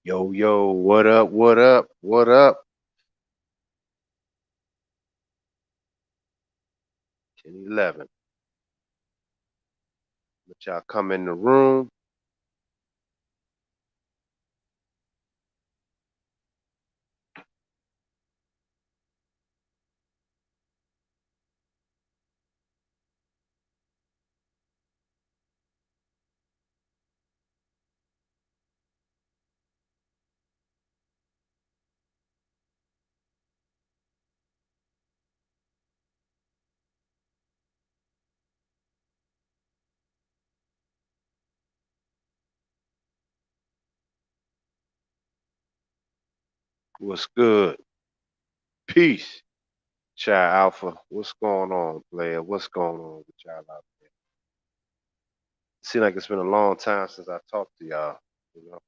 Yo, yo, what up, what up, what up? 10-11. Let y'all come in the room. What's good? Peace. Child Alpha. What's going on, player? What's going on with y'all out there? Seems like it's been a long time since I talked to y'all. You know,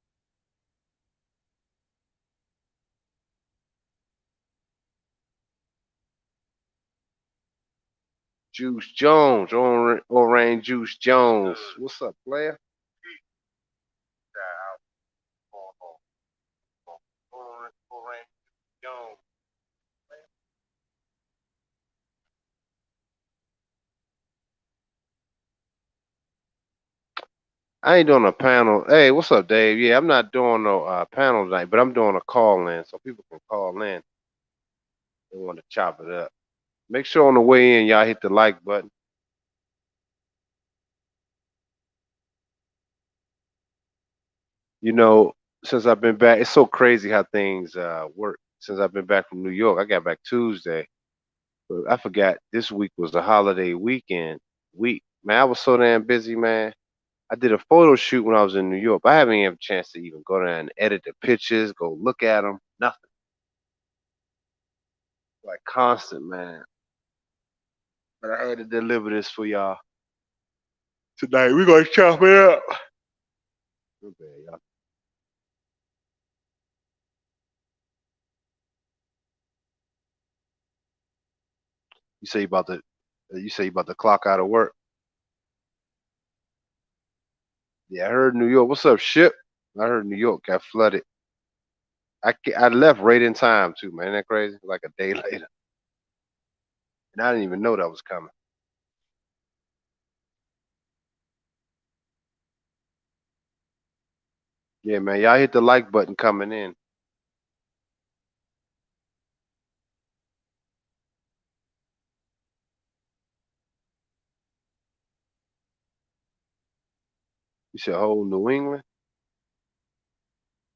Juice Jones, Orange Juice Jones. What's up, player? Child Alpha. Orange Juice Jones. I ain't doing a panel. Hey, what's up, Dave? Yeah, I'm not doing no panel tonight, but I'm doing a call in so people can call in. They want to chop it up. Make sure on the way in, y'all hit the like button. You know, since I've been back, it's so crazy how things work. Since I've been back from New York, I got back Tuesday, but I forgot this week was the holiday weekend week. Man, I was so damn busy, man. I did a photo shoot when I was in New York. I haven't even had a chance to even go down and edit the pictures, go look at them, nothing. Like constant, man. But I had to deliver this for y'all tonight. We're gonna chop it up. Okay, y'all. You say you about to, you say you about to clock out of work. Yeah, I heard New York. What's up, ship? I heard New York got flooded. I left right in time too, man. Isn't that crazy? Like a day later, and I didn't even know that was coming. Yeah, man. Y'all hit the like button coming in. You said whole New England,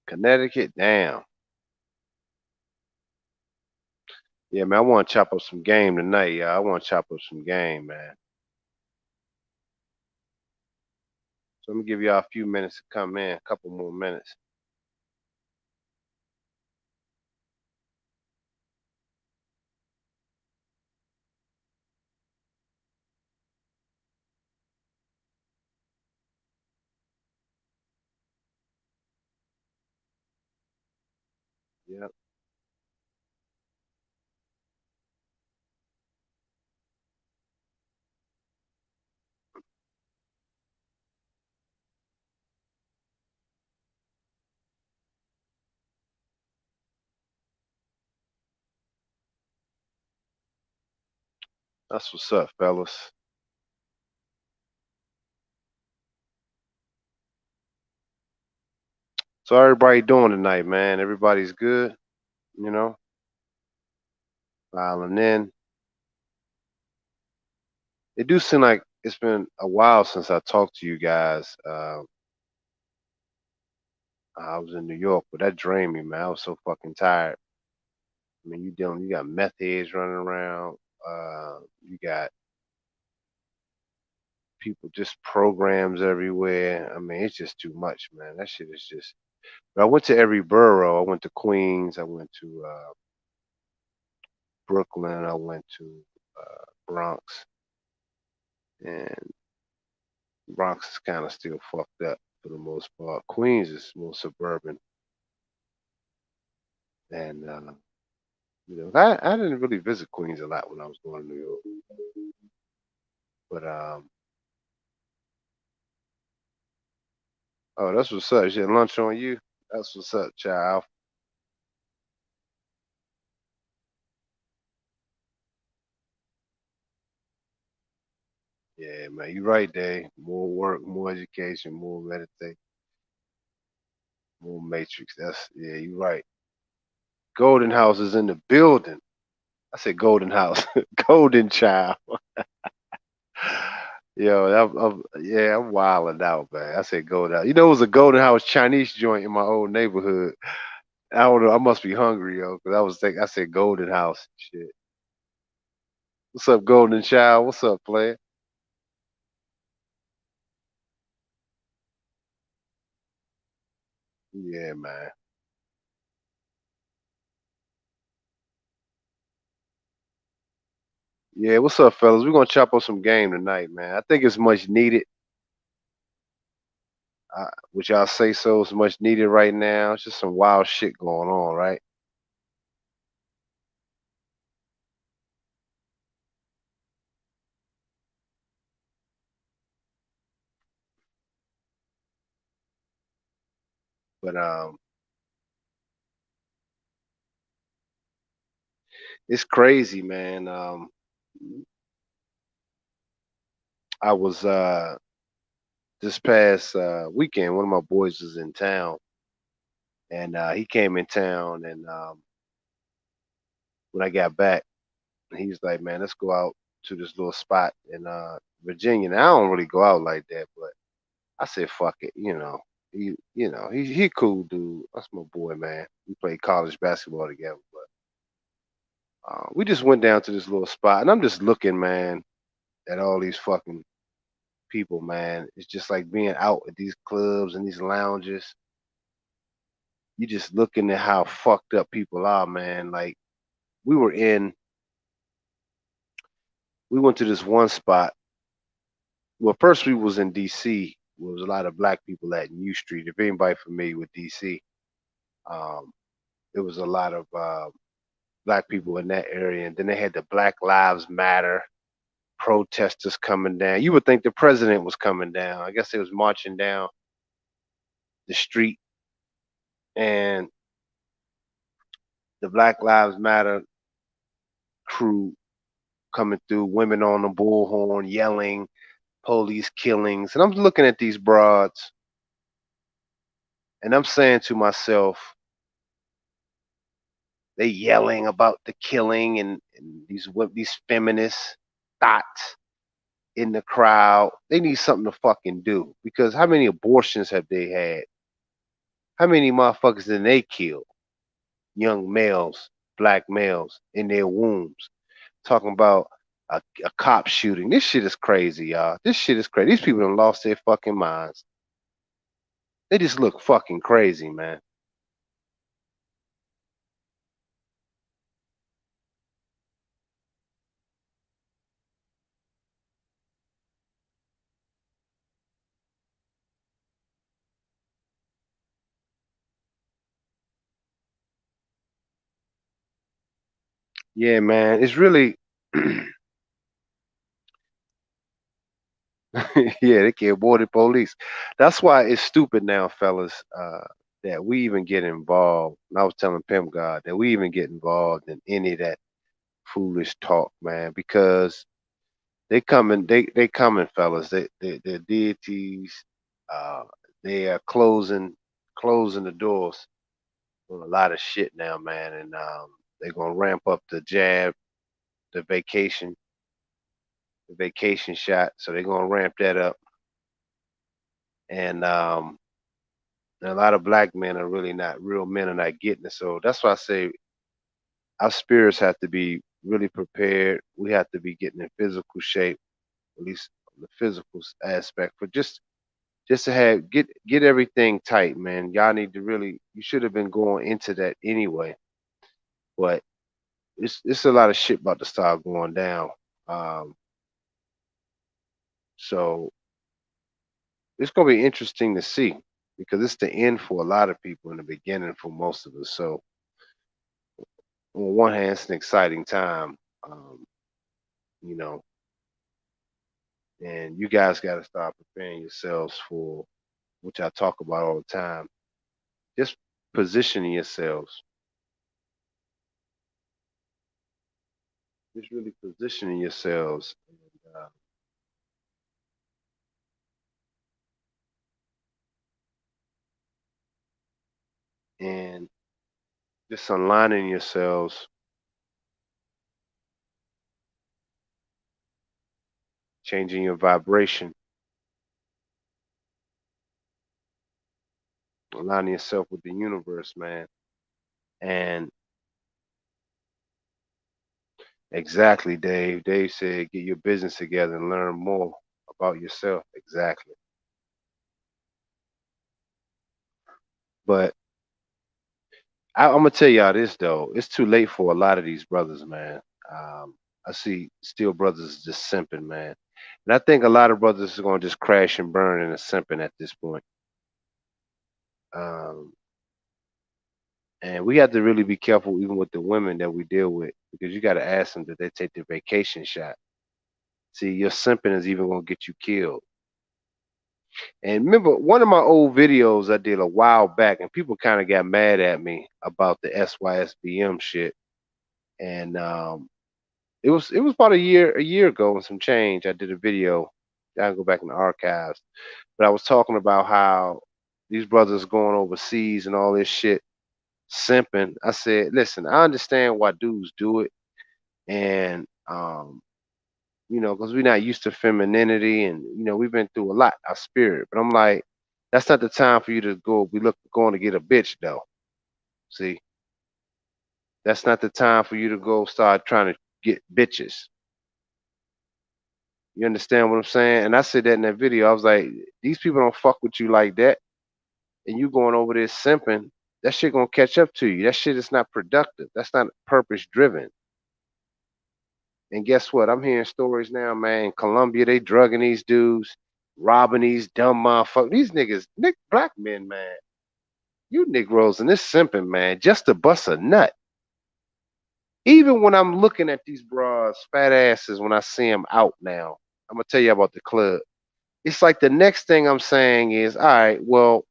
Connecticut. Damn. Yeah, man. I want to chop up some game tonight, y'all. I want to chop up some game, man. So let me give y'all a few minutes to come in. A couple more minutes. Yep. That's what's up, fellas. So how everybody doing tonight, man? Everybody's good, you know, filing in. It do seem like it's been a while since I talked to you guys. I was in New York, but that drained me, man. I was so fucking tired. I mean, you got meth heads running around. You got people, just programs everywhere. I mean, it's just too much, man. That shit is just. But I went to every borough. I went to Queens. I went to Brooklyn. I went to Bronx, and Bronx is kind of still fucked up for the most part. Queens is more suburban, and I didn't really visit Queens a lot when I was going to New York, but oh, that's what's up. She had lunch on you. That's what's up, child. Yeah, man, you right, Dave. More work, more education, more meditation, more matrix. That's yeah, you right. Golden House is in the building. I said Golden House, Golden Child. Yo, yeah, I'm wilding out, man. I said Golden House. You know, it was a Golden House Chinese joint in my old neighborhood. I don't know. I must be hungry, yo, because I was thinking. I said Golden House. Shit. What's up, Golden Child? What's up, player? Yeah, man. Yeah, what's up, fellas? We're gonna chop up some game tonight, man. I think it's much needed. Would y'all say so? It's much needed right now. It's just some wild shit going on, right? But it's crazy, man. I was this past weekend. One of my boys was in town, and he came in town, and when I got back, he was like, "Man, let's go out to this little spot in Virginia." Now I don't really go out like that, but I said, "Fuck it," you know. He cool dude. That's my boy, man. We played college basketball together, but we just went down to this little spot, and I'm just looking, man, at all these fucking people, man. It's just like being out at these clubs and these lounges. You just looking at how fucked up people are, man. Like we were in, we went to this one spot. Well, first we was in D.C. There was a lot of black people at U Street. If anybody familiar with D.C., um, there was a lot of black people in that area, and then they had the Black Lives Matter protesters coming down. You would think the president was coming down. I guess they was marching down the street, and the Black Lives Matter crew coming through, women on the bullhorn yelling, police killings. And I'm looking at these broads and I'm saying to myself, they yelling about the killing and these feminist thoughts in the crowd. They need something to fucking do because how many abortions have they had? How many motherfuckers did they kill? Young males, black males in their wombs. Talking about a cop shooting. This shit is crazy, y'all. This shit is crazy. These people have lost their fucking minds. They just look fucking crazy, man. Yeah, man. It's really yeah, they can't border police. That's why it's stupid now, fellas, that we even get involved. And I was telling Pimp God that we even get involved in any of that foolish talk, man, because they coming, fellas. They're deities. Uh, they are closing the doors on a lot of shit now, man, and they're gonna ramp up the jab, the vacation shot. So they're gonna ramp that up, and a lot of black men are really not real men are not getting it. So that's why I say our spirits have to be really prepared. We have to be getting in physical shape, at least the physical aspect, for just to have get everything tight, man. Y'all need to really. You should have been going into that anyway, but it's a lot of shit about to start going down. Um, so it's gonna be interesting to see because it's the end for a lot of people and the beginning for most of us. So on one hand, it's an exciting time, um, you know, and you guys got to start preparing yourselves for which I talk about all the time. Just positioning yourselves. Just really positioning yourselves. And just aligning yourselves, changing your vibration, aligning yourself with the universe, man. And exactly, Dave. Dave said, get your business together and learn more about yourself. Exactly. But I'm gonna tell y'all this though. It's too late for a lot of these brothers, man. I see still brothers just simping, man. And I think a lot of brothers are gonna just crash and burn in a simping at this point. Um, and we have to really be careful even with the women that we deal with because you got to ask them that they take the vacation shot. See, your simping is even gonna get you killed. And remember, one of my old videos I did a while back, and people kind of got mad at me about the SYSBM shit. And it was about a year ago and some change. I did a video. I can go back in the archives, but I was talking about how these brothers going overseas and all this shit, simping. I said, listen, I understand why dudes do it, and because we're not used to femininity, and we've been through a lot, our spirit. But I'm like, that's not the time for you to go be going to get a bitch though. See, that's not the time for you to go start trying to get bitches. You understand what I'm saying? And I said that in that video. I was like, these people don't fuck with you like that, and you going over there simping. That shit gonna catch up to you. That shit is not productive. That's not purpose driven. And guess what? I'm hearing stories now, man. In Colombia, they drugging these dudes, robbing these dumb motherfuckers. These niggas, black men, man. You Negroes and this simping, man, just to bust a nut. Even when I'm looking at these bras, fat asses, when I see them out now, I'm gonna tell you about the club. It's like the next thing I'm saying is, all right, well,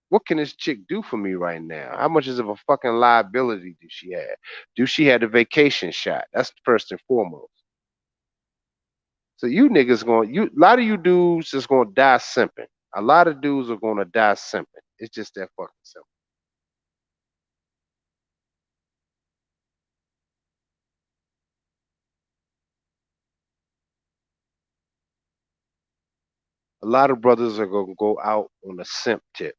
what can this chick do for me right now? How much is of a fucking liability do she have? Do she have the vacation shot? That's first and foremost. So you niggas a lot of you dudes is gonna die simping. A lot of dudes are gonna die simping. It's just that fucking simple. A lot of brothers are gonna go out on a simp tip.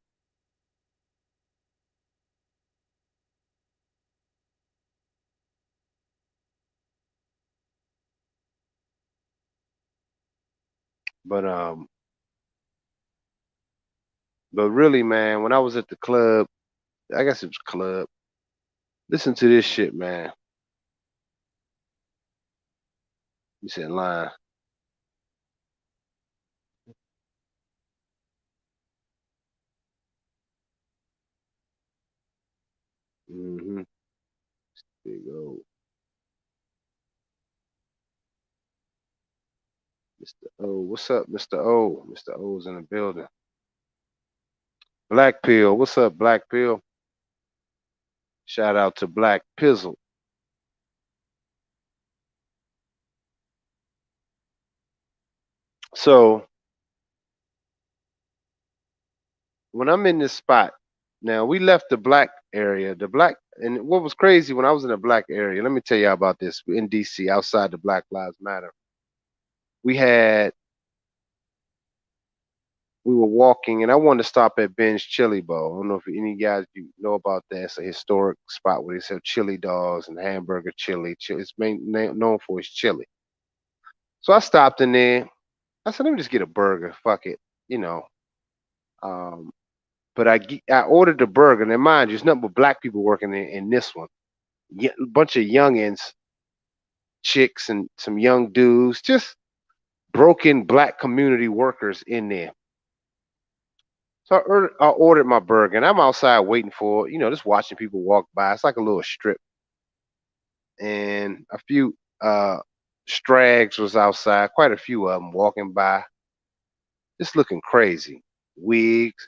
But but really, man, when I was at the club, I guess it was club. Listen to this shit, man. You said line. Mm-hmm. Big O. Mr. O. What's up, Mr. O? Mr. O's in the building. Black Pill. What's up, Black Pill? Shout out to Black Pizzle. So when I'm in this spot, now we left the black area. The black and what was crazy when I was in the black area, let me tell you about this in DC outside the Black Lives Matter. We had we were walking and I wanted to stop at Ben's Chili Bowl. I don't know if any guys you know about that. It's a historic spot where they sell chili dogs and hamburger chili. It's known for its chili. So I stopped in there. I said, let me just get a burger. Fuck it. You know. Um, but I ordered the burger. And mind you, there's nothing but black people working in this one. A bunch of youngins, chicks, and some young dudes, just broken black community workers in there. So I ordered my burger, and I'm outside waiting for, just watching people walk by. It's like a little strip, and a few strags was outside, quite a few of them walking by, just looking crazy, wigs.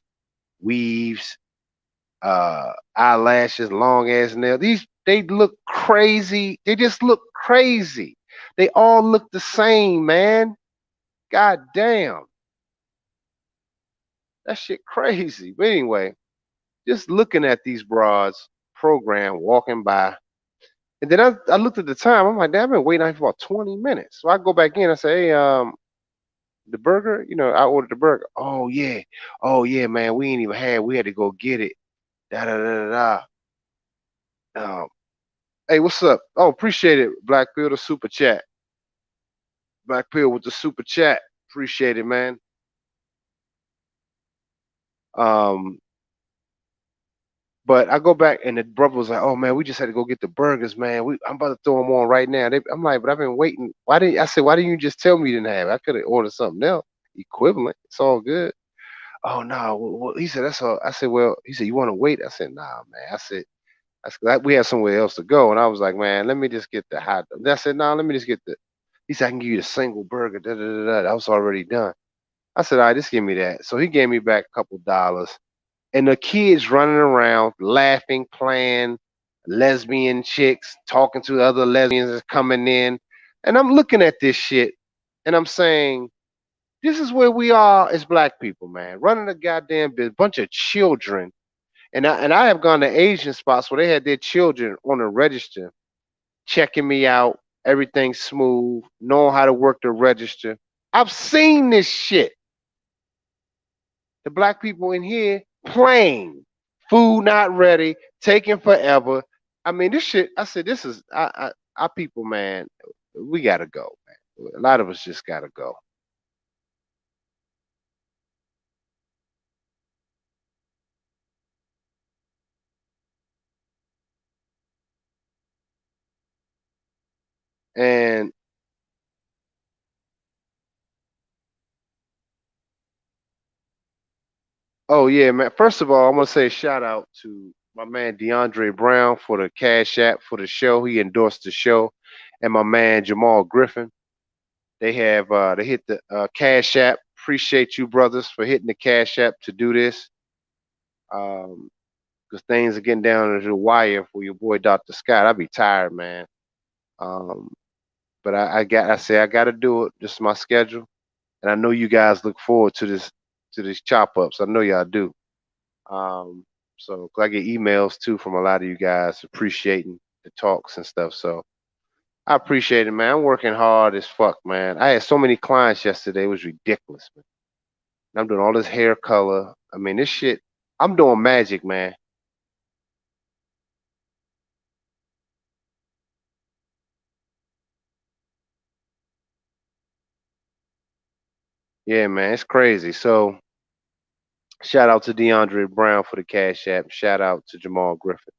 weaves, eyelashes, long ass nails. They look crazy. They just look crazy. They all look the same, man. God damn. That shit crazy. But anyway, just looking at these broads program walking by. And then I looked at the time. I'm like, damn, I've been waiting out here for about 20 minutes. So I go back in. I say, hey, the burger, I ordered the burger. Oh yeah, man, we ain't even had. We had to go get it. Da da da da da. Hey, what's up? Oh, appreciate it, Black Pill, the super chat. Black Pill with the super chat. Appreciate it, man. Um, but I go back and the brother was like, "Oh man, we just had to go get the burgers, man. I'm about to throw them on right now." I'm like, "But I've been waiting. Why didn't I said? Why didn't you just tell me you didn't have it? I could have ordered something else, equivalent. It's all good." Oh no, he said that's all. I said, "Well," he said, "You want to wait?" I said, "Nah, man." I said, we have somewhere else to go, and I was like, "Man, let me just get the hot dog." I said, "No, let me just get the." He said, "I can give you the single burger." Da da da da. That was already done. I said, "All right, just give me that." So he gave me back a couple dollars. And the kids running around, laughing, playing, lesbian chicks, talking to other lesbians that's coming in. And I'm looking at this shit and I'm saying, this is where we are as black people, man. Running a goddamn bunch of children. And I have gone to Asian spots where they had their children on the register, checking me out, everything smooth, knowing how to work the register. I've seen this shit. The black people in here playing, food not ready, taking forever. I mean, this shit. I said, this is our people, man. We gotta go, man. A lot of us just gotta go. And oh yeah, man. First of all, I'm gonna say a shout out to my man DeAndre Brown for the Cash App for the show. He endorsed the show, and my man Jamal Griffin. They hit the Cash App. Appreciate you brothers for hitting the Cash App to do this. Um, because things are getting down to the wire for your boy Dr. Scott. I'd be tired, man. Um, but I got to do it. This is my schedule, and I know you guys look forward to these chop ups. I know y'all do. Um, so 'cause I get emails too from a lot of you guys appreciating the talks and stuff. So I appreciate it, man. I'm working hard as fuck, man. I had so many clients yesterday; it was ridiculous, man. And I'm doing all this hair color. I mean, this shit. I'm doing magic, man. Yeah, man, it's crazy. So shout out to DeAndre Brown for the Cash App. Shout out to Jamal Griffin.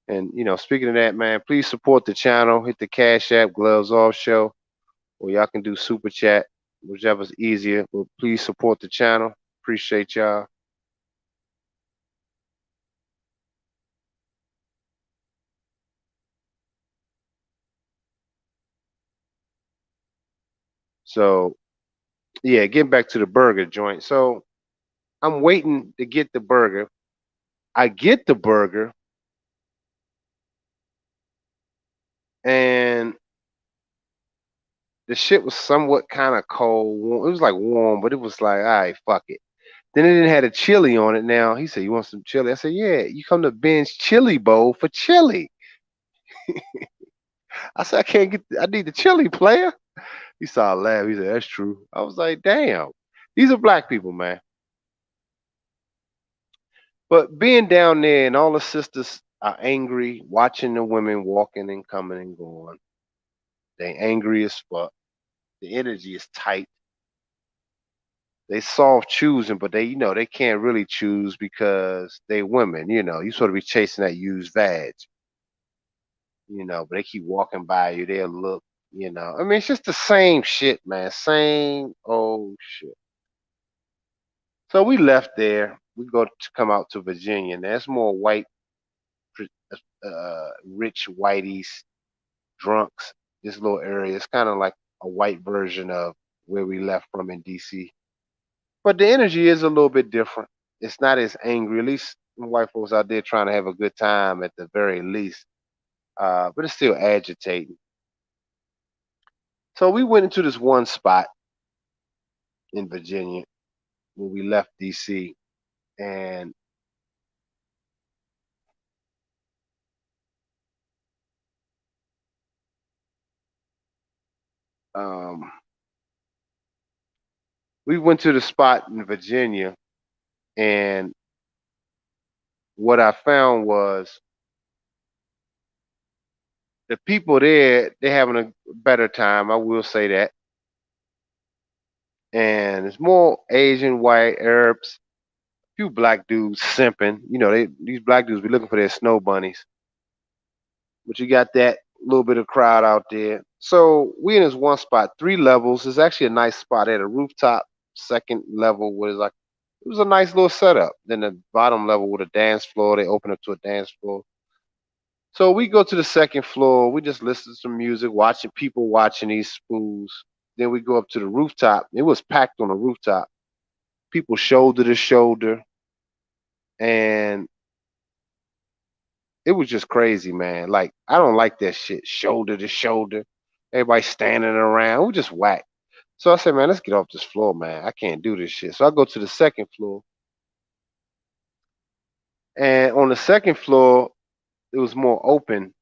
And speaking of that, man, please support the channel. Hit the Cash App Gloves Off Show, or y'all can do Super Chat, whichever's easier. But please support the channel. Appreciate y'all. So yeah, getting back to the burger joint. So I'm waiting to get the burger. I get the burger, and the shit was somewhat kind of cold. It was like warm, but it was like, all right, fuck it. Then it didn't had a chili on it. Now he said, "You want some chili?" I said, "Yeah." You come to Ben's Chili Bowl for chili. I said, "I can't get. I need the chili, player." He started laughing. He said, "That's true." I was like, "Damn, these are black people, man." But being down there and all the sisters are angry, watching the women walking and coming and going. They angry as fuck. The energy is tight. They soft choosing, but they can't really choose because they women. You sort of be chasing that used vag. But they keep walking by you. They'll look. I mean, it's just the same shit, man. Same old shit. So we left there. We go to come out to Virginia. Now it's more white, rich whiteys, drunks. This little area. It's kind of like a white version of where we left from in DC. But the energy is a little bit different. It's not as angry. At least white folks out there trying to have a good time at the very least. But it's still agitating. So we went into this one spot in Virginia when we left DC, and um, we went to the spot in Virginia, and what I found was the people there, they're having a better time. I will say that. And it's more Asian, white, Arabs, a few black dudes simping. These black dudes be looking for their snow bunnies. But you got that little bit of crowd out there. So we in this one spot, 3 levels. It's actually a nice spot at a rooftop. Second level was like it was a nice little setup. Then the bottom level with a dance floor. They open up to a dance floor. So we go to the second floor. We just listen to some music, watching people watching these spools. Then we go up to the rooftop. It was packed on the rooftop. People shoulder to shoulder, and it was just crazy, man. Like I don't like that shit, shoulder to shoulder. Everybody standing around. It was just whack. So I said, man, let's get off this floor, man. I can't do this shit. So I go to the second floor, and on the second floor, it was more open.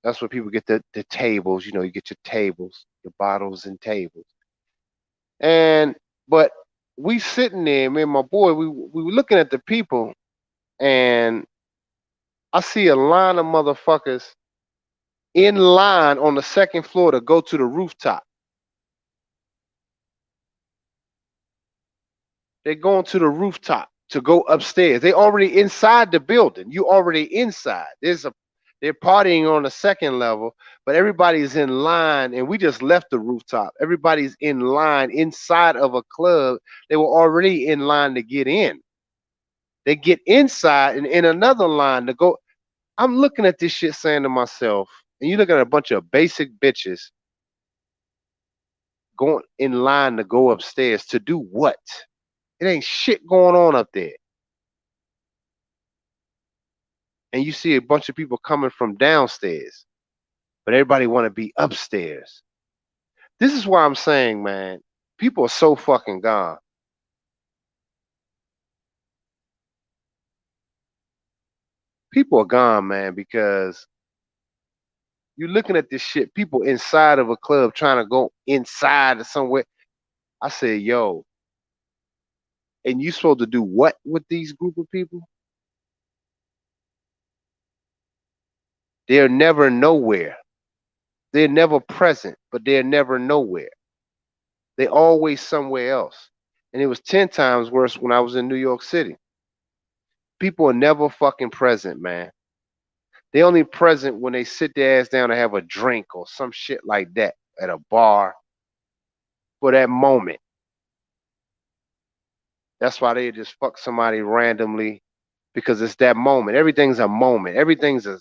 That's where people get the tables. You get your tables, your bottles and tables. And but we sitting there, me and my boy, we were looking at the people, and I see a line of motherfuckers in line on the second floor to go to the rooftop. They're going to the rooftop to go upstairs. They already inside the building. You already inside. They're partying on the second level, but everybody's in line, and we just left the rooftop. Everybody's in line inside of a club. They were already in line to get in. They get inside and in another line to go. I'm looking at this shit saying to myself, and you look at a bunch of basic bitches going in line to go upstairs to do what? It ain't shit going on up there. And you see a bunch of people coming from downstairs, but everybody want to be upstairs. This is why I'm saying, man, people are so fucking gone. People are gone, man, because you're looking at this shit. People inside of a club trying to go inside of somewhere. I said, yo, and you supposed to do what with these group of people? They're never nowhere. They're never present, but they're never nowhere. They're always somewhere else. And it was 10 times worse when I was in New York City. People are never fucking present, man. They only present when they sit their ass down and have a drink or some shit like that at a bar for that moment. That's why they just fuck somebody randomly because it's that moment. Everything's a moment. Everything's a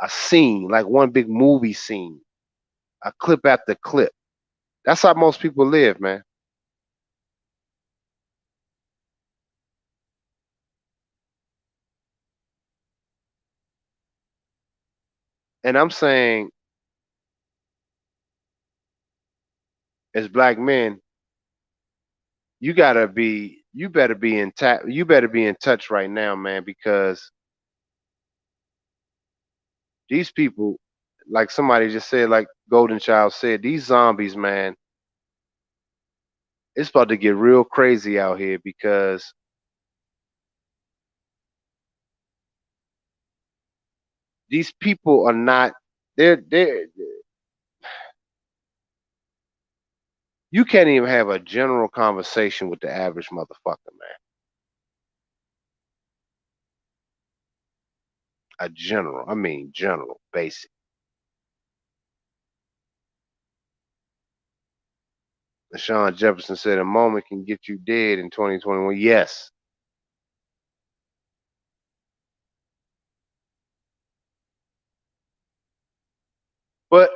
scene, like one big movie scene, a clip after clip. That's how most people live, man. And I'm saying, as black men, you better be you better be in touch right now, man, because these people, like somebody just said, like Golden Child said, these zombies, man, it's about to get real crazy out here because these people are not they're you can't even have a general conversation with the average motherfucker, man. A general, I mean general, basic. Sean Jefferson said a moment can get you dead in 2021. Yes. But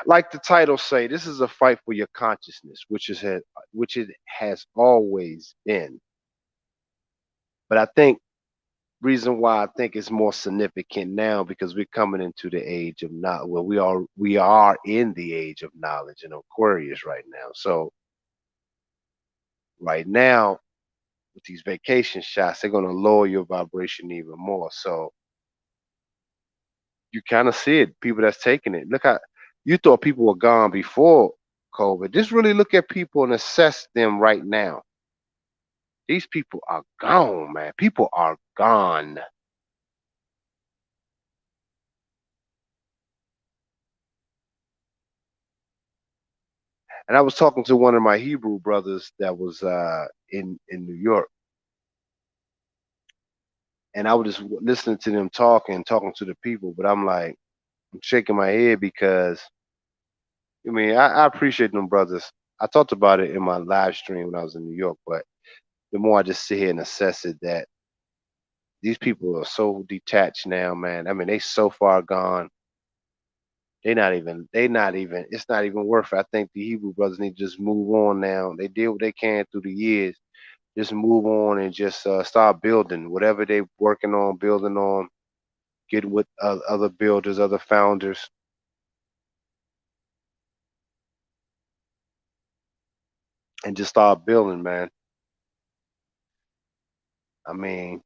like the title say, this is a fight for your consciousness, which it has always been. But I think reason why I think it's more significant now because we're coming into the age of not well we are in the age of knowledge and Aquarius right now. So right now with these vacation shots, they're gonna lower your vibration even more. So you kind of see it, people that's taking it. Look how you thought people were gone before COVID. Just really look at people and assess them right now. These people are gone, man. People are gone. And I was talking to one of my Hebrew brothers that was in New York, and I was just listening to them talking to the people. But I'm like, I'm shaking my head because I mean, I appreciate them brothers. I talked about it in my live stream when I was in New York, but the more I just sit here and assess it, that these people are so detached now, man. I mean, they so far gone. They not even, it's not even worth it. I think the Hebrew brothers need to just move on now. They did what they can through the years. Just move on and just start building whatever they working on, building on, get with other builders, other founders, and just start building, man. I mean,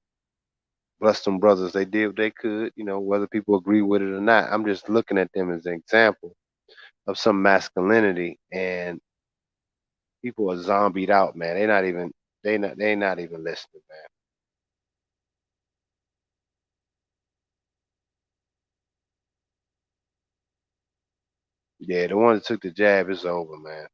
bless them brothers. They did what they could, whether people agree with it or not. I'm just looking at them as an example of some masculinity, and people are zombied out, man. They not even listening, man. Yeah, the one that took the jab is over, man.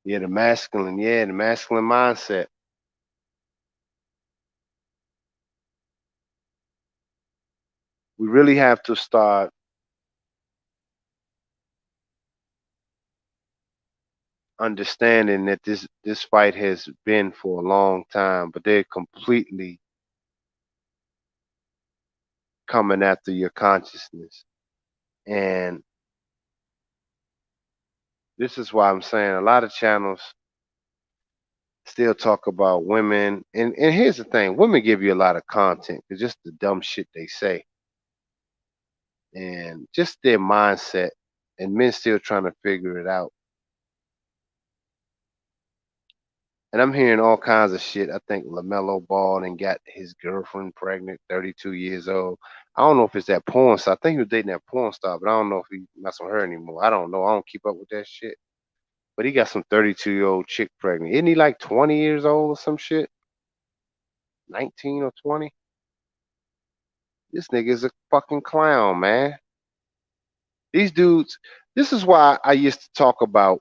The masculine mindset. We really have to start understanding that this fight has been for a long time, but they're completely coming after your consciousness. And this is why I'm saying a lot of channels still talk about women. And here's the thing, women give you a lot of content. It's just the dumb shit they say and just their mindset. And men still trying to figure it out. And I'm hearing all kinds of shit. I think LaMelo Ball and got his girlfriend pregnant, 32 years old. I don't know if it's that porn star. I think he was dating that porn star, but I don't know if he messing with her anymore. I don't know. I don't keep up with that shit. But he got some 32-year-old chick pregnant. Isn't he like 20 years old or some shit? 19 or 20? This nigga is a fucking clown, man. These dudes, this is why I used to talk about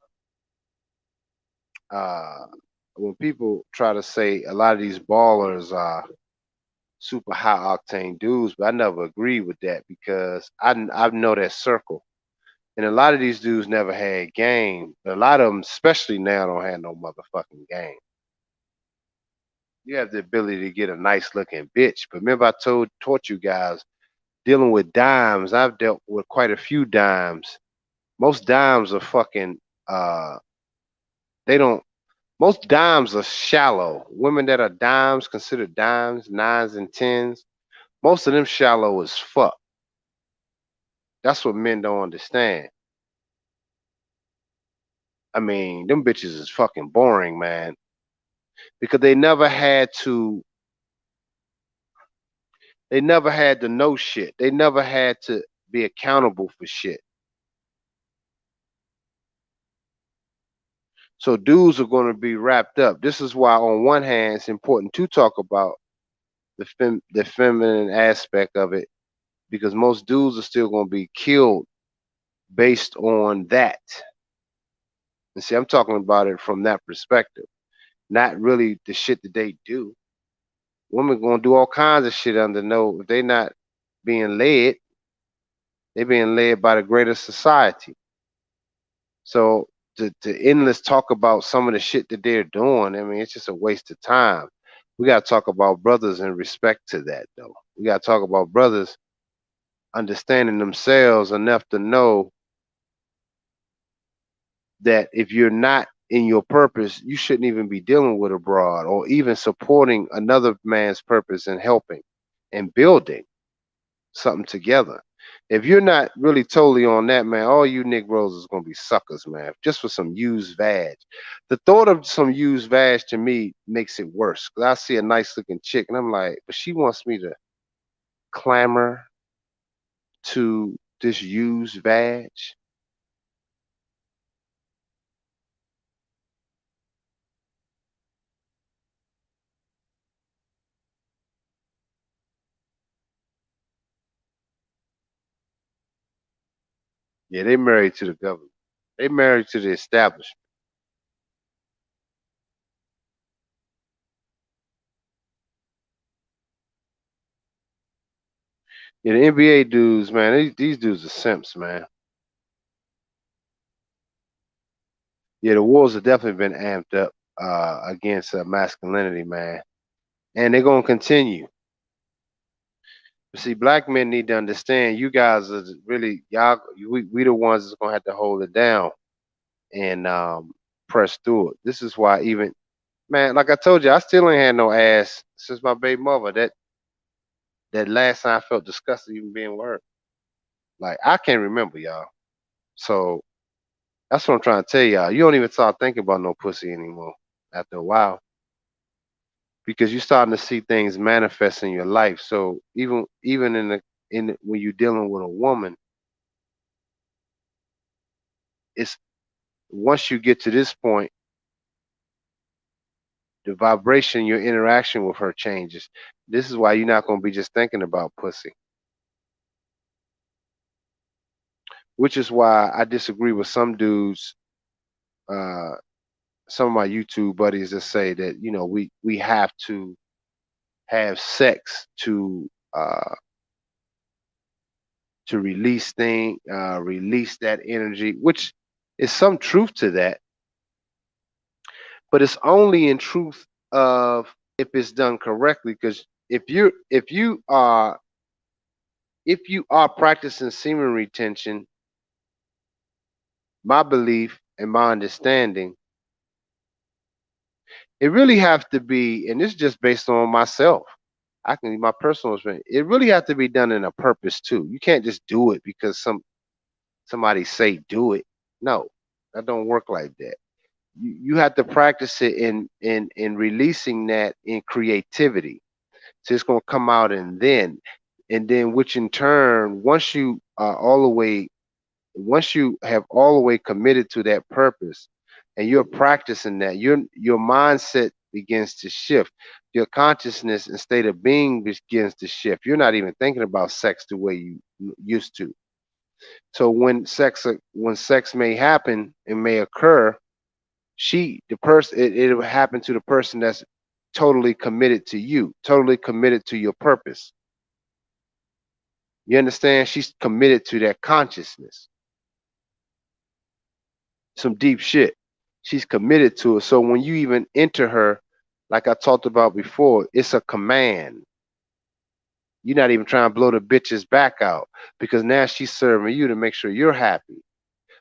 uh when people try to say a lot of these ballers are super high octane dudes, but I never agreed with that because I know that circle. And a lot of these dudes never had game. A lot of them, especially now, don't have no motherfucking game. You have the ability to get a nice looking bitch, but remember I taught you guys dealing with dimes. I've dealt with quite a few dimes. Most dimes are fucking. They don't. Most dimes are shallow. Women that are dimes, considered dimes, nines and tens. Most of them shallow as fuck. That's what men don't understand. I mean, them bitches is fucking boring, man. Because they never had to know shit. They never had to be accountable for shit. So dudes are gonna be wrapped up. This is why on one hand it's important to talk about the feminine aspect of it, because most dudes are still gonna be killed based on that. And see, I'm talking about it from that perspective, not really the shit that they do. Women gonna do all kinds of shit under no if they not being led, they being led by the greater society. So to endless talk about some of the shit that they're doing, I mean, it's just a waste of time. We gotta talk about brothers in respect to that though. We gotta talk about brothers understanding themselves enough to know that if you're not in your purpose, you shouldn't even be dealing with a broad or even supporting another man's purpose and helping and building something together. If you're not really totally on that, man, all you Negroes is gonna be suckers, man, just for some used vag. The thought of some used vag to me makes it worse. Cause I see a nice looking chick and I'm like, but she wants me to clamor to this used vag. Yeah, they married to the government. They married to the establishment. Yeah, the NBA dudes, man, these dudes are simps, man. Yeah, the wars have definitely been amped up against masculinity, man, and they're gonna continue. But see, black men need to understand. You guys are really y'all. We the ones that's gonna have to hold it down and press through it. This is why even man, like I told you, I still ain't had no ass since my baby mother. That last time I felt disgusted even being with her. Like I can't remember, y'all. So that's what I'm trying to tell y'all. You don't even start thinking about no pussy anymore after a while because you're starting to see things manifest in your life. So even when you're dealing with a woman, it's once you get to this point, the vibration, your interaction with her changes. This is why you're not gonna be just thinking about pussy. Which is why I disagree with some dudes, uh, some of my YouTube buddies that say that we have to have sex to release that energy, which is some truth to that, but it's only in truth of if it's done correctly. Because if you are practicing semen retention, my belief and my understanding, it really have to be, and this is just based on myself. I can my personal experience. It really have to be done in a purpose too. You can't just do it because somebody say do it. No, that don't work like that. You have to practice it in releasing that in creativity. So it's gonna come out and then which in turn, once you have all the way committed to that purpose and you're practicing that, your mindset begins to shift. Your consciousness and state of being begins to shift. You're not even thinking about sex the way you used to. So when sex may happen and may occur, the person it'll happen to the person that's totally committed to you, totally committed to your purpose. You understand? She's committed to that consciousness. Some deep shit. She's committed to it. So when you even enter her, like I talked about before, it's a command. You're not even trying to blow the bitch's back out because now she's serving you to make sure you're happy.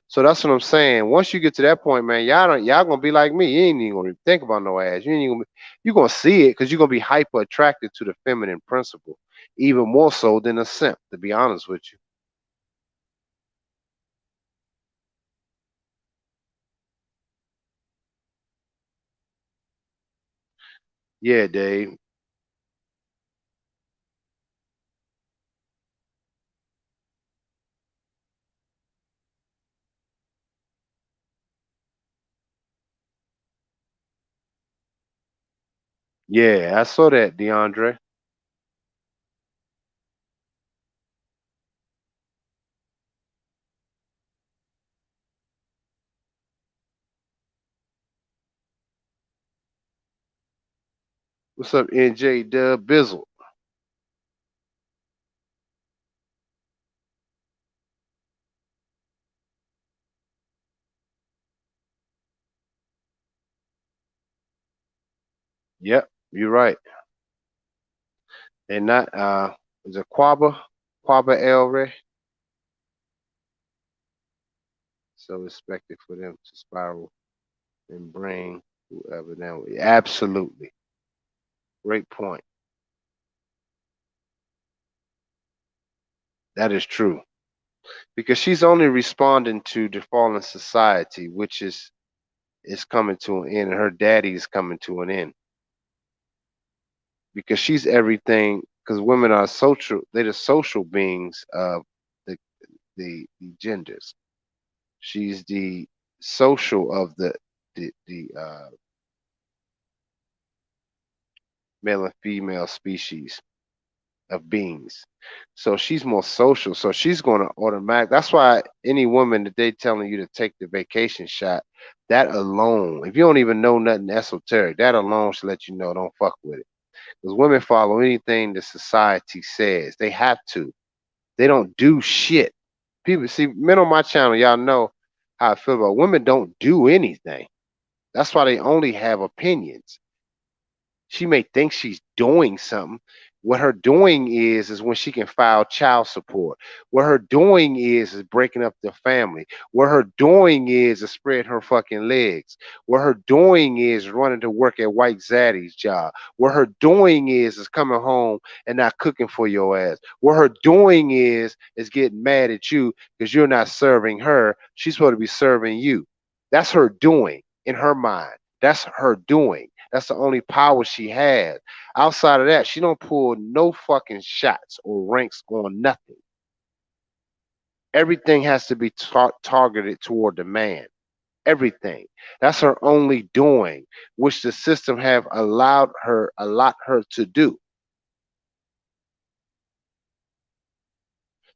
So that's what I'm saying. Once you get to that point, man, y'all gonna be like me. You ain't even gonna think about no ass. You ain't even you gonna see it because you're gonna be hyper attracted to the feminine principle, even more so than a simp. To be honest with you. Yeah, Dave. Yeah, I saw that, DeAndre. What's up, NJ Dub Bizzle? Yep, you're right. And not is it Quaba? Quaba El Ray? So expected for them to spiral and bring whoever down. Absolutely. Great point. That is true. Because she's only responding to the fallen society, which is coming to an end, and her daddy is coming to an end. Because she's everything. Because women are social; they're the social beings of the the genders. She's the social of the male and female species of beings. So she's more social. So she's going to automatic. That's why any woman that they telling you to take the vacation shot, that alone, if you don't even know nothing esoteric, that alone should let you know don't fuck with it. Because women follow anything the society says. They have to. They don't do shit. People see men on my channel, y'all know how I feel about women don't do anything. That's why they only have opinions. She may think she's doing something. What her doing is when she can file child support. What her doing is breaking up the family. What her doing is spread her fucking legs. What her doing is running to work at White Zaddy's job. What her doing is coming home and not cooking for your ass. What her doing is getting mad at you because you're not serving her. She's supposed to be serving you. That's her doing in her mind. That's her doing. That's the only power she has. Outside of that, she don't pull no fucking shots or ranks on nothing. Everything has to be targeted toward the man. Everything. That's her only doing, which the system have allowed her to do.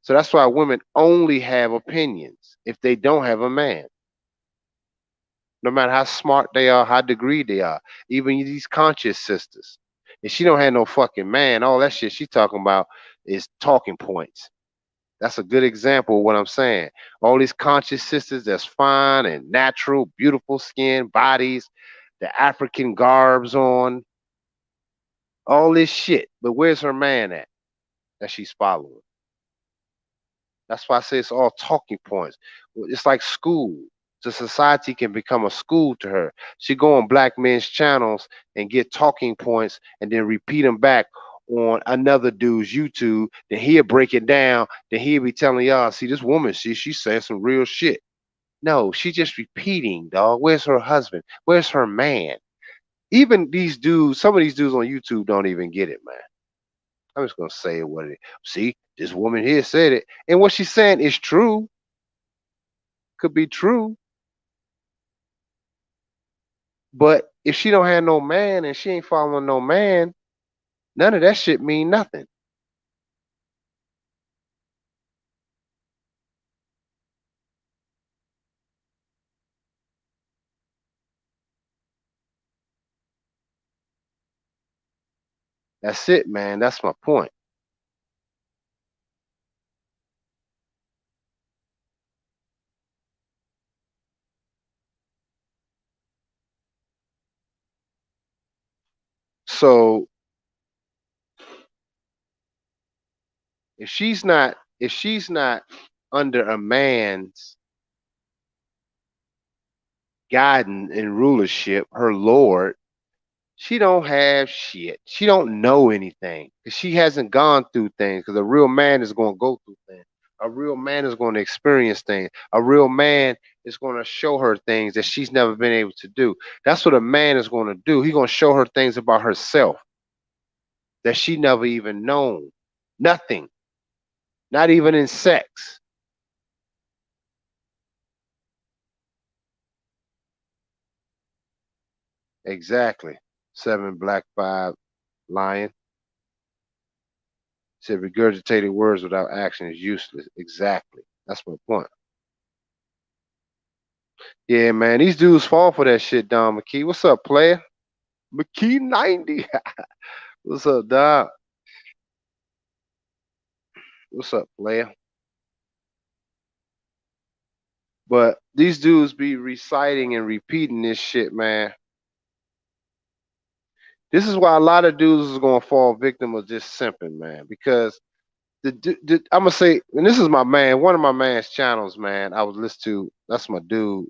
So that's why women only have opinions if they don't have a man. No matter how smart they are, how degree they are, even these conscious sisters. If she don't have no fucking man, all that shit she talking about is talking points. That's a good example of what I'm saying. All these conscious sisters that's fine and natural, beautiful skin, bodies, the African garbs on, all this shit. But where's her man at that she's following? That's why I say it's all talking points. It's like school. The society can become a school to her. She go on black men's channels and get talking points and then repeat them back on another dude's YouTube. Then he'll break it down. Then he'll be telling y'all, see, this woman, see, she's saying some real shit. No, she's just repeating, dog. Where's her husband? Where's her man? Even these dudes, some of these dudes on YouTube don't even get it, man. I'm just gonna say what it is. See, this woman here said it, and what she's saying is true. Could be true, but if she don't have no man and she ain't following no man, none of that shit mean nothing. That's it, man. That's my point. So if she's not under a man's guidance and rulership, her lord, she don't have shit. She don't know anything because she hasn't gone through things. Because a real man is going to go through things. A real man is going to experience things. A real man is going to show her things that she's never been able to do. That's what a man is going to do. He's going to show her things about herself that she never even known. Nothing. Not even in sex. Exactly. Seven Black Five Lion said regurgitated words without action is useless. Exactly. That's my point. Yeah, man, these dudes fall for that shit, Don McKee. What's up, player? McKee 90. What's up, Don? What's up, player? But these dudes be reciting and repeating this shit, man. This is why a lot of dudes is gonna fall victim of just simping, man. Because I'm gonna say, and this is my man, one of my man's channels, man. I was listening to. That's my dude,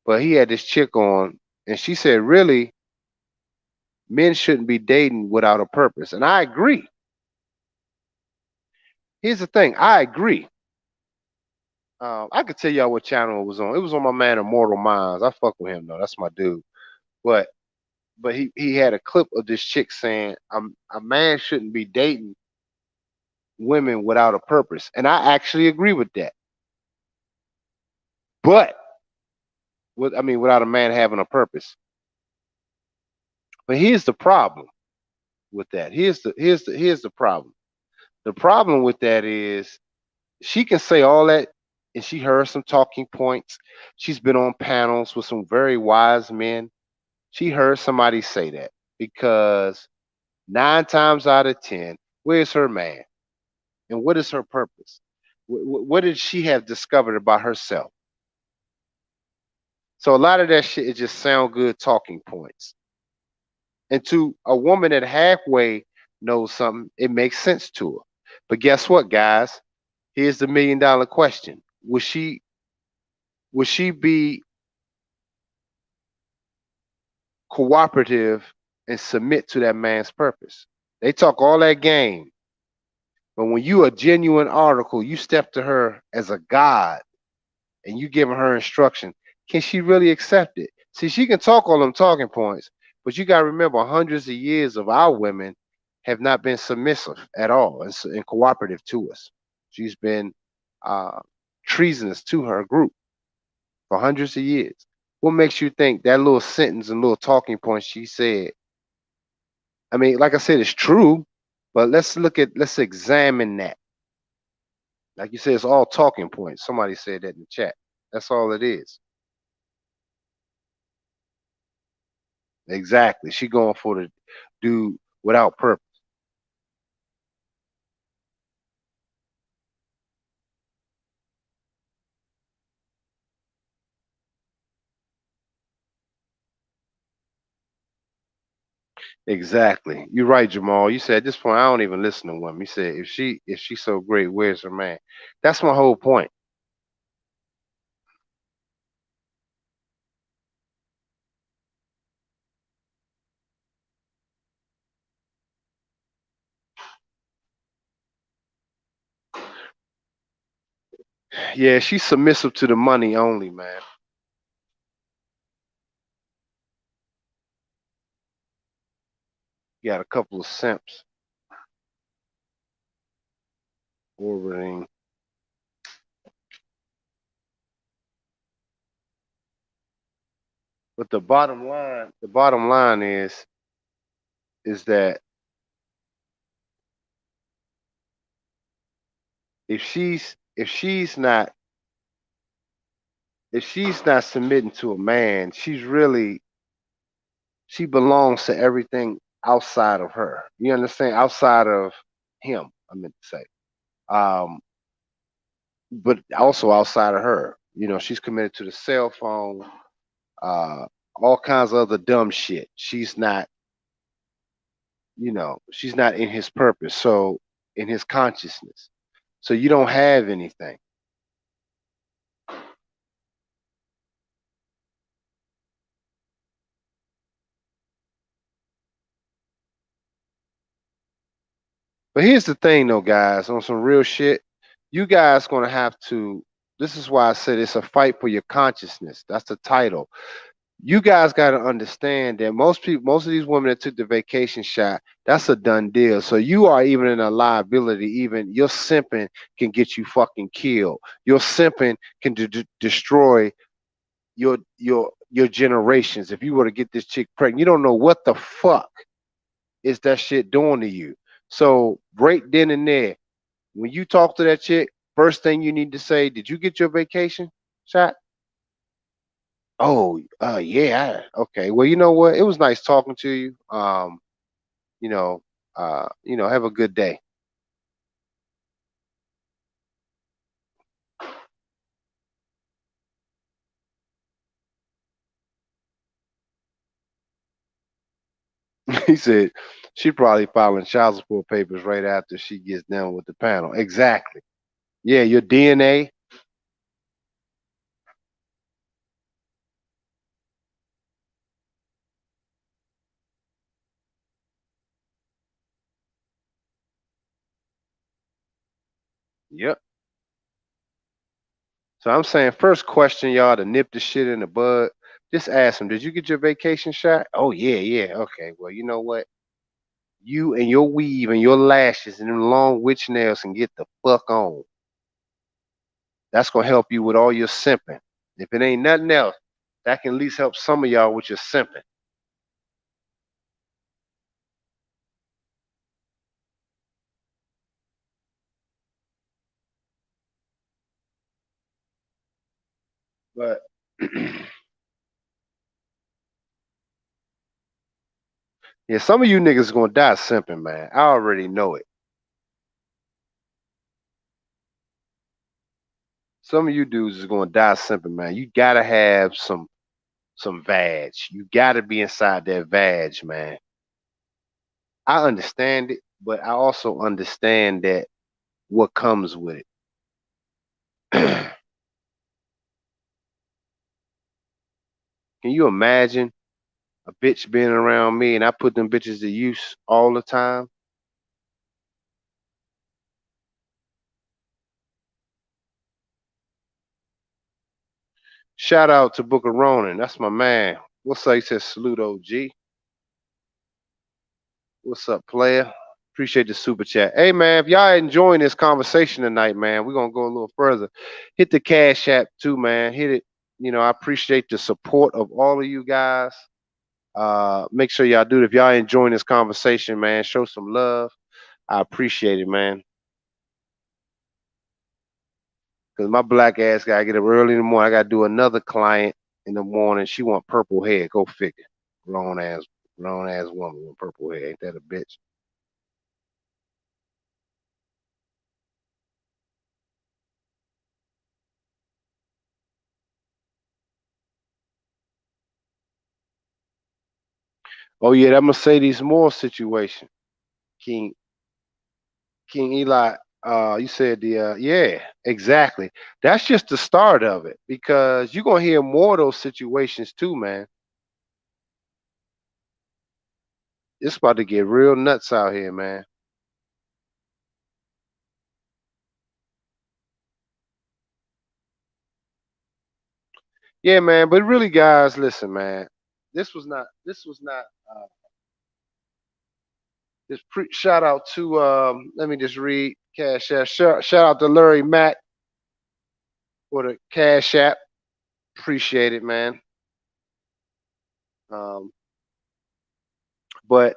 but he had this chick on, and she said, really, men shouldn't be dating without a purpose, and I agree. Here's the thing, I agree. I could tell y'all what channel it was on. It was on my man Immortal Minds. I fuck with him though. That's my dude. But he had a clip of this chick saying a man shouldn't be dating women without a purpose, and I actually agree with that. But I mean, without a man having a purpose. But here's the problem with that. Here's the problem. The problem with that is she can say all that, and she heard some talking points. She's been on panels with some very wise men. She heard somebody say that because 9 times out of 10, where's her man? And what is her purpose? What did she have discovered about herself? So a lot of that shit is just sound good talking points. And to a woman that halfway knows something, it makes sense to her. But guess what, guys? Here's the $1 million question: Would she be cooperative and submit to that man's purpose? They talk all that game, but when you a genuine article, you step to her as a god and you giving her instruction. Can she really accept it? See, she can talk all them talking points, but you got to remember, hundreds of years of our women have not been submissive at all and cooperative to us. She's been uh, treasonous to her group for hundreds of years. What makes you think that little sentence and little talking point she said? I mean, like I said, it's true, but let's examine that. Like you said, it's all talking points. Somebody said that in the chat. That's all it is. Exactly. She going for the dude without purpose. Exactly. You're right, Jamal. You said at this point I don't even listen to women. You said if she's so great, where's her man? That's my whole point. Yeah, she's submissive to the money only, man. You got a couple of simps orbiting. But the bottom line is that if she's not if she's not submitting to a man, she belongs to everything outside of her. You understand? Outside of him, I meant to say. Um, but also outside of her. She's committed to the cell phone, uh, all kinds of other dumb shit. She's not in his purpose, so in his consciousness. So you don't have anything. But here's the thing though, guys, on some real shit, you guys gonna have to this is why I said it's a fight for your consciousness. That's the title. You guys got to understand that most of these women that took the vacation shot, that's a done deal. So you are even in a liability. Even your simping can get you fucking killed. Your simping can destroy your generations. If you were to get this chick pregnant, you don't know what the fuck is that shit doing to you. So right then and there, when you talk to that chick, first thing you need to say, did you get your vacation shot? Oh, yeah. Okay. Well, you know what? It was nice talking to you. You know, have a good day. He said she probably filing child support papers right after she gets done with the panel. Exactly. Yeah, your DNA. Yep. So I'm saying first question y'all to nip the shit in the bud. Just ask them, did you get your vacation shot? Oh yeah, yeah. Okay. Well, you know what? You and your weave and your lashes and them long witch nails can get the fuck on. That's gonna help you with all your simping. If it ain't nothing else, that can at least help some of y'all with your simping. But yeah, some of you niggas gonna die simping, man. I already know it. Some of you dudes is gonna die simping, man. You gotta have some vag. You gotta be inside that vag, man. I understand it, but I also understand that what comes with it. Can you imagine a bitch being around me and I put them bitches to use all the time? Shout out to Booker Ronan. That's my man. What's up? He says salute OG. What's up, player? Appreciate the super chat. Hey man, if y'all enjoying this conversation tonight, man, we're gonna go a little further. Hit the Cash App too, man. Hit it. You know, I appreciate the support of all of you guys. Make sure y'all do it. If y'all enjoying this conversation, man, show some love. I appreciate it, man. Cause my black ass gotta get up early in the morning. I gotta do another client in the morning. She want purple hair. Go figure. Grown ass, grown ass woman with purple hair. Ain't that a bitch? Oh yeah, that Mercedes Moore situation. King King Eli, you said the yeah, exactly. That's just the start of it because you're gonna hear more of those situations too, man. It's about to get real nuts out here, man. Yeah, man. But really, guys, listen, man. This was not. Shout out to. Let me just read Cash App. Shout out to Larry Mack for the Cash App. Appreciate it, man. Um, but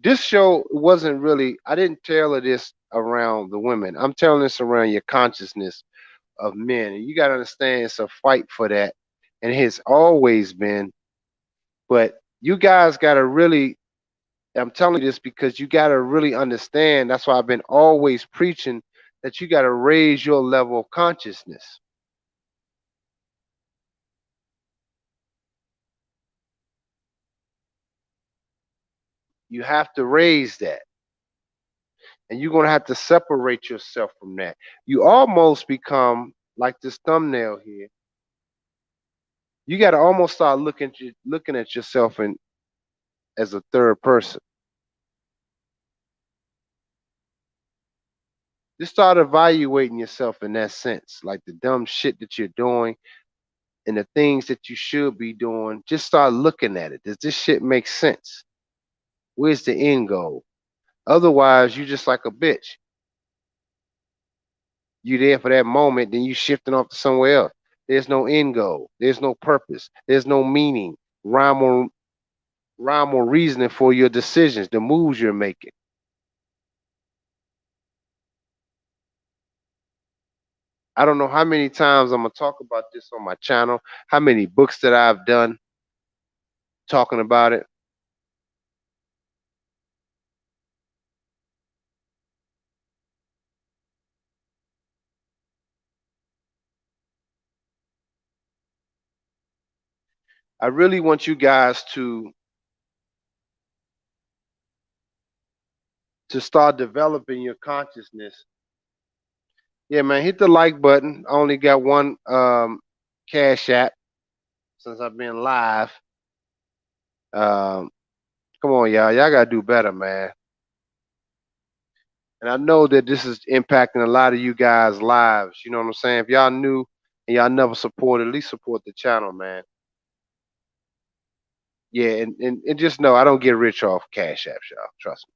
this show wasn't really. I didn't tell her this around the women. I'm telling this around your consciousness of men, and you got to understand it's a fight for that, and it has always been. But you guys got to really. I'm telling you this because you got to really understand. That's why I've been always preaching that you got to raise your level of consciousness. You have to raise that. And you're going to have to separate yourself from that. You almost become like this thumbnail here. You got to almost start looking at yourself in as a third person. Just start evaluating yourself in that sense, like the dumb shit that you're doing and the things that you should be doing. Just start looking at it. Does this shit make sense? Where's the end goal? Otherwise, you just like a bitch. You there for that moment, then you shifting off to somewhere else. There's no end goal. There's no purpose. There's no meaning, rhyme or rhyme or reasoning for your decisions, the moves you're making. I don't know how many times I'm gonna talk about this on my channel, how many books that I've done talking about it. I really want you guys to to start developing your consciousness. Yeah, man, hit the like button. I only got one cash app since I've been live. Um, come on, y'all. Y'all gotta do better, man. And I know that this is impacting a lot of you guys' lives. You know what I'm saying? If y'all new and y'all never supported, at least support the channel, man. Yeah, and just know I don't get rich off cash apps, y'all. Trust me.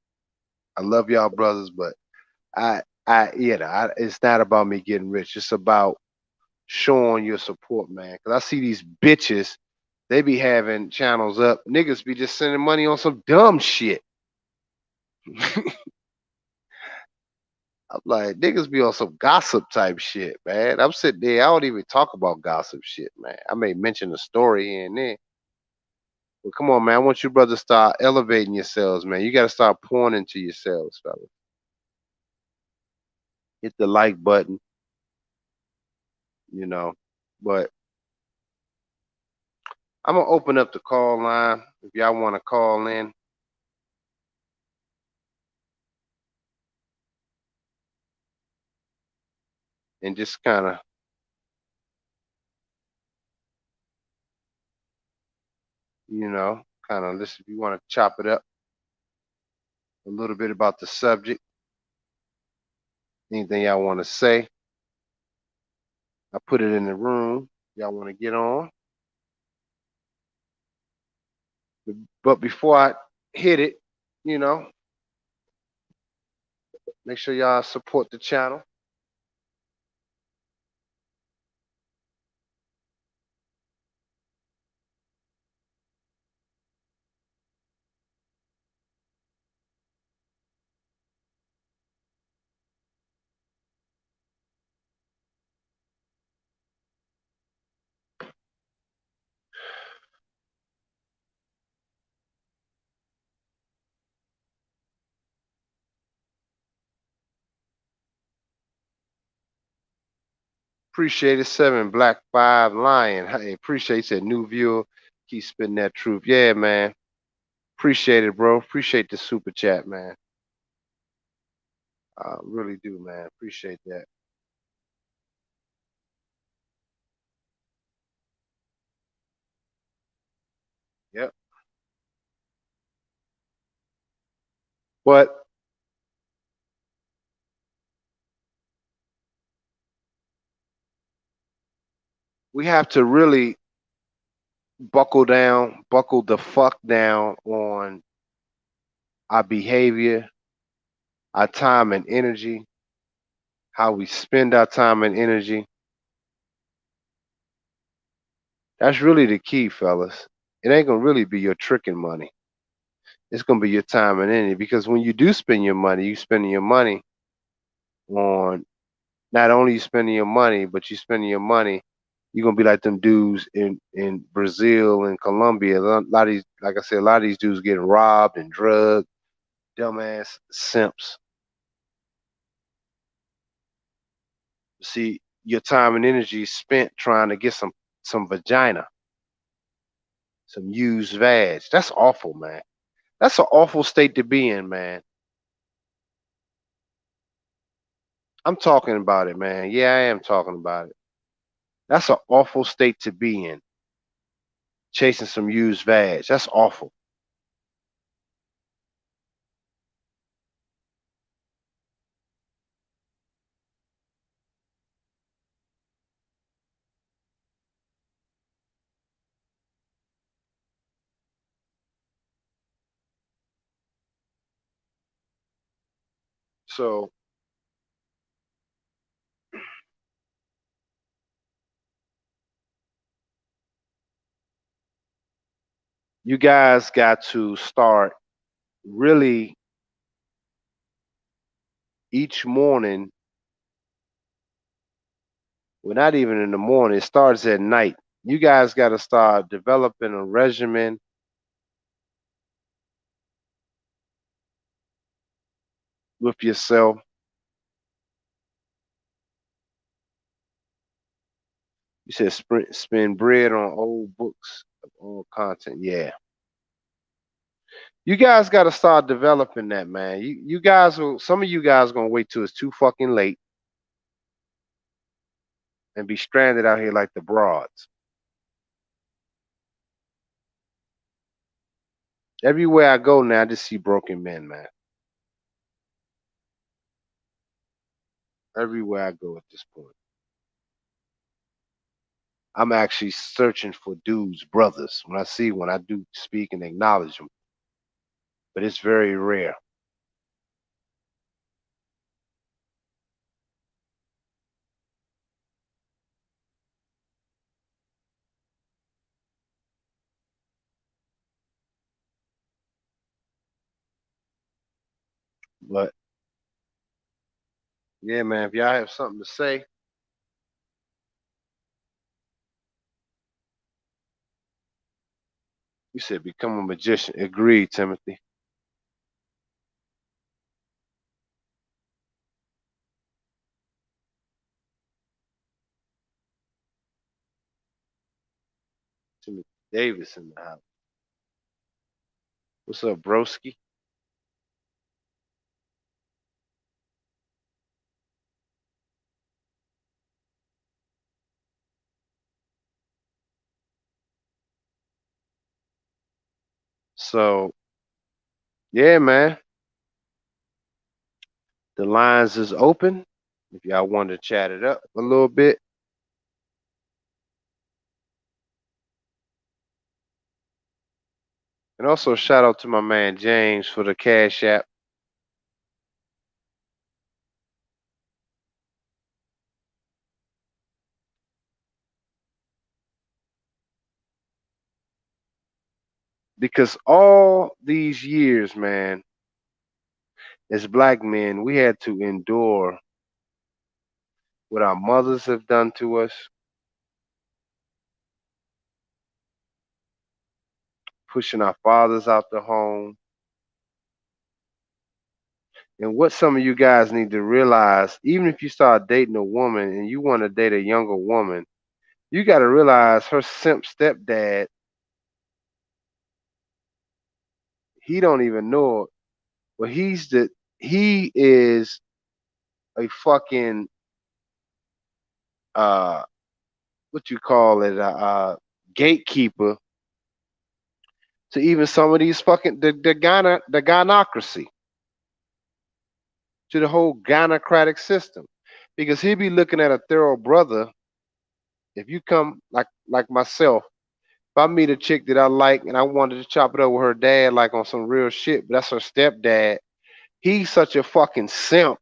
I love y'all brothers, but it's not about me getting rich. It's about showing your support, man. Cause I see these bitches, they be having channels up. Niggas be just sending money on some dumb shit. I'm like, niggas be on some gossip type shit, man. I'm sitting there, I don't even talk about gossip shit, man. I may mention a story here and there. But come on, man. I want you brothers to start elevating yourselves, man. You gotta start pouring into yourselves, fellas. Hit the like button, you know. But I'm gonna open up the call line if y'all wanna call in and just kinda, kinda listen if you wanna chop it up a little bit about the subject, anything y'all wanna say. I put it in the room. Y'all wanna get on. But before I hit it, you know, make sure y'all support the channel. Appreciate it. 7 Black 5 Lion. Hey, appreciate that new viewer. Keep spitting that truth. Yeah, man. Appreciate it, bro. Appreciate the super chat, man. I really do, man. Appreciate that. Yep. But we have to really buckle the fuck down on our behavior, our time and energy, how we spend our time and energy. That's really the key, fellas. It ain't gonna really be your tricking money. It's gonna be your time and energy because when you do spend your money, you spending your money on not only you spending your money, but you spending your money. You're gonna be like them dudes in Brazil and Colombia. A lot of these, like I said, a lot of these dudes getting robbed and drugged, dumbass simps. See, your time and energy is spent trying to get some vagina, some used vag. That's awful, man. That's an awful state to be in, man. I'm talking about it, man. Yeah, I am talking about it. That's an awful state to be in. Chasing some used vag. That's awful. So you guys got to start really each morning. Well, not even in the morning. It starts at night. You guys got to start developing a regimen with yourself. You said spend bread on old books of old content. Yeah. You guys got to start developing that, man. You guys will. Some of you guys gonna wait till it's too fucking late and be stranded out here like the broads. Everywhere I go now, I just see broken men, man. Everywhere I go at this point, I'm actually searching for dudes, brothers. When I do speak and acknowledge them, but it's very rare. But yeah, man, if y'all have something to say, you said become a magician. Agreed, Timothy. Timothy Davis in the house. What's up, broski? So yeah, man, the lines is open. If y'all want to chat it up a little bit, and also shout out to my man James for the cash app. Because all these years, man, as black men, we had to endure what our mothers have done to us, pushing our fathers out the home. And what some of you guys need to realize, even if you start dating a woman and you want to date a younger woman, you got to realize her simp stepdad, he don't even know it, but he is a fucking uh what you call it, gatekeeper to even some of these fucking the gynocracy, to the whole gynocratic system. Because he'd be looking at a thorough brother. If you come like myself, if I meet a chick that I like and I wanted to chop it up with her dad, like on some real shit, but that's her stepdad, he's such a fucking simp.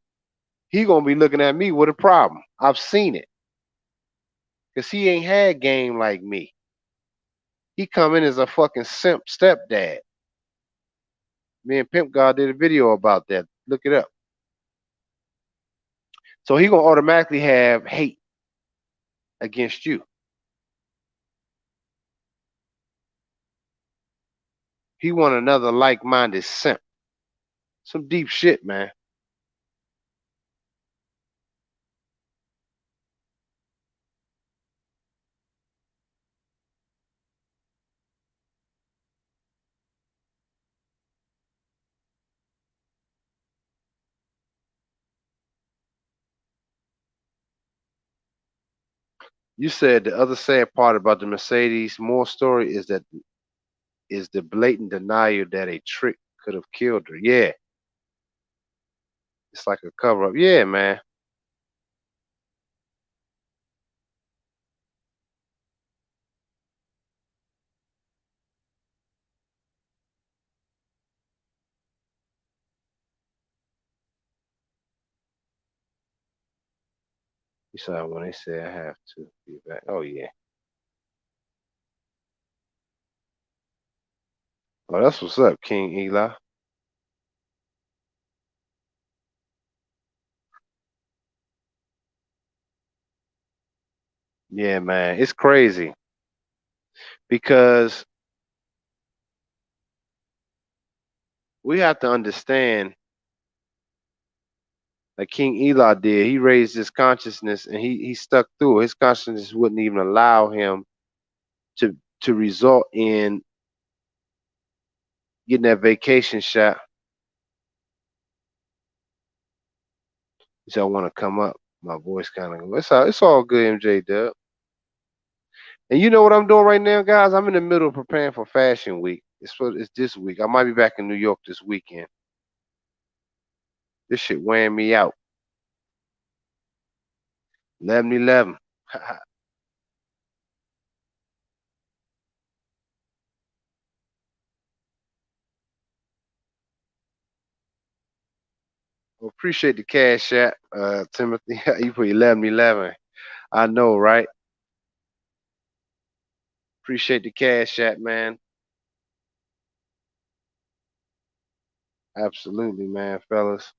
He gonna be looking at me with a problem. I've seen it. Cause he ain't had game like me. He come in as a fucking simp stepdad. Me and Pimp God did a video about that. Look it up. So he gonna automatically have hate against you. He want another like-minded simp. Some deep shit, man. You said the other sad part about the Mercedes Moore story is the blatant denial that a trick could have killed her. Yeah, it's like a cover up. Yeah, man. You saw when they say I have to be back. Oh yeah. Oh, that's what's up, King Eli. Yeah, man. It's crazy because we have to understand, like King Eli did. He raised his consciousness and he stuck through. His consciousness wouldn't even allow him to result in getting that vacation shot. So I want to come up. My voice kind of it's all good, MJ Dub. And you know what I'm doing right now, guys? I'm in the middle of preparing for Fashion Week. It's this week. I might be back in New York this weekend. This shit wearing me out. 11/11. Well, appreciate the cash app, Timothy. You put 11/11. I know, right? Appreciate the cash app, man. Absolutely, man, fellas.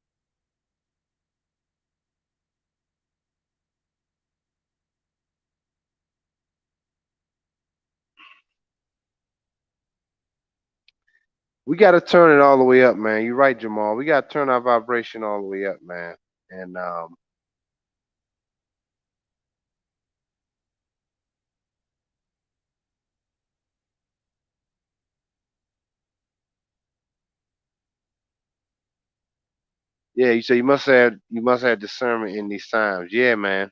We got to turn it all the way up, man. You're right, Jamal. We got to turn our vibration all the way up, man. And yeah, you say you must have discernment in these times. Yeah, man.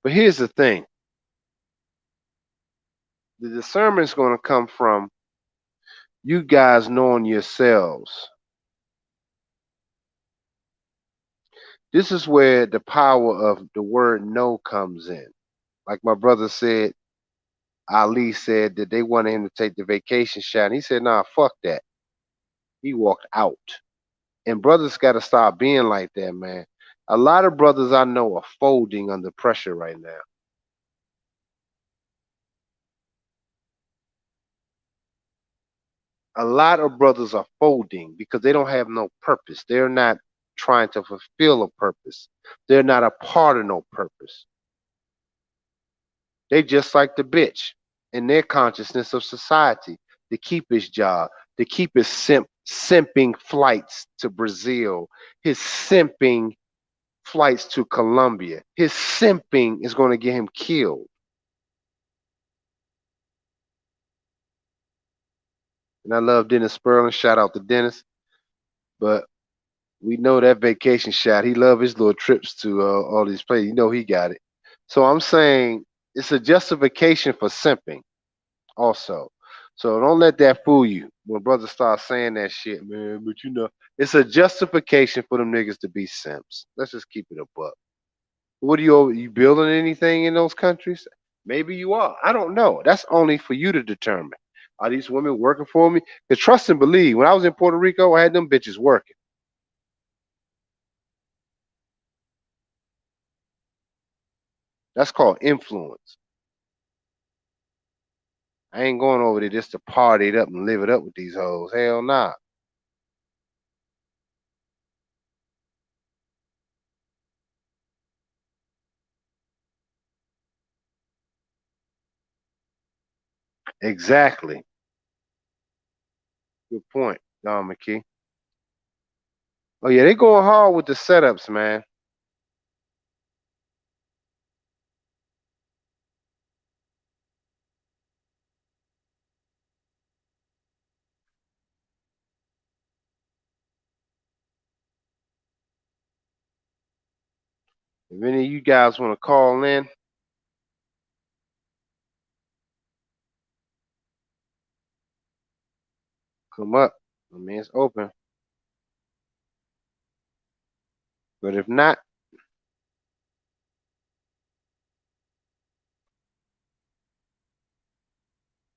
But here's the thing: the discernment's going to come from you guys knowing yourselves. This is where the power of the word no comes in. Like my brother said, Ali said that they wanted him to take the vacation shot. And he said, nah, fuck that. He walked out. And brothers got to stop being like that, man. A lot of brothers I know are folding under pressure right now. A lot of brothers are folding because they don't have no purpose. They're not trying to fulfill a purpose. They're not a part of no purpose. They just like the bitch in their consciousness of society to keep his job, to keep his simping flights to Brazil, his simping flights to Colombia. His simping is going to get him killed. And I love Dennis Sperling. Shout out to Dennis. But we know that vacation shot. He love his little trips to all these places. You know he got it. So I'm saying it's a justification for simping also. So don't let that fool you when brothers start saying that shit, man. But you know, it's a justification for them niggas to be simps. Let's just keep it a buck. What are you building anything in those countries? Maybe you are. I don't know. That's only for you to determine. Are these women working for me? Because trust and believe, when I was in Puerto Rico, I had them bitches working. That's called influence. I ain't going over there just to party it up and live it up with these hoes. Hell nah. Exactly. Good point, Don McKee. Oh yeah, they going hard with the setups, man. If any of you guys want to call in, come up. I mean, it's open. But if not,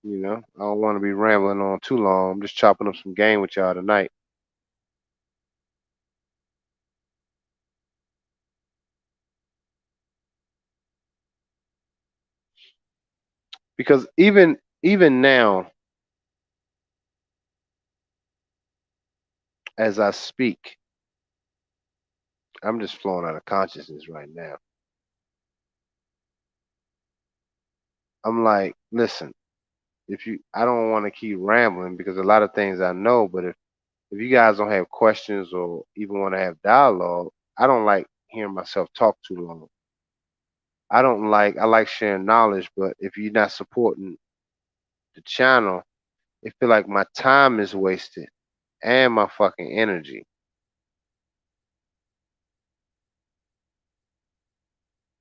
I don't want to be rambling on too long. I'm just chopping up some game with y'all tonight. Because even now, as I speak, I'm just flowing out of consciousness right now. I'm like, listen, if you I don't want to keep rambling because a lot of things I know, but if you guys don't have questions or even want to have dialogue, I don't like hearing myself talk too long. I like sharing knowledge, but if you're not supporting the channel, it feel like my time is wasted and my fucking energy.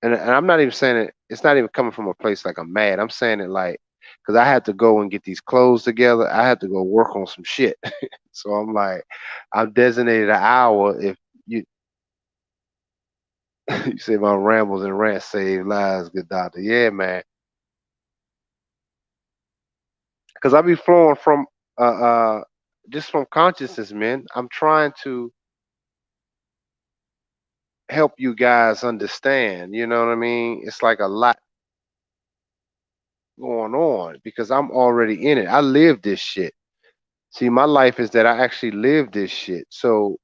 And I'm not even saying it. It's not even coming from a place like I'm mad. I'm saying it like because I had to go and get these clothes together. I had to go work on some shit. So I'm like, I'm designated an hour. If you you say my rambles and rants save lives, good doctor. Yeah, man. Because I be flowing from just from consciousness, man. I'm trying to help you guys understand. You know what I mean? It's like a lot going on because I'm already in it. I live this shit. See, my life is that I actually live this shit. So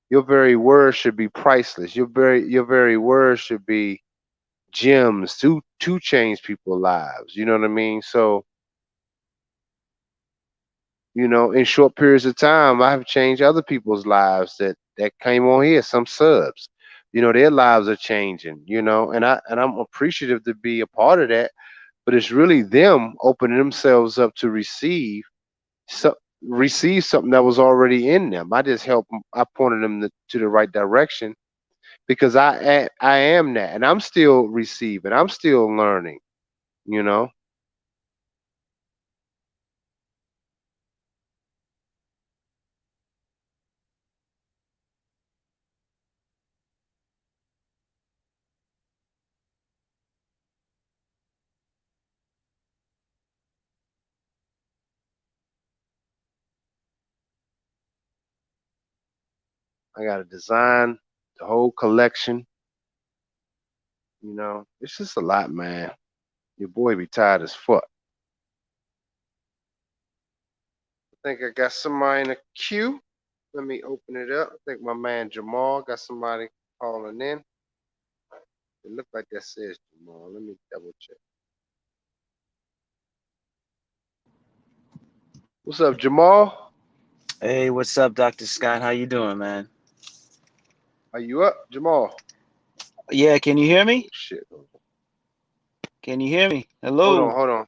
your very words should be priceless. Your very words should be gems to change people's lives. You know what I mean? So, in short periods of time, I have changed other people's lives that came on here, some subs. Their lives are changing, and I'm appreciative to be a part of that, but it's really them opening themselves up to so, receive something that was already in them. I just helped 'em. I pointed them to the right direction because I am that, and I'm still receiving. I'm still learning. You know, I got to design the whole collection. It's just a lot, man. Your boy be tired as fuck. I think I got somebody in the queue. Let me open it up. I think my man Jamal got somebody calling in. It looked like that says Jamal. Let me double check. What's up, Jamal? Hey, what's up, Dr. Scott? How you doing, man? Are you up, Jamal? Yeah, can you hear Oh me? shit. Can you hear me? Hold on, Hello? hold on.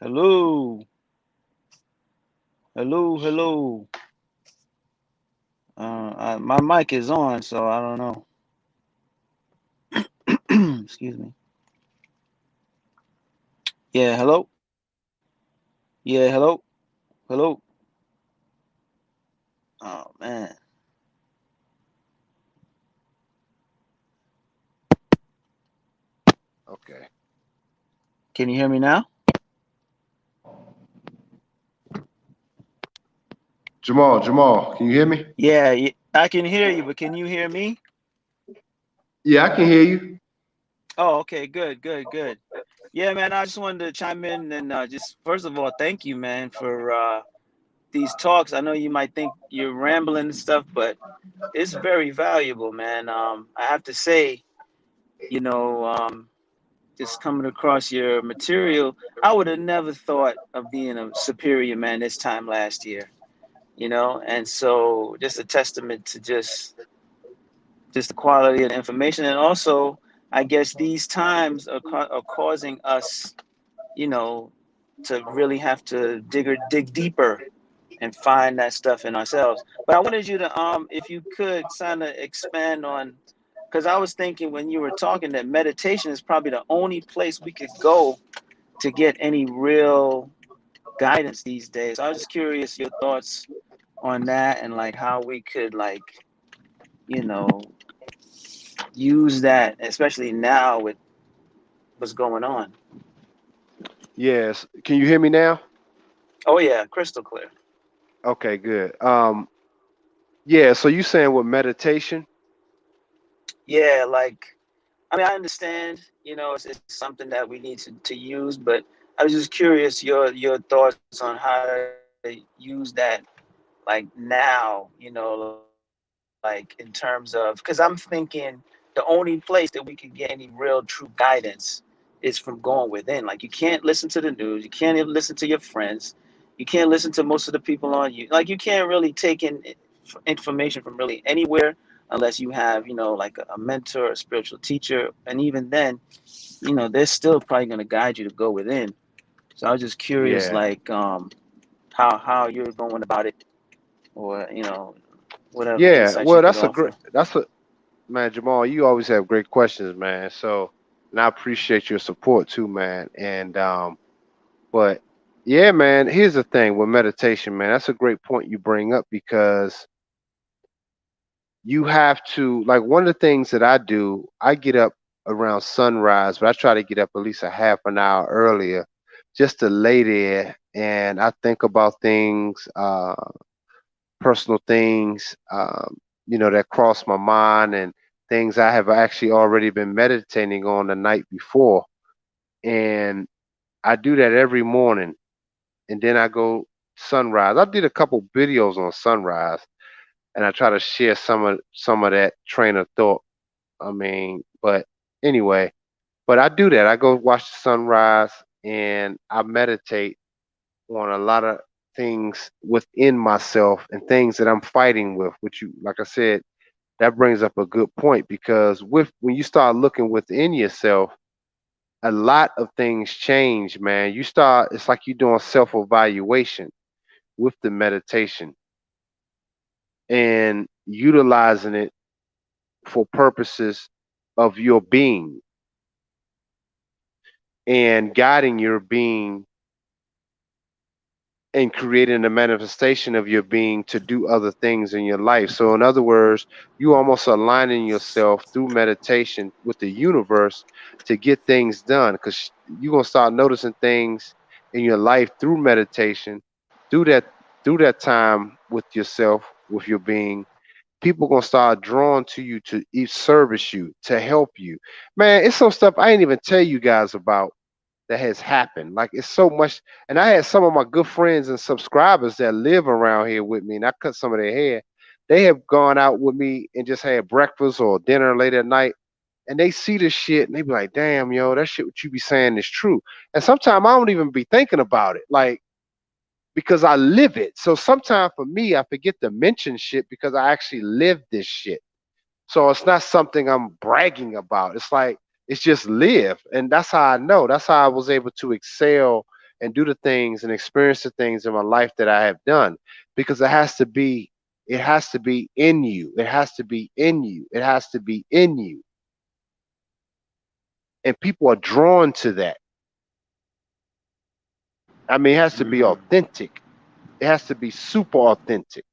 Hello? Oh Hello? shit. Hello? My mic is on, so I don't know. Excuse me. Yeah, hello? Yeah, hello? Hello? Oh, man. Okay. Can you hear me now? Jamal, can you hear me? Yeah, I can hear you, but can you hear me? Yeah, I can hear you. Oh, okay, good, good, good. Yeah, man, I just wanted to chime in and just first of all, thank you, man, for these talks. I know you might think you're rambling and stuff, but it's very valuable, man. I have to say, you know, just coming across your material, I would have never thought of being a superior man this time last year, and so just a testament to just the quality of the information, and also, I guess these times are causing us, you know, to really have to dig deeper and find that stuff in ourselves. But I wanted you to, if you could, kind of expand on, because I was thinking when you were talking that meditation is probably the only place we could go to get any real guidance these days. I was just curious your thoughts on that and like how we could you know, use that, especially now with what's going on. Yes. Can you hear me now? Oh yeah, crystal clear. Okay, good. Yeah, so you saying with meditation? Yeah, like I mean, I understand, it's something that we need to use, but I was just curious your thoughts on how to use that, like now, like in terms of, because I'm thinking the only place that we could get any real true guidance is from going within. Like you can't listen to the news, you can't even listen to your friends, you can't listen to most of the people on you. Like you can't really take in information from really anywhere unless you have, like a mentor, a spiritual teacher. And even then, they're still probably going to guide you to go within. So I was just curious, Yeah. like, how you're going about it, or, whatever Yeah. insights you Well, could that's a offer. great. That's a man, Jamal. You always have great questions, man. So, and I appreciate your support too, man. And but yeah, man. Here's the thing with meditation, man. That's a great point you bring up because you have to like one of the things that I do. I get up around sunrise, but I try to get up at least a half an hour earlier, just to lay there and I think about things. Personal things, that cross my mind and things I have actually already been meditating on the night before. And I do that every morning. And then I go sunrise. I did a couple videos on sunrise and I try to share some of that train of thought. I mean, but anyway, but I do that. I go watch the sunrise and I meditate on a lot of things within myself and things that I'm fighting with, which you, like I said, that brings up a good point because with when you start looking within yourself, a lot of things change, man. You start, it's like you're doing self evaluation with the meditation and utilizing it for purposes of your being and guiding your being and creating a manifestation of your being to do other things in your life. So, in other words, you almost aligning yourself through meditation with the universe to get things done because you're gonna start noticing things in your life through meditation, through that through that time with yourself, with your being. People gonna start drawn to you to service you, to help you. Man, it's some stuff I ain't even tell you guys about that has happened. Like it's so much. And I had some of my good friends and subscribers that live around here with me, and I cut some of their hair. They have gone out with me and just had breakfast or dinner late at night, and they see this shit and they be like, "Damn, yo, that shit what you be saying is true." And sometimes I don't even be thinking about it, like because I live it. So sometimes for me, I forget to mention shit because I actually live this shit. So it's not something I'm bragging about. It's like it's just live. And that's how I know. That's how I was able to excel and do the things and experience the things in my life that I have done. Because it has to be in you. It has to be in you. It has to be in you. And people are drawn to that. I mean, it has to be Mm. authentic. It has to be super authentic.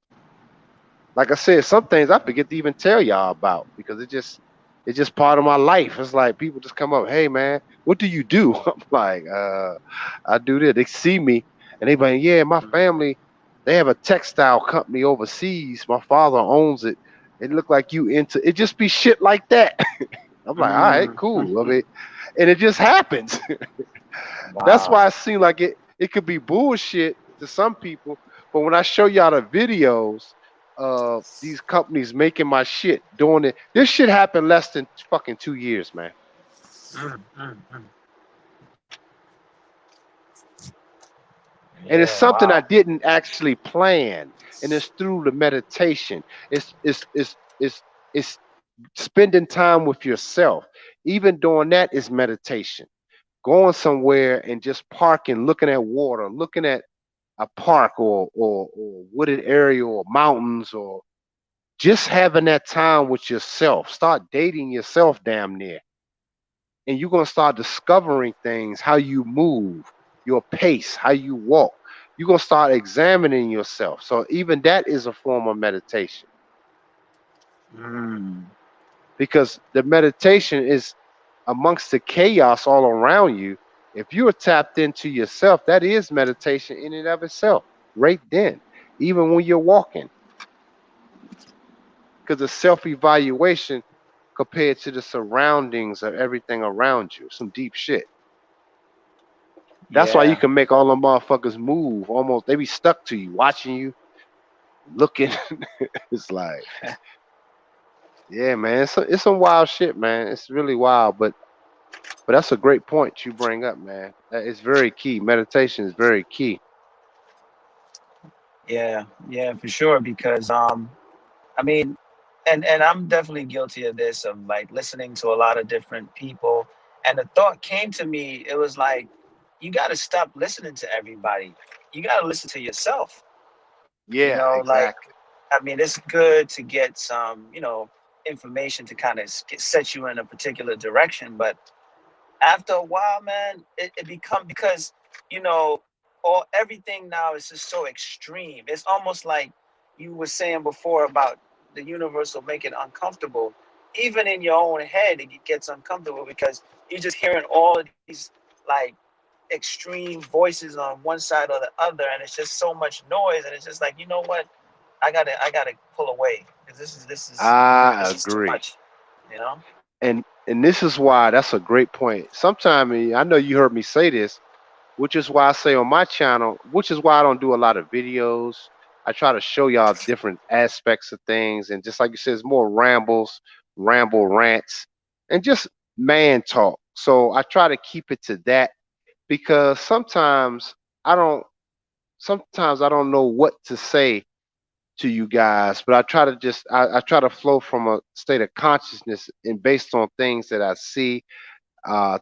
Like I said, some things I forget to even tell y'all about because it's just part of my life. It's like people just come up, hey man, what do you do? I'm like, I do this. They see me and they be like, yeah, my family, they have a textile company overseas. My father owns it. It look like you into it just be shit like that. I'm like, all right, Mm. cool. I mean, and it just happens. That's Wow. why it seems like it could be bullshit to some people, but when I show y'all the videos of these companies making my shit, doing it, this shit happened less than fucking 2 years, man. Mm, mm, mm. And it's Yeah. something I Wow. didn't actually plan, and it's through the meditation. It's spending time with yourself. Even doing that is meditation. Going somewhere and just parking, looking at water, looking at a park or wooded area or mountains or just having that time with yourself. Start dating yourself damn near. And you're gonna start discovering things, how you move, your pace, how you walk. You're gonna start examining yourself. So even that is a form of meditation. Mm. Because the meditation is amongst the chaos all around you. If you are tapped into yourself, that is meditation in and of itself, right then, even when you're walking. Because it's self-evaluation compared to the surroundings of everything around you. Some deep shit. That's why you Yeah. can make all the motherfuckers move. Almost they be stuck to you, watching you, looking. It's like, yeah, man, it's some wild shit, man. It's really wild, but that's a great point you bring up, man. That is very key. Meditation is very key. Yeah. Yeah. For sure. Because I mean, and I'm definitely guilty of this, of like listening to a lot of different people. And the thought came to me, it was like, you got to stop listening to everybody. You got to listen to yourself. You Yeah, know, like, exactly. I mean, it's good to get some, information to kind of set you in a particular direction, but after a while, man, it become, because you know all everything now is just so extreme. It's almost like you were saying before about the universe will make it uncomfortable. Even in your own head, it gets uncomfortable because you're just hearing all of these like extreme voices on one side or the other, and it's just so much noise, and it's just like, you know what, I gotta pull away because I this is too agree. much, you know. And this is why that's a great point. Sometimes I know you heard me say this, which is why I say on my channel, which is why I don't do a lot of videos. I try to show y'all different aspects of things, and just like you said, it's more rants, and just man talk. So I try to keep it to that because I don't sometimes I don't know what to say to you guys, but I try to flow from a state of consciousness and based on things that I see,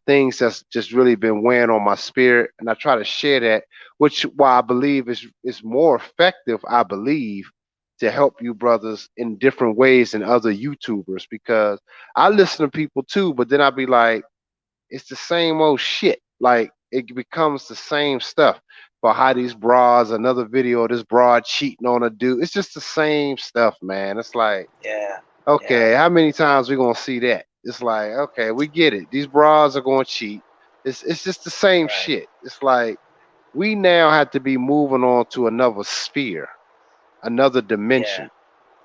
things that's just really been weighing on my spirit, and I try to share that, which why I believe is more effective. I believe to help you brothers in different ways than other YouTubers because I listen to people too, but then I be like, it's the same old shit. Like it becomes the same stuff. For how these bras, another video of this broad cheating on a dude. It's just the same stuff, man. It's like, Yeah, yeah, okay, how many times we gonna see that? It's like, okay, we get it. These bras are gonna cheat. It's just the same right, shit. It's like we now have to be moving on to another sphere, another yeah, dimension,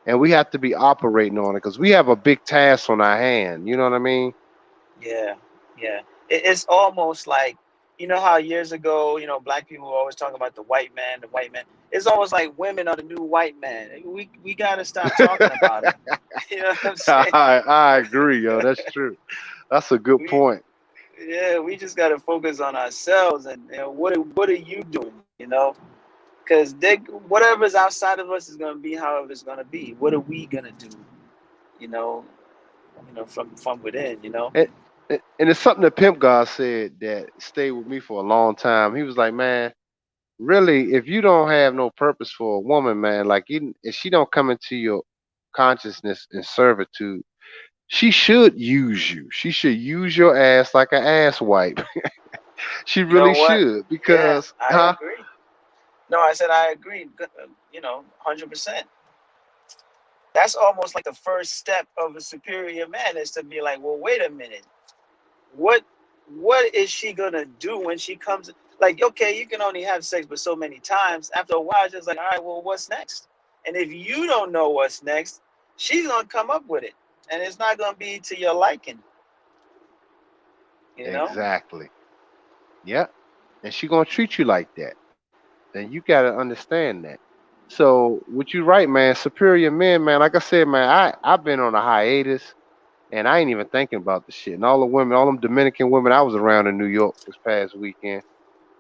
and we have to be operating on it because we have a big task on our hand. You know what I mean? yeah, yeah. It's almost like, you know how years ago, black people were always talking about the white man, the white man. It's almost like women are the new white man. We gotta stop talking about them. You know what I'm saying? I agree, yo. That's true. That's a good We point. Yeah, we just gotta focus on ourselves, and what are you doing? Because whatever's outside of us is gonna be however it's gonna be. What are we gonna do? You know, from within. And, and it's something that Pimp God said that stayed with me for a long time. He was like, man, really, if you don't have no purpose for a woman, man, like even if she don't come into your consciousness and servitude, she should use you. She should use your ass like an ass wipe. She You know really what? should Yeah, because, I huh? agree. No, I said I agree. 100%. That's almost like the first step of a superior man, is to be like, well, wait a minute. What what is she gonna do when she comes? Like, okay, you can only have sex but so many times. After a while, it's just like, all right, well, what's next? And if you don't know what's next, she's gonna come up with it, and it's not gonna be to your liking. You know? Exactly. Yeah. And she gonna treat you like that. Then you gotta understand that. So, what you right, man? Superior men, man. Like I said, man, I've been on a hiatus, and I ain't even thinking about the shit. And all the women, all them Dominican women I was around in New York this past weekend,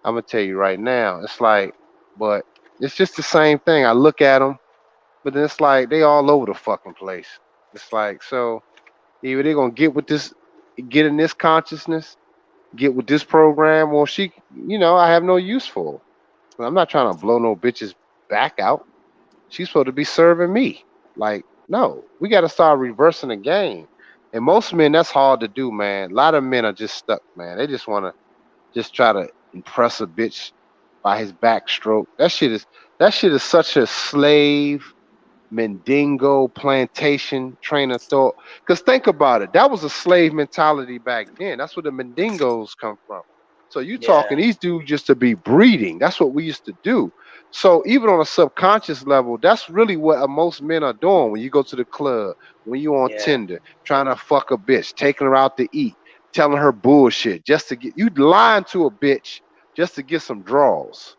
I'm gonna tell you right now, it's like, but it's just the same thing. I look at them, but then it's like they all over the fucking place. It's like, so either they gonna get with this, get in this consciousness, get with this program, or she, I have no use for her. I'm not trying to blow no bitches back out. She's supposed to be serving me. Like, no, we got to start reversing the game. And most men, that's hard to do, man. A lot of men are just stuck, man. They just want to just try to impress a bitch by his backstroke. That shit is such a slave Mendingo plantation train of thought. Because think about it, that was a slave mentality back then. That's where the Mendingos come from. So you talking Yeah, these dudes just to be breeding. That's what we used to do. So even on a subconscious level, that's really what most men are doing when you go to the club, when you on yeah, Tinder, trying to fuck a bitch, taking her out to eat, telling her bullshit just to get you lying to a bitch just to get some draws.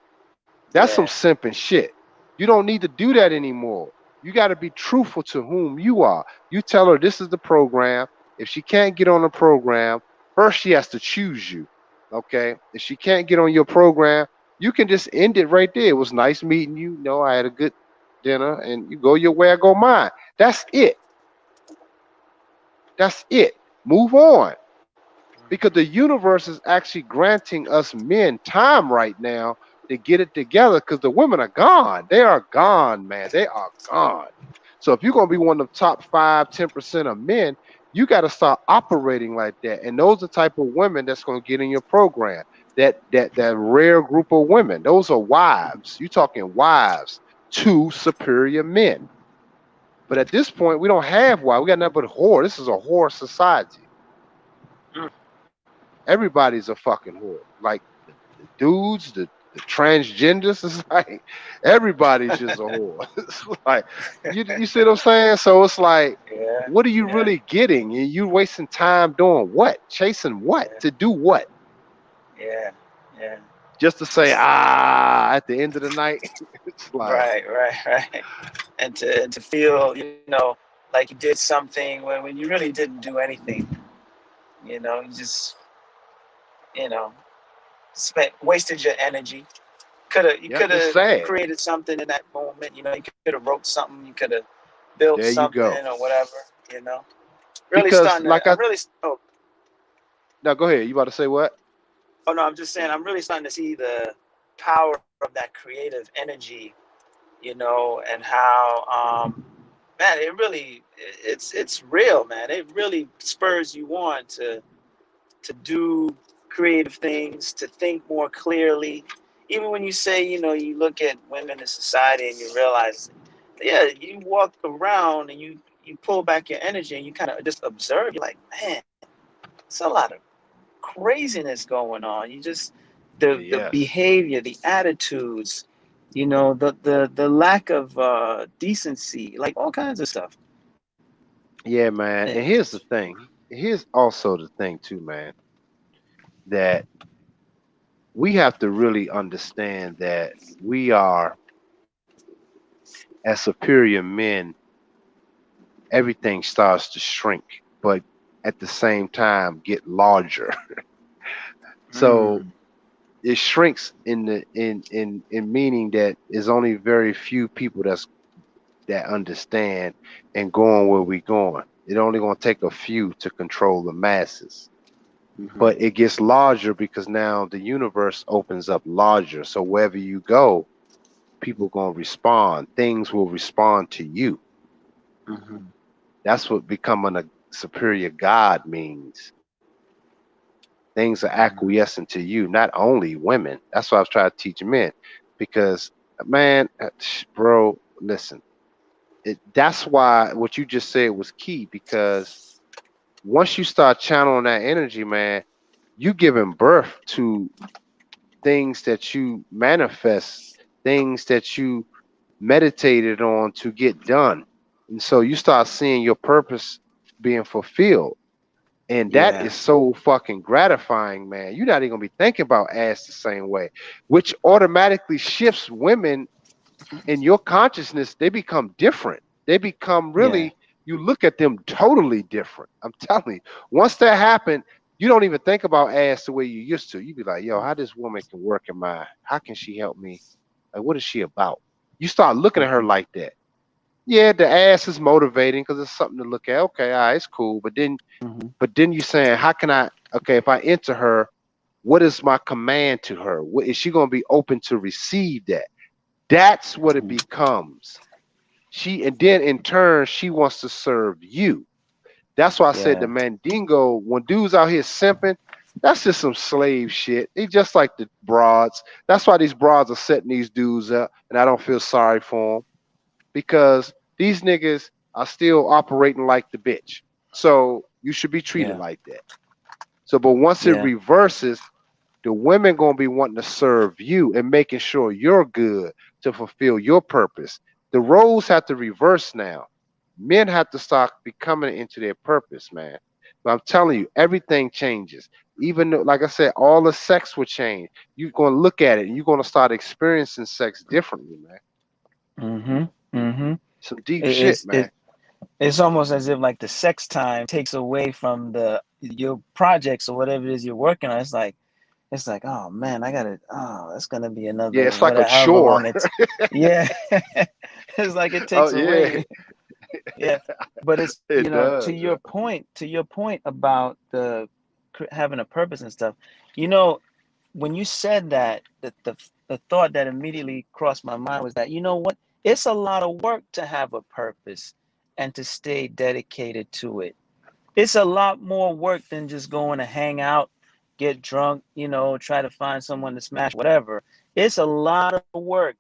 That's some yeah, simping shit. You don't need to do that anymore. You got to be truthful to whom you are. You tell her this is the program. If she can't get on the program, first she has to choose you. Okay. If she can't get on your program, you can just end it right there. It was nice meeting you. No, I had a good dinner and you go your way, I go mine. That's it. That's it. Move on. Because the universe is actually granting us men time right now to get it together because the women are gone. They are gone, man. They are gone. So if you're gonna be one of the top 5, 10% of men, you got to start operating like that. And those are the type of women that's gonna get in your program. That rare group of women. Those are wives. You talking wives to superior men. But at this point, we don't have wives. We got nothing but whore. This is a whore society. Everybody's a fucking whore. Like the dudes, the transgenders, it's like everybody's just a whore. It's like you see what I'm saying? So it's like, Yeah, what are you yeah, really getting? And you wasting time doing what? Chasing what? yeah, To do what? yeah, yeah. Just to say at the end of the night. It's like, Right, right, right. And to feel, like you did something when you really didn't do anything. You just, you know, spent wasted your energy. You yep, could it's have sad. created something in that moment. You could have wrote something. You could have built There you something go. or whatever. You know, really Because starting to. like I I'm really. Oh, now go ahead. You about to say what? oh no, I'm just saying. I'm really starting to see the power of that creative energy. And how man, it's real, man. It really spurs you on to do creative things, to think more clearly. Even when you say, you look at women in society and you realize, yeah, you walk around and you pull back your energy and you kind of just observe. You're like, man, it's a lot of craziness going on. You just the Yes. behavior, the attitudes, the lack of decency, like all kinds of stuff. Yeah, man. And here's the thing. Here's also the thing too, man, that we have to really understand that we are, as superior men, everything starts to shrink, but at the same time get larger. So Mm, it shrinks in meaning that there's only very few people that understand and going where we going. It only gonna take a few to control the masses. hmm But it gets larger because now the universe opens up larger. So wherever you go, people gonna respond. Things will respond to you. hmm That's what becoming a superior God means. Things are acquiescing to you, not only women. That's what I was trying to teach men. Because, man, bro, listen, that's why what you just said was key. Because once you start channeling that energy, man, you giving birth to things that you manifest, things that you meditated on to get done. And so you start seeing your purpose being fulfilled. And that Yeah, is so fucking gratifying, man. You're not even gonna be thinking about ass the same way, which automatically shifts women in your consciousness. They become different. They become yeah, really, you look at them totally different. I'm telling you, once that happened, you don't even think about ass the way you used to. You be like, yo, how this woman can work in my, how can she help me? Like, what is she about? You start looking at her hmm like that. Yeah, the ass is motivating because it's something to look at. Okay, all right, it's cool. hmm But then you saying, how can I? Okay, if I enter her, what is my command to her? What, is she going to be open to receive that? That's what it becomes. She and then in turn she wants to serve you. That's why I said the yeah, mandingo. When dudes out here simping, that's just some slave shit. They just like the broads. That's why these broads are setting these dudes up, and I don't feel sorry for them because these niggas are still operating like the bitch. So you should be treated yeah, like that. So, but once it yeah, reverses, the women gonna be wanting to serve you and making sure you're good to fulfill your purpose. The roles have to reverse now. Men have to start becoming into their purpose, man. But I'm telling you, everything changes. Even though, like I said, all the sex will change. You're gonna look at it and you're gonna start experiencing sex differently, man. hmm hmm Some deep It, shit, it's man. it, it's almost as if like the sex time takes away from the your projects or whatever it is you're working on. It's like, oh man, it's gonna be Yeah, another it's like a whatever, however chore. long it's, yeah. It's like it Oh takes yeah, away. Yeah, but it's, It to does. your point about the having a purpose and stuff. You know, when you said that, the thought that immediately crossed my mind was that, you know what? It's a lot of work to have a purpose and to stay dedicated to it. It's a lot more work than just going to hang out, get drunk, try to find someone to smash, whatever. It's a lot of work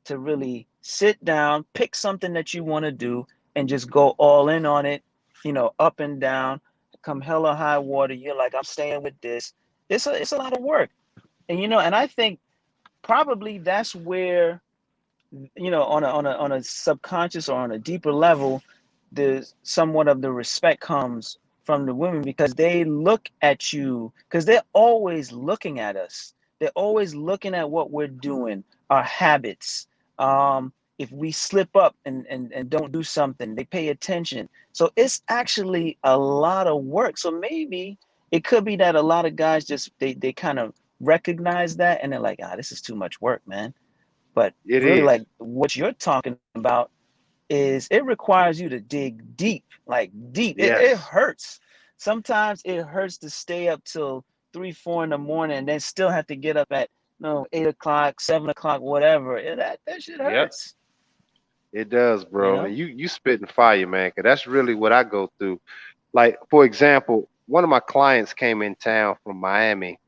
to really sit down, pick something that you want to do, and just go all in on it, up and down, come hell or high water. You're like, I'm staying with this. It's a lot of work. And and I think probably that's where, on a subconscious or on a deeper level, the somewhat of the respect comes from the women, because they look at you, because they're always looking at us. They're always looking at what we're doing, our habits. If we slip up and don't do something, they pay attention. So it's actually a lot of work. So maybe it could be that a lot of guys just they kind of recognize that, and they're like, this is too much work, man. But It really, is. like what you're talking about is, it requires you to dig deep, like deep. It Yes. hurts. Sometimes it hurts to stay up till 3, 4 in the morning, and then still have to get up at 8 o'clock, 7 o'clock, whatever. That shit Yep. hurts. It does, You bro. know? And you spitting fire, man. 'Cause that's really what I go through. Like, for example, one of my clients came in town from Miami.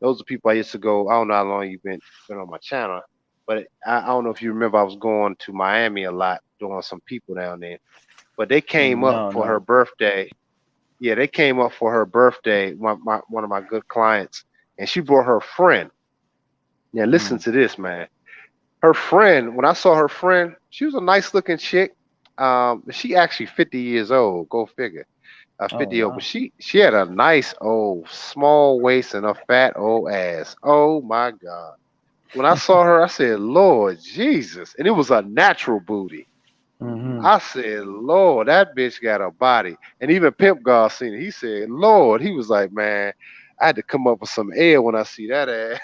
Those are people I used to go. I don't know how long you've been on my channel, but I don't know if you remember. I was going to Miami a lot, doing some people down there. But they came up No, for her no. birthday. Yeah, they came up for her birthday. One of my good clients, and she brought her friend. Now listen Mm. to this, man. Her friend. When I saw her friend, she was a nice looking chick. She actually 50 years old. Go figure. Oh 50 old, but wow. she had a nice old small waist and a fat old ass. Oh my God. When I saw her, I said, Lord Jesus. And it was a natural booty. Hmm. I said, Lord, that bitch got a body. And even Pimp God seen it. He said, Lord, he was like, man, I had to come up with some air when I see that ass.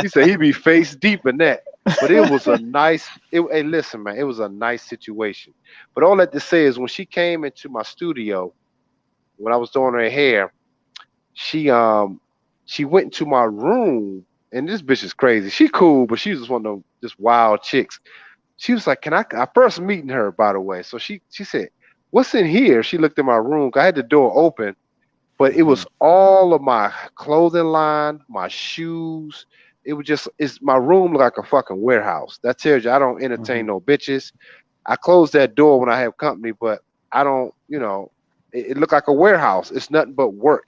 He said he be face deep in that. But it was a nice, hey, listen, man, it was a nice situation. But all that to say is when she came into my studio, when I was doing her hair, she um she went into my room, and this bitch is crazy. She cool, but she's just one of them just wild chicks. She was like, "Can I first meeting her, by the way?" So she said, "What's in here?" She looked in my room. I had the door open, but it Hmm. was all of my clothing line, my shoes. It was just it's my room looked like a fucking warehouse. That tells you I don't entertain Hmm. no bitches. I close that door when I have company, but I don't, it looked like a warehouse. It's nothing but work.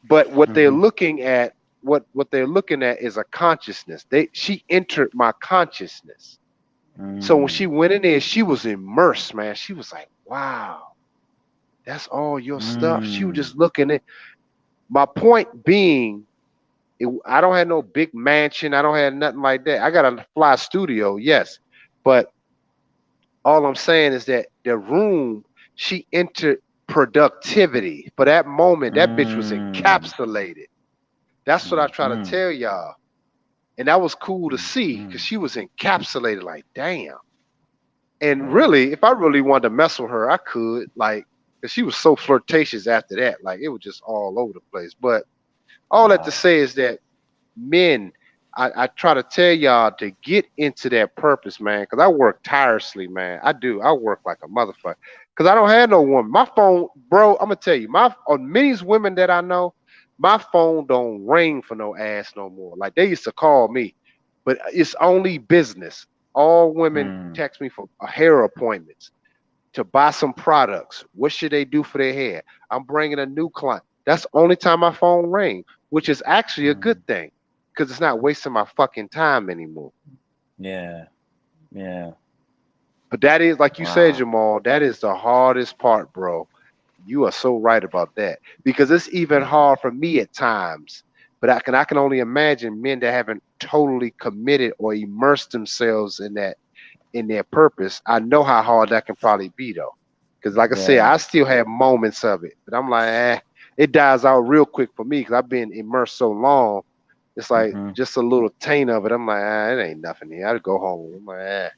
But what they're Hmm. looking at, what they're looking at is a consciousness. She entered my consciousness. So when she Mm. went in there, she was immersed, man. She was like, wow, that's all your stuff. She was Mm. just looking at my point being, I don't have no big mansion. I don't have nothing like that. I got a fly studio, yes. But all I'm saying is that the room, she entered productivity. For that moment, that bitch was Mm. encapsulated. That's what I try to Hmm. tell y'all. And that was cool to see because Hmm. she was encapsulated like, damn. And really, if I really wanted to mess with her, I could, like, because she was so flirtatious after that. Like, it was just all over the place. But all that to Wow. say is that men, I try to tell y'all to get into that purpose, man. Because I work tirelessly, man. I do. I work like a motherfucker. Because I don't have no woman. My phone, bro. I'm gonna tell you, my on many women that I know, my phone don't ring for no ass no more. Like they used to call me, but it's only business. All women Mm. text me for hair appointments to buy some products. What should they do for their hair? I'm bringing a new client. That's the only time my phone rings, which is actually a good Mm. thing because it's not wasting my fucking time anymore. Yeah. Yeah. But that is, like you said, Wow. Jamal, that is the hardest part, bro. You are so right about that because it's even Yeah. hard for me at times. But I can only imagine men that haven't totally committed or immersed themselves in their purpose. I know how hard that can probably be though. Because like I said, Yeah. I still have moments of it, but I'm like, it dies out real quick for me because I've been immersed so long. It's like Hmm. just a little taint of it. I'm like, it ain't nothing here. I'd go home. I'm like,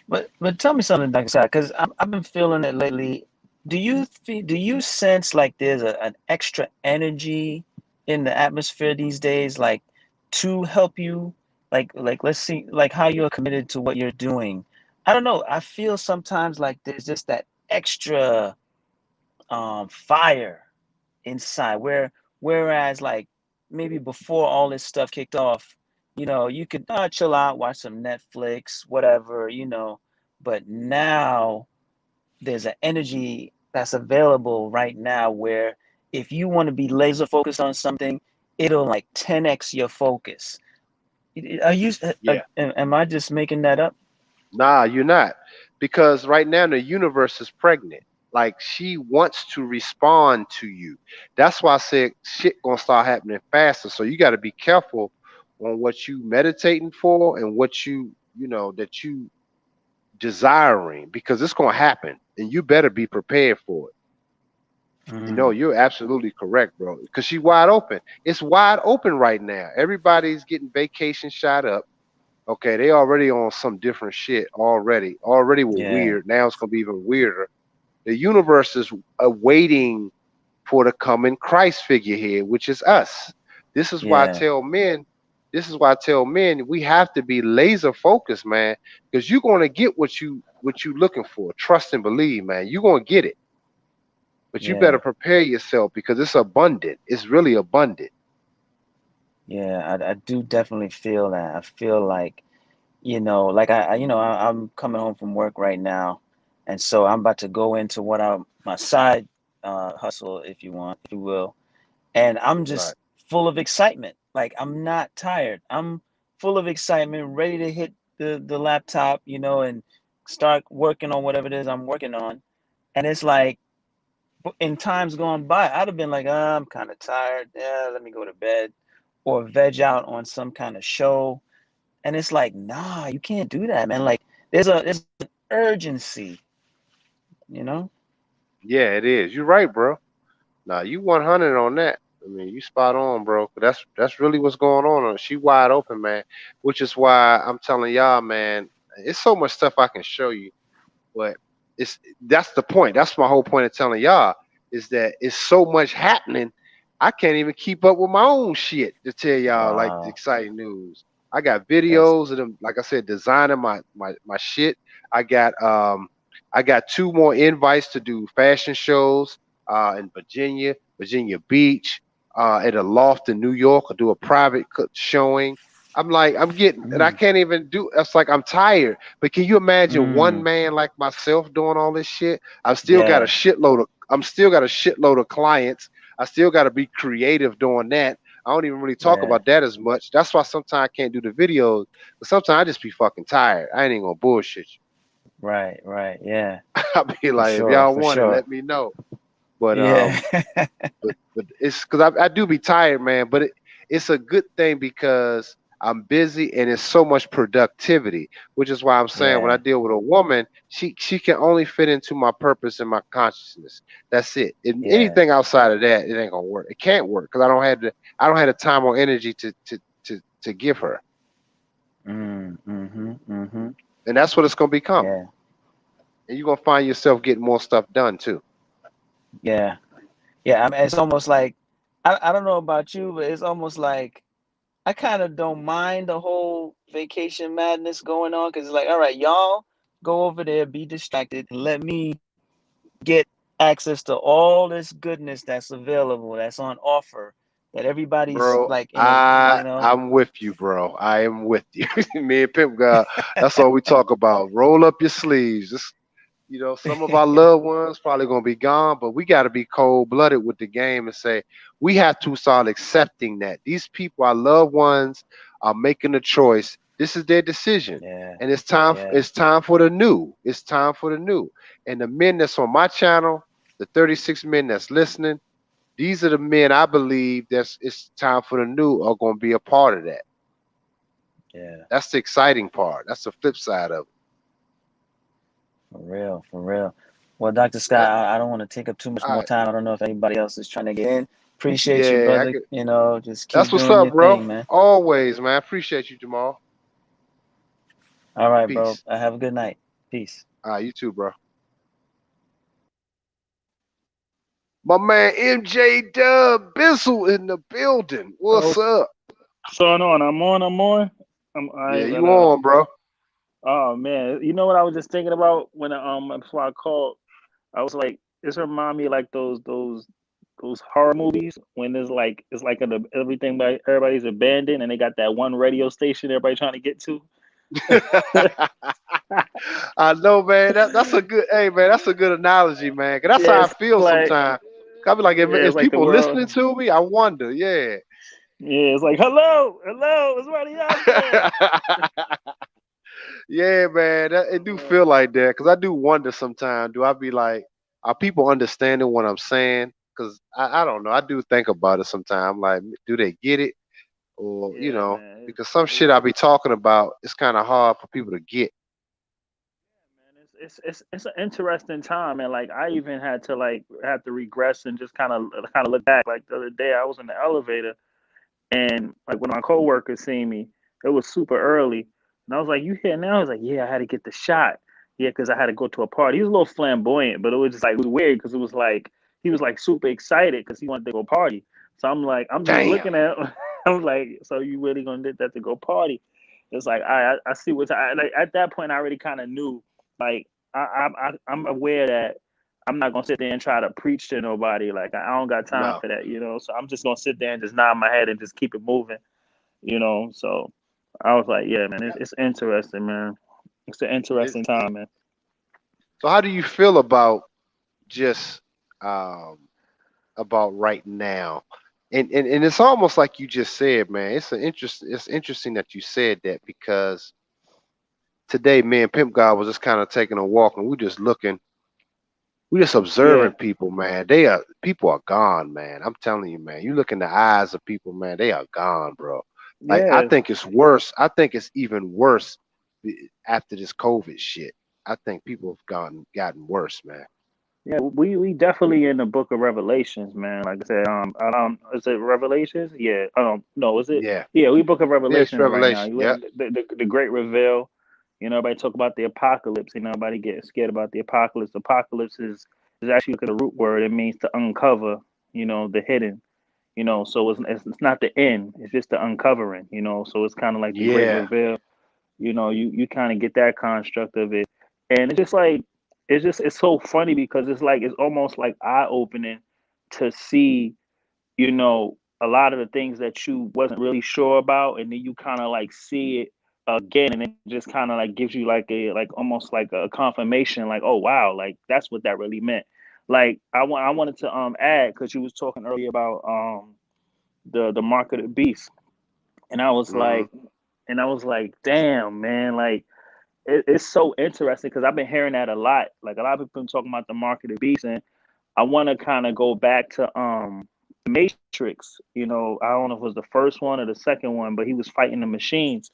But tell me something, Dr. Scott, because I've been feeling it lately. Do you sense like there's an extra energy in the atmosphere these days, like to help you, like let's see, like how you're committed to what you're doing. I don't know. I feel sometimes like there's just that extra fire inside whereas like maybe before all this stuff kicked off, you could chill out, watch some Netflix, whatever, but now there's an energy that's available right now where if you want to be laser focused on something, it'll like 10x your focus. Are you Yeah. am I just making that up? Nah, you're not. Because right now the universe is pregnant. Like she wants to respond to you. That's why I said shit gonna start happening faster. So you gotta be careful on what you meditating for and what that you desiring because it's gonna happen and you better be prepared for it. Mm, You're absolutely correct, bro. Because she's wide open. It's wide open right now. Everybody's getting vacation shot up. Okay, they already on some different shit already. Already were yeah, weird. Now it's gonna be even weirder. The universe is waiting for the coming Christ figurehead, which is us. This is why I yeah, tell men. This is why I tell men we have to be laser focused, man, because you're gonna get what you looking for. Trust and believe, man. You're gonna get it, but you better yeah, prepare yourself because it's abundant. It's really abundant. yeah. I do definitely feel that. I feel like like I'm coming home from work right now, and so I'm about to go into my side hustle, if you will, and I'm Right. just full of excitement. Like I'm not tired. I'm full of excitement, ready to hit the laptop, and start working on whatever it is I'm working on. And it's like in times gone by, I'd have been like, I'm kind of tired. Yeah, let me go to bed or veg out on some kind of show. And it's like, nah, you can't do that, man. Like there's an urgency, you know? Yeah, it is. You're right, bro. Nah, you 100 on that. I mean, you spot on, bro. That's really what's going on. She wide open, man. Which is why I'm telling y'all, man. It's so much stuff I can show you, but that's the point. That's my whole point of telling y'all is that it's so much happening. I can't even keep up with my own shit to tell y'all like the Wow. exciting news. I got That's videos of them, like I said, designing my shit. I got I got two more invites to do fashion shows in Virginia Beach, at a loft in New York. I do a private showing. I'm like, I'm getting, and I mm, can't even do. It's like I'm tired. But can you imagine one mm, man like myself doing all this shit? I've still got a yeah, shitload of. I'm still got a shitload of clients. I still got to be creative doing that. I don't even really talk yeah. about that as much. That's why sometimes I can't do the videos. But sometimes I just be fucking tired. I ain't even gonna bullshit Right, right. Yeah. you. I'll be For like, if sure, y'all for want it, sure. let me know. But Yeah. but it's because I do be tired, man. But it's a good thing because I'm busy and it's so much productivity, which is why I'm saying when I Yeah, deal with a woman, she can only fit into my purpose and my consciousness. That's it. And yeah. anything outside of that, it ain't gonna work. It can't work because I don't have the time or energy to give her, Mm-hmm, mm-hmm. and that's what it's gonna become. Yeah, And you're gonna find yourself getting more stuff done too. yeah. Yeah. I mean, it's almost like I don't know about you, but it's almost like I kind of don't mind the whole vacation madness going on because it's like, all right, y'all go over there, be distracted, and let me get access to all this goodness that's available, that's on offer, that everybody's Bro, like in a, I'm with you, bro. I am with you. Me and Pimp God, that's all we talk about. Roll up your sleeves. Just some of our loved ones probably gonna be gone, but we gotta be cold blooded with the game and say we have to start accepting that these people, our loved ones, are making a choice. This is their decision, yeah, and it's time. yeah, It's time for the new. It's time for the new. And the men that's on my channel, the 36 men that's listening, these are the men I believe that's it's time for the new are gonna be a part of that. yeah, That's the exciting part. That's the flip side of it. for real, for real. Well, Dr. Yeah. Scott, I don't want to take up too much All more right. time. I don't know if anybody else is trying to get in. Appreciate you, Yeah, I brother. get. Just That's keep what's doing up, your bro. thing, man. Always, man. I appreciate you, Jamal. All right, bro. Peace. Have a good night. Peace. You too, bro. My man MJ Dub Bizzle in the building. Oh, What's up? what's going on? I'm on. Yeah, I you gotta. on, bro? Oh man, you know what I was just thinking about when before I called. I was like, this remind me like those horror movies when there's like it's like everything by everybody's abandoned and they got that one radio station everybody trying to get to. I know, man. That's a good. Hey, man, that's a good analogy, man. 'Cause that's how I Yes, feel like sometimes. I be like, yeah, is it's like the people listening world. to me? I wonder. Yeah. Yeah, it's like hello, is somebody out there? Yeah, man. It do feel like that because I do wonder sometimes. Do I be like, are people understanding what I'm saying? Because I don't know. I do think about it sometimes. Like, do they get it? Or Yeah, man. because some It's shit I be talking about, it's kind of hard for people to get. man, it's an interesting time, and like I even had to have to regress and just kind of look back. Like the other day, I was in the elevator, and like when my coworker seen me, it was super early, and I was like, "You here now?" He's like, "Yeah, I had to get the shot. Yeah, because I had to go to a party." He was a little flamboyant, but it was just like it was weird because it was like he was like super excited because he wanted to go party. So I'm like, I'm just Damn. looking at, I'm like, so you really gonna do that to go party? It's like I see what's like at that point I already kind of knew like I'm aware that I'm not gonna sit there and try to preach to nobody. Like I don't got time No. for that, you know. So I'm just gonna sit there and just nod my head and just keep it moving, you know. So I was like, yeah, man, it's interesting, man. It's an It, interesting time, man. so how do you feel about just um about right now? And it's almost like you just said, man. It's interesting that you said that because today me and Pimp God was just kind of taking a walk and we just Yeah, observing people, man. People are gone, man. I'm telling you, man. You look in the eyes of people, man. They are gone, bro. Like I yeah, think it's worse. I think it's even worse after this COVID shit. I think people have gotten worse, man. yeah. We definitely in the Book of Revelations, man. Like I said, I don't. Is it Revelations? Yeah. I don't. No, is it? Yeah. Yeah, we Book of Yeah, it's Revelations right now. Revelation. You Yep. the great reveal. You know, everybody talk about the apocalypse. You know, everybody get scared about the apocalypse. Apocalypse is actually look at the root word. It means to uncover. You know, the hidden. You know, so it's not the end. It's just the uncovering. You know, so it's kind of like the great Yeah. reveal. You know, you kind of get that construct of it, and it's just like it's so funny because it's like it's almost like eye opening to see, you know, a lot of the things that you wasn't really sure about, and then you kind of like see it again, and it just kind of like gives you like almost like a confirmation, like oh wow, like that's what that really meant. Like I wanted to add because you was talking earlier about the mark of the beast, and Hmm. I was like, damn man, like it's so interesting because I've been hearing that a lot. Like a lot of people been talking about the mark of the beast, and I want to kind of go back to the Matrix. You know, I don't know if it was the first one or the second one, but he was fighting the machines,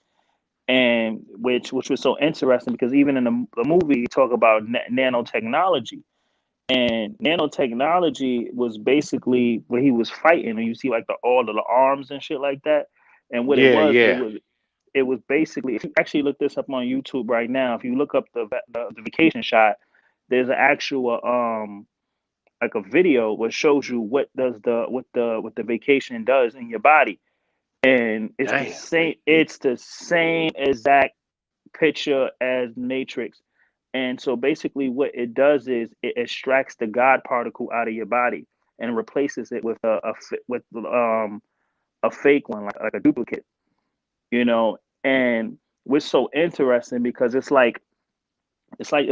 and which was so interesting because even in the movie, you talk about nanotechnology, and nanotechnology was basically what he was fighting, and you see like all of the arms and shit like that, and what Yeah, yeah. it was basically if you actually look this up on YouTube right now, if you look up the vacation shot, there's an actual like a video which shows you what the vacation does in your body, and Damn. it's the same exact picture as Matrix. And so basically what it does is it extracts the God particle out of your body and replaces it with with a fake one, like a duplicate, you know. And what's so interesting because it's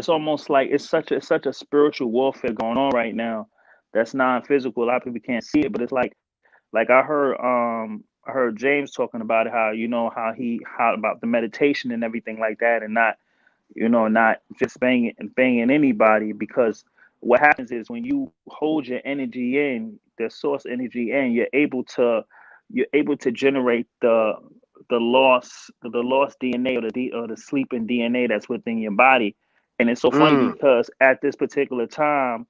almost like it's such a spiritual warfare going on right now that's non-physical. A lot of people can't see it, but it's like I heard James talking about how you know how about the meditation and everything like that, and not not just banging anybody, because what happens is when you hold your energy in, the source energy in, you're able to generate the lost DNA, or the sleeping DNA that's within your body. And it's so funny Mm. because at this particular time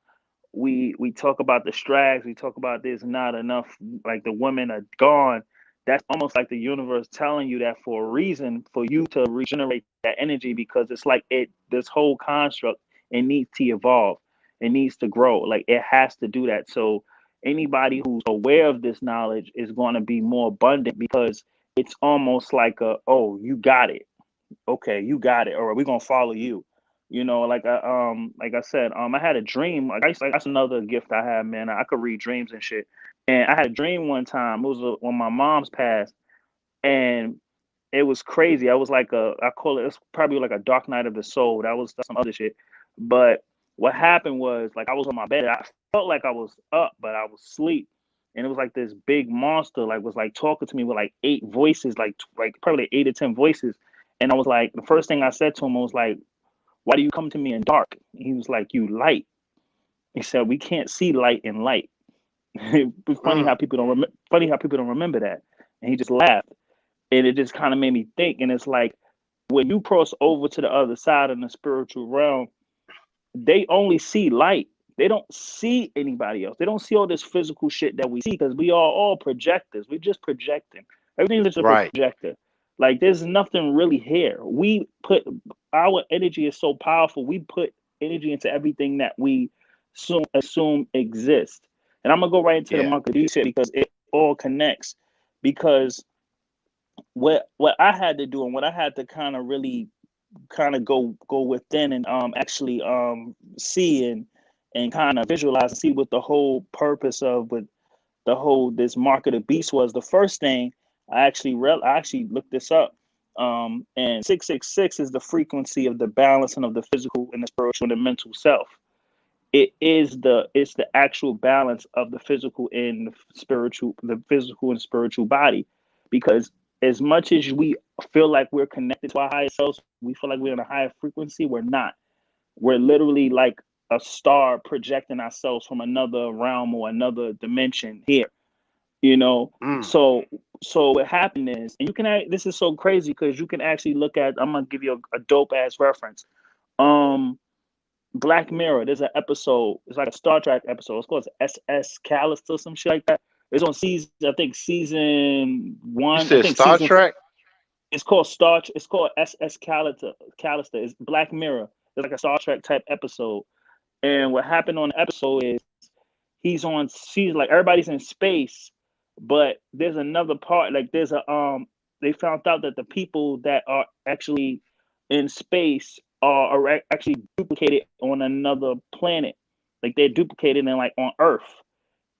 we talk about the strags, we talk about there's not enough, like the women are gone, that's almost like the universe telling you that for a reason, for you to regenerate that energy, because it's like this whole construct, it needs to evolve, it needs to grow, like it has to do that. So anybody who's aware of this knowledge is going to be more abundant, because it's almost like oh, you got it, okay, you got it, all right, we're gonna follow you. Like I said, I had a dream. That's another gift I have, man. I could read dreams and shit. And I had a dream one time. It was when my mom's passed, and it was crazy. I was like I call it's probably like a dark night of the soul. That's some other shit. But what happened was, like, I was on my bed. I felt like I was up, but I was asleep. And it was like this big monster, like, was like talking to me with like 8 voices, like probably like 8 or 10 voices. And I was like, the first thing I said to him, I was like, "Why do you come to me in dark?" And he was like, "You light." He said, "We can't see light in light." It's funny how people don't remember that. And he just laughed. And it just kind of made me think. And it's like, when you cross over to the other side in the spiritual realm, they only see light. They don't see anybody else. They don't see all this physical shit that we see, because we are all projectors. We're just projecting. Everything's just a Right. projector. Like, there's nothing really here. We put our energy is so powerful. We put energy into everything that we assume exists. And I'm gonna go right into the Yeah. market shit, because it all connects. Because what I had to do, and what I had to kind of really kind of go within, and actually see and kind of visualize and see what the whole purpose of what the whole this mark of the beast was. The first thing I actually looked this up, and 666 is the frequency of the balancing of the physical and the spiritual and the mental self. It's the actual balance of the physical and the physical and spiritual body. Because as much as we feel like we're connected to our higher selves, we feel like we're in a higher frequency, we're not. We're literally like a star projecting ourselves from another realm or another dimension here, you know. Mm. So what happened is, and this is so crazy, because you can actually look at, I'm gonna give you a dope ass reference. Black Mirror, there's an episode, it's like a Star Trek episode, it's called SS Callister or some shit like that. It's on season You 1, I said think Star Trek? it's called SS Callister. It's Black Mirror. It's like a Star Trek type episode. And what happened on the episode is, she's like, everybody's in space, but there's another part, like there's they found out that the people that are actually in space are actually duplicated on another planet. Like, they're duplicated in, like, on Earth.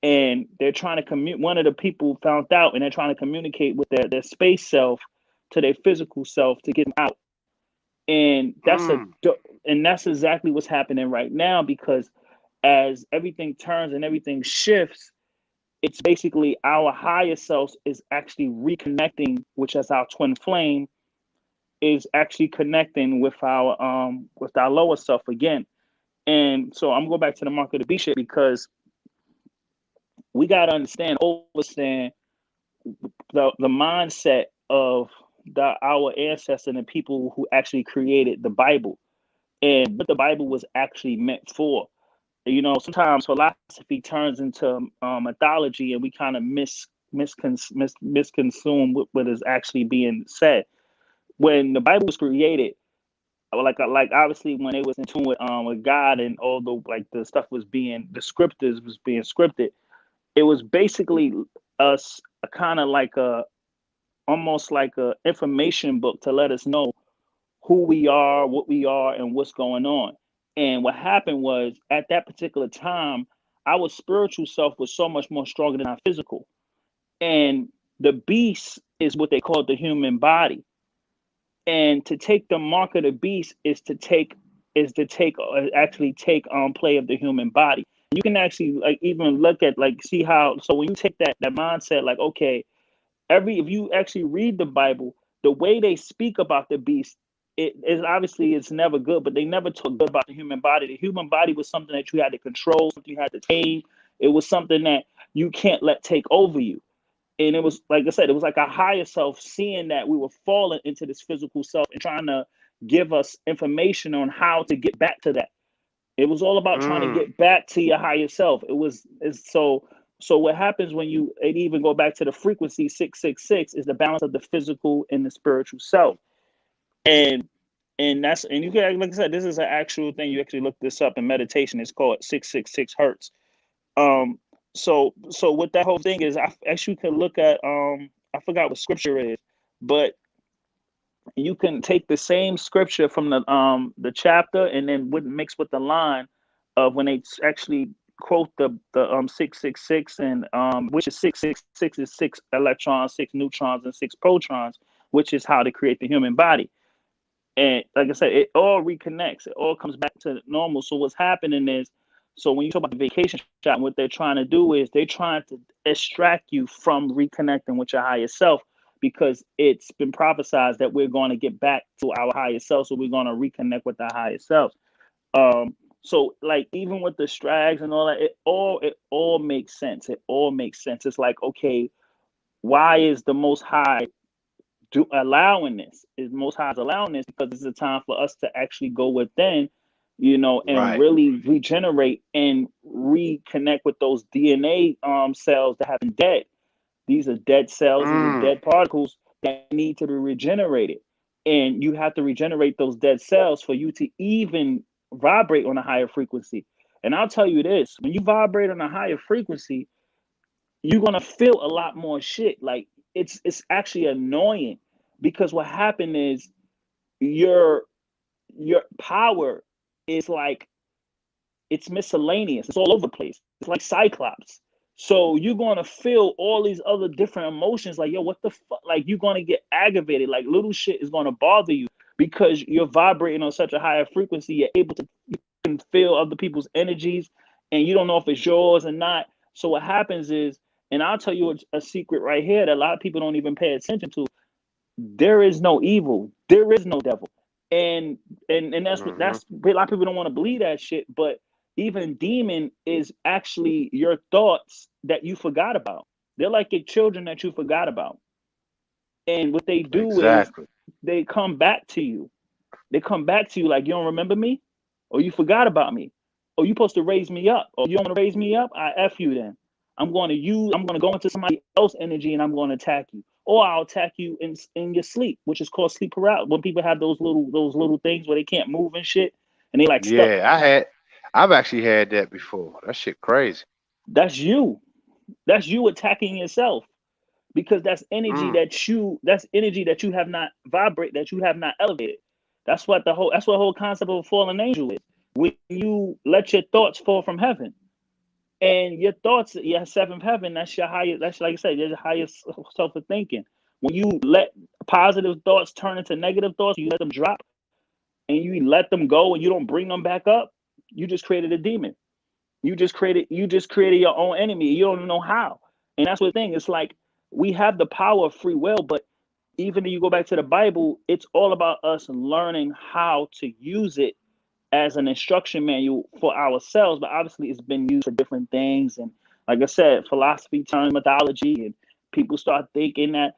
And they're trying to one of the people found out, and they're trying to communicate with their space self to their physical self to get them out. And that's exactly what's happening right now, because as everything turns and everything shifts, it's basically our higher selves is actually reconnecting, which is our twin flame, is actually connecting with our lower self again. And so I'm going back to the mark of the beast shit, because we got to understand the mindset of our ancestors and the people who actually created the Bible, and what the Bible was actually meant for. You know, sometimes philosophy turns into mythology, and we kind of misconsume what is actually being said. When the Bible was created, like obviously when they was in tune with God, and all the stuff was the scriptures was being scripted, it was basically us a kind of like almost like a information book to let us know who we are, what we are, and what's going on. And what happened was, at that particular time, our spiritual self was so much more stronger than our physical. And the beast is what they call the human body. And to take the mark of the beast is to actually take play of the human body. You can actually, like, even look at, like, see how, so when you take that mindset, like, okay, if you actually read the Bible, the way they speak about the beast, it is obviously it's never good, but they never talk good about the human body. The human body was something that you had to control, something you had to tame. It was something that you can't let take over you. And it was, like I said, it was like a higher self seeing that we were falling into this physical self and trying to give us information on how to get back to that. It was all about trying to Mm. get back to your higher self. So So what happens when you and even go back to the frequency 666 is the balance of the physical and the spiritual self. And that's and you can, like I said, this is an actual thing. You actually look this up in meditation. It's called 666 hertz. Um, so what that whole thing is, I actually could look at I forgot what scripture is, but you can take the same scripture from the chapter and then would mix with the line of when they actually quote the 666 and which is 666 is 6 electrons, 6 neutrons, and 6 protons, which is how to create the human body. And like I said, it all reconnects. It all comes back to normal. So what's happening is, so when you talk about the vacation shot, what they're trying to do is they're trying to extract you from reconnecting with your higher self, because it's been prophesized that we're going to get back to our higher self. So we're going to reconnect with our higher self. So like even with the strags and all that, it all makes sense. It all makes sense. It's like, okay, why is the Most High allowing this? Is Most High is allowing this because it's a time for us to actually go within, and Right. really regenerate and reconnect with those DNA cells that have been dead. These are dead cells. These are Mm. dead particles that need to be regenerated, and you have to regenerate those dead cells for you to even vibrate on a higher frequency. And I'll tell you this: when you vibrate on a higher frequency, you're gonna feel a lot more shit. Like it's actually annoying, because what happened is your your power is like, it's miscellaneous. It's all over the place. It's like Cyclops. So you're gonna feel all these other different emotions. Like, yo, what the fuck? Like, you're gonna get aggravated. Like, little shit is gonna bother you because you're vibrating on such a higher frequency. You're able to, you can feel other people's energies, and you don't know if it's yours or not. So what happens is, and I'll tell you a secret right here that a lot of people don't even pay attention to: there is no evil, there is no devil. And Hmm. that's a lot of people don't want to believe that shit, but even demon is actually your thoughts that you forgot about. They're like your children that you forgot about. And what they do is Exactly. they come back to you. They come back to you like, you don't remember me, or you forgot about me, or you supposed to raise me up, or you don't want to raise me up. I f you then. I'm going to go into somebody else's energy and I'm going to attack you, or I'll attack you in your sleep, which is called sleep paralysis. When people have those little things where they can't move and shit, and they like stuck. Yeah, I've actually had that before. That shit crazy. That's you. That's you attacking yourself, because Mm. that's energy that you have not vibrate, that you have not elevated. That's what the whole concept of a fallen angel is. When you let your thoughts fall from heaven, and your thoughts, your seventh heaven, that's your higher, that's like I said, your highest self of thinking. When you let positive thoughts turn into negative thoughts, you let them drop and you let them go and you don't bring them back up, you just created a demon. You just created your own enemy. You don't know how. And that's what the thing. It's like, we have the power of free will, but even if you go back to the Bible, it's all about us learning how to use it as an instruction manual for ourselves. But obviously, it's been used for different things. And like I said, philosophy turned mythology, and people start thinking that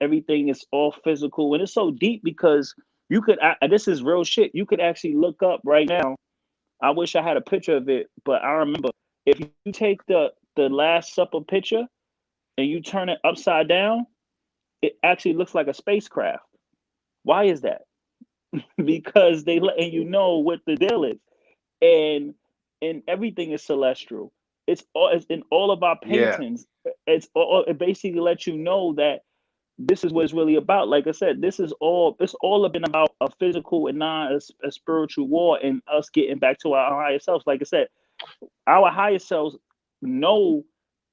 everything is all physical, and it's so deep because you could. This is real shit. You could actually look up right now. I wish I had a picture of it, but I remember, if you take the Last Supper picture and you turn it upside down, it actually looks like a spacecraft. Why is that? Because they letting you know what the deal is, and everything is celestial. It's in all of our Yeah. paintings. It basically lets you know that this is what it's really about. Like I said, it's all been about a physical and not a spiritual war, and us getting back to our higher selves. Like I said, our higher selves know,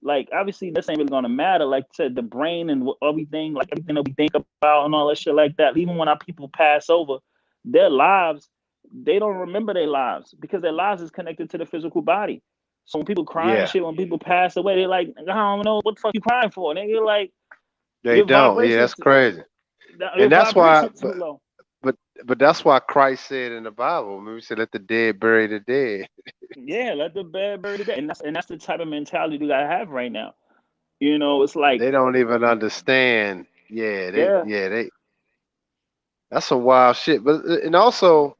like, obviously this ain't really gonna matter. Like I said, the brain and everything, like everything that we think about and all that shit like that. Even when our people pass over, their lives, they don't remember their lives because their lives is connected to the physical body. So when people cry and Yeah. shit, when people pass away, they're like, I don't know what the fuck you crying for. And you're like, They your don't. Yeah, that's vibrations, crazy. your And that's why, vibrations too low. but but that's why Christ said in the Bible, remember he said, "Let the dead bury the dead." Yeah, let the bad bury the dead. And that's the type of mentality we gotta have right now. It's like, They don't even understand. yeah. They that's some wild shit. But and also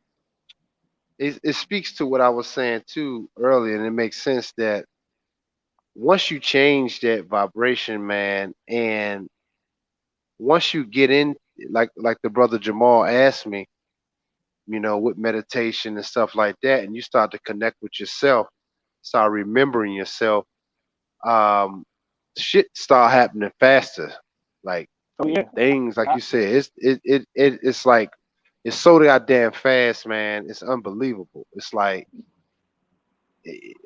it speaks to what I was saying too earlier, and it makes sense that once you change that vibration, man, and once you get in, like the brother Jamal asked me, with meditation and stuff like that, and you start to connect with yourself, start remembering yourself, um, shit start happening faster. Like Oh yeah. things, like you said, it's like it's so goddamn fast, man. It's unbelievable. It's like,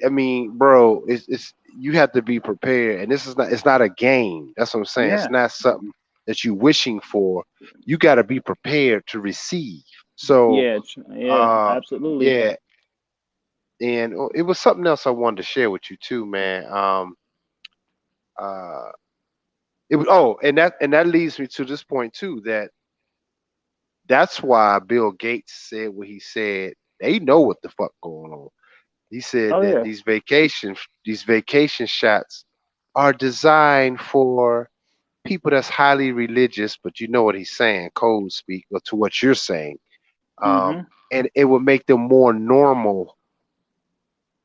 I mean, bro, it's you have to be prepared, and this is not. It's not a game. That's what I'm saying. It's Yeah. not something that you wishing for. You got to be prepared to receive. So, Yeah. Yeah. uh, Absolutely. yeah, and it was something else I wanted to share with you too, man. Uh, it was and that leads me to this point too. That's why Bill Gates said what he said. They know what the fuck going on. He said Oh that yeah. these vacation shots are designed for people that's highly religious, but you know what he's saying, code speak, or to what you're saying. Mm-hmm. And it would make them more normal.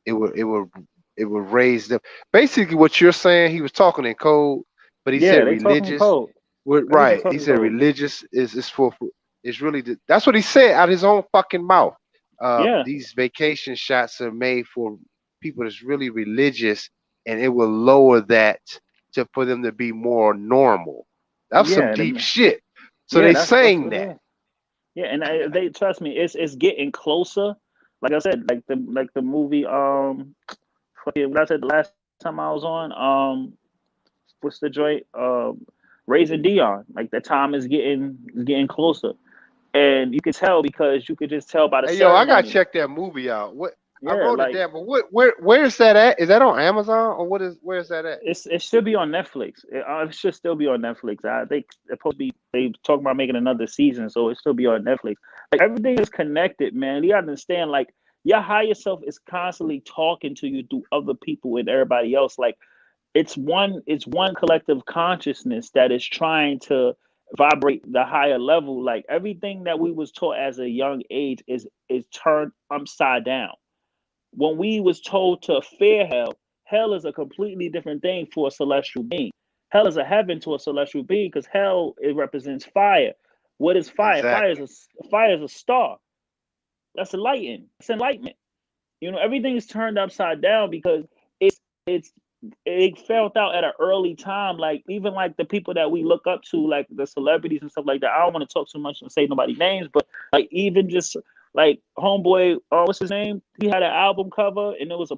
It would raise them. Basically, what you're saying, he was talking in code, but he Yeah. said They talking religious. code. Everything Right. He talking said code. religious is for is really that's what he said out his own fucking mouth. Yeah. These vacation shots are made for people that's really religious, and it will lower that for them to be more normal. That's some Yeah. deep shit. So Yeah. they That's saying what it that. is. Yeah, and they trust me. It's getting closer. Like I said, like the movie. What I said the last time I was on. What's the joint? Raising Dion. Like the time is getting closer, and you could tell because you could just tell by the Hey yo, I gotta ceremony. check that movie out. What I Yeah, wrote it like down, but where's that at? Is that on Amazon or where's that at? it should be on Netflix. It should still be on Netflix. I think it's supposed to be. They talk about making another season, so it still be on Netflix. Like everything is connected, man. You gotta understand, like your higher self is constantly talking to you through other people and everybody else. Like it's one collective consciousness that is trying to vibrate the higher level. Like everything that we was taught as a young age is turned upside down. When we was told to fear hell, hell is a completely different thing for a celestial being. Hell is a heaven to a celestial being because hell it represents fire. What is fire? Exactly. Fire is a star. That's enlightenment. It's enlightenment. Everything is turned upside down because it's it felt out at an early time. Like even like the people that we look up to, like the celebrities and stuff like that. I don't want to talk too much and say nobody's names, but like even just like homeboy, what's his name? He had an album cover and it was a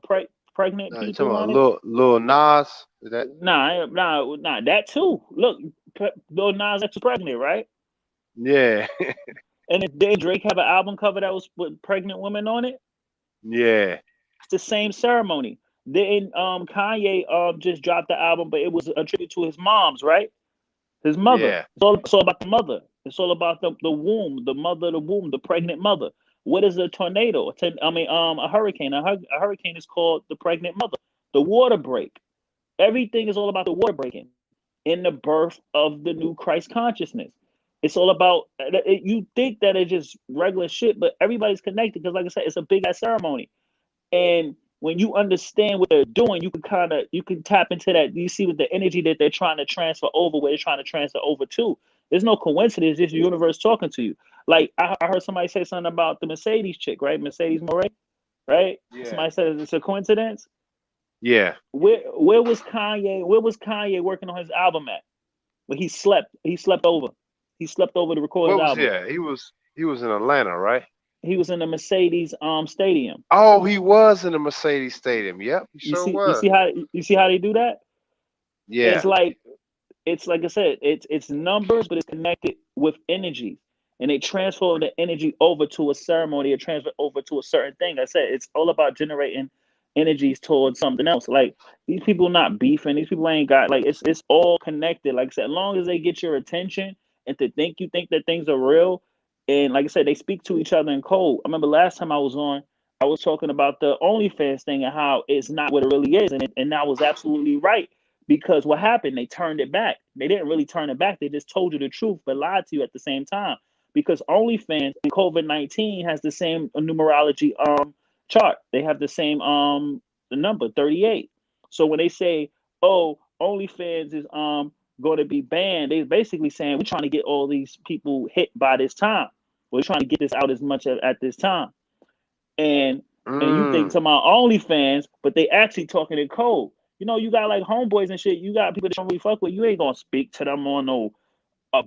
pregnant You talking people about on it. Lil Nas? Is that? Nah, that too. Look, Lil Nas X was pregnant, right? Yeah. And did Drake have an album cover that was with pregnant women on it? Yeah. It's the same ceremony. Then Kanye just dropped the album, but it was a tribute to his mom's, right? His mother. Yeah. It's all about the mother. It's all about the womb, the mother of the womb, the pregnant mother. What is a tornado? A hurricane. A hurricane is called the pregnant mother. The water break. Everything is all about the water breaking in the birth of the new Christ consciousness. It's all about you think that it's just regular shit, but everybody's connected because, like I said, it's a big ass ceremony. And when you understand what they're doing, you can tap into that. You see with the energy that they're trying to transfer over, where they're trying to transfer over to. There's no coincidence. It's the universe talking to you. Like I heard somebody say something about the Mercedes chick, right? Mercedes Moray, right? Yeah. Somebody said it's a coincidence. Yeah. Where was Kanye? Where was Kanye working on his album at? But he slept. He slept over. He slept over to record his What was album. yeah? He was in Atlanta, right? He was in the Mercedes stadium. Oh, he was in the Mercedes Stadium. Yep, he You sure see you was. see how you see how they do that? It's Yeah. like it's like I said, it's numbers, but it's connected with energy. And they transfer the energy over to a ceremony or transfer over to a certain thing. I said it's all about generating energies towards something else. Like these people not beefing, these people ain't got like it's all connected. Like I said, as long as they get your attention and to think you think that things are real, and like I said, they speak to each other in code. I remember last time I was on, I was talking about the OnlyFans thing and how it's not what it really is, and I was absolutely right because what happened? They turned it back. They didn't really turn it back. They just told you the truth, but lied to you at the same time. Because OnlyFans and COVID-19 has the same numerology chart. They have the same the number 38. So when they say, "Oh, OnlyFans is going to be banned," they basically saying we're trying to get all these people hit by this time. We're trying to get this out as much at this time. And you think Mm. to my OnlyFans, but they actually talking in code. You know, you got like homeboys and shit. You got people that don't really fuck with. You ain't gonna speak to them on no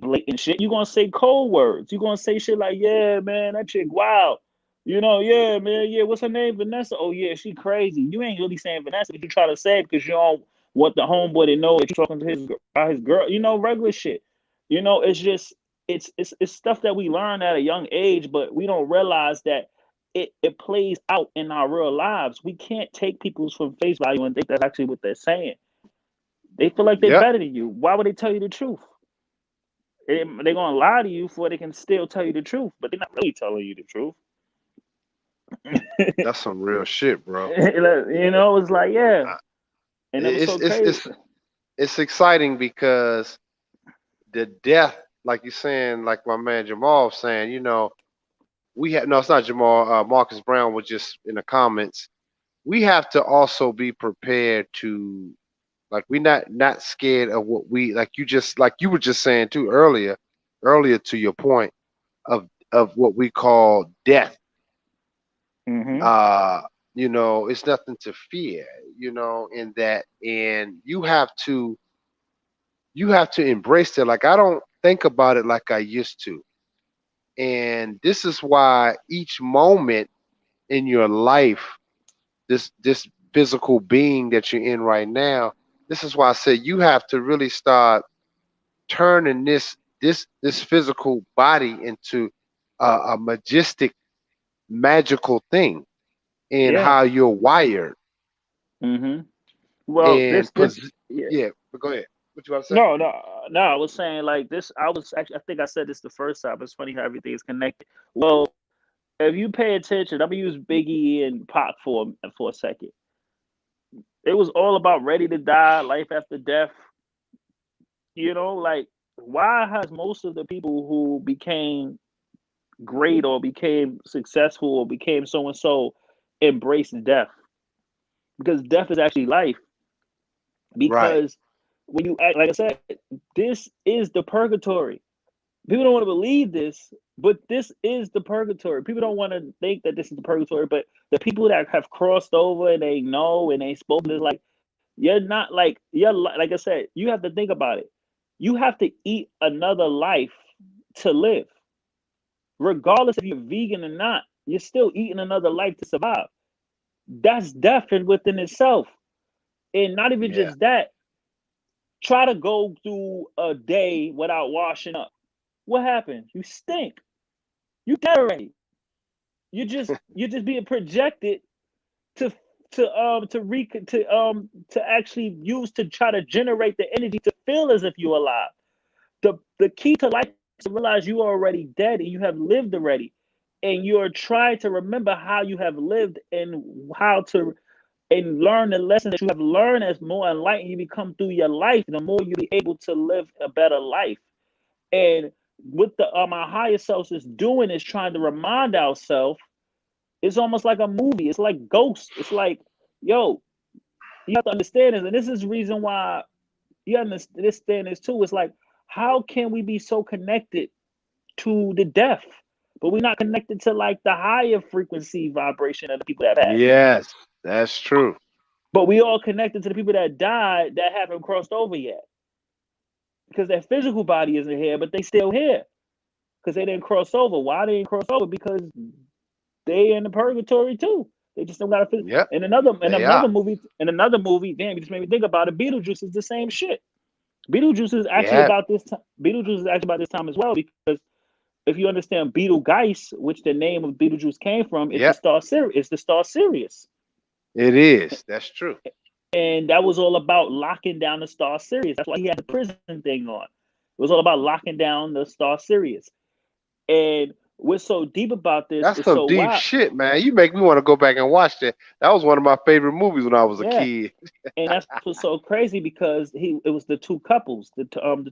blatant shit. You gonna say cold words. You gonna say shit like, "Yeah, man, that chick, wow." You know, "Yeah, man, yeah, what's her name? Vanessa." "Oh yeah, she crazy." You ain't really saying Vanessa, but you try to say it because you don't want the homeboy to know that you're talking to his girl. You know, regular shit. You know, it's just it's stuff that we learn at a young age, but we don't realize that it plays out in our real lives. We can't take people's from face value and think that's actually what they're saying. They feel like they're Yep. better than you. Why would they tell you the truth? They're gonna lie to you for they can still tell you the truth, but they're not really telling you the truth. That's some real shit, bro. You know, it's like, yeah, Uh, and that was It's so it's crazy. it's it's exciting because the death, like you're saying, like my man Jamal was saying, we have no, it's not Jamal. Marcus Brown was just in the comments. We have to also be prepared to, like, we not scared of what we, like you were just saying too earlier to your point of what we call death. Hmm. uh it's nothing to fear, in that, and you have to embrace it. Like, I don't think about it like I used to, and this is why each moment in your life, this physical being that you're in right now, this is why I say you have to really start turning this physical body into a majestic, magical thing in Yeah. how you're wired. Hmm. Well, And yeah. yeah, but go ahead. What you about to say? No, no, no. I was saying like this. I was actually, I think I said this the first time. It's funny how everything is connected. Well, if you pay attention, I'm gonna use Biggie and Pac for a second. It was all about ready to die, life after death. You know, like why has most of the people who became great or became successful or became so and so embraced death? Because death is actually life. Right. Because when you act, like I said, this is the purgatory. People don't want to believe this, but this is the purgatory. People don't want to think that this is the purgatory, but the people that have crossed over and they know and they spoken is like, you're not like, like I said, you have to think about it. You have to eat another life to live. Regardless if you're vegan or not, you're still eating another life to survive. That's death within itself. And not even Yeah. just that, try to go through a day without washing up. What happens? You stink. You dead already. You're just being projected to to actually use to try to generate the energy to feel as if you're alive. The key to life is to realize you are already dead and you have lived already. And you're trying to remember how you have lived and how to and learn the lessons that you have learned. As more enlightened you become through your life, the more you'll be able to live a better life. And what the our higher selves is doing is trying to remind ourselves. It's almost like a movie. It's like Ghost. It's like, yo, you have to understand this, and this is the reason why you understand this too. It's like, how can we be so connected to the deaf, but we're not connected to like the higher frequency vibration of the people that passed? Yes, that's true. But we all connected to the people that died that haven't crossed over yet, because their physical body isn't here, but they still here because they didn't cross over. Why they didn't cross over? Because they in the purgatory too. They just don't got to. Yep, In another they are. damn, you just made me think about it. Beetlejuice is the same shit. Beetlejuice is actually Yeah. about this time. Beetlejuice is actually about this time as well, because if you understand Beetlegeist, which the name of Beetlejuice came from, it's the Yep. star Sirius. It's the star Sirius, It is. That's true. and that was all about locking down the star Sirius. That's why he had the prison thing on. It was all about locking down the star Sirius. And what's so deep about this That's is some so deep wild. shit, man. You make me want to go back and watch that. That was one of my favorite movies when I was a Yeah, kid. and that's what's so crazy because it was the two couples, the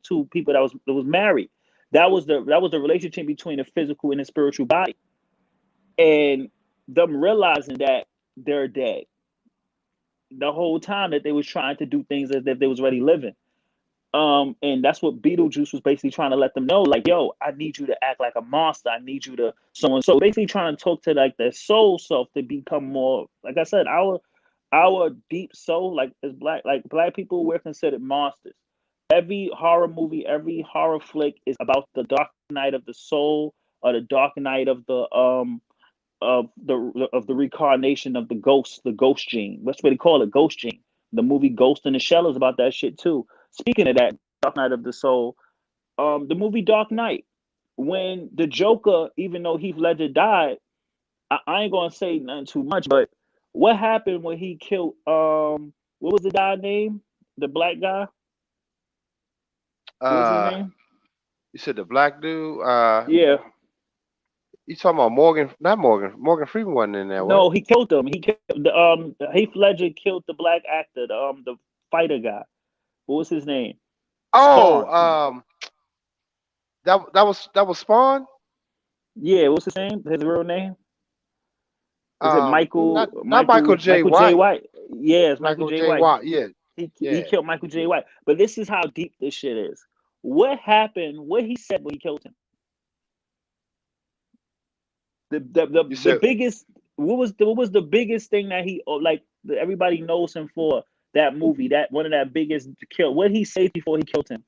two people that was married. That was the relationship between the physical and the spiritual body, and them realizing that they're dead. the whole time that they was trying to do things as if they was already living. And that's what Beetlejuice was basically trying to let them know, like, yo, I need you to act like a monster. I need you to so and so. Basically trying to talk to like their soul self to become more, like I said, our deep soul, like as black people, we're considered monsters. Every horror movie, every horror flick is about the dark night of the soul or the dark night of the reincarnation of the ghost gene. That's what they call it, ghost gene. The movie Ghost in the Shell is about that shit too. Speaking of that, Dark Night of the Soul, the movie Dark Knight, when the Joker, even though Heath Ledger died, I ain't gonna say nothing too much, but what happened when he killed what was the guy name? The black guy? What was his Uh, name? you said the black dude. Yeah. You talking about Morgan? Not Morgan. Morgan Freeman wasn't in there, what? No, he killed him. He killed the Heath Ledger killed the black actor, the fighter guy. What was his name? Oh, Spawn. that was Spawn. Yeah, what's his name? His real name? Is it Not Michael not Michael J. Michael J. White. White? Yeah, it's Michael Michael J. J. White. White. Yeah, He yeah. killed Michael J. White. But this is how deep this shit is. What happened? What he said when he killed him? You The said, biggest what was the biggest thing that he like that everybody knows him for that movie, that one of that biggest kill. What did he say before he killed him?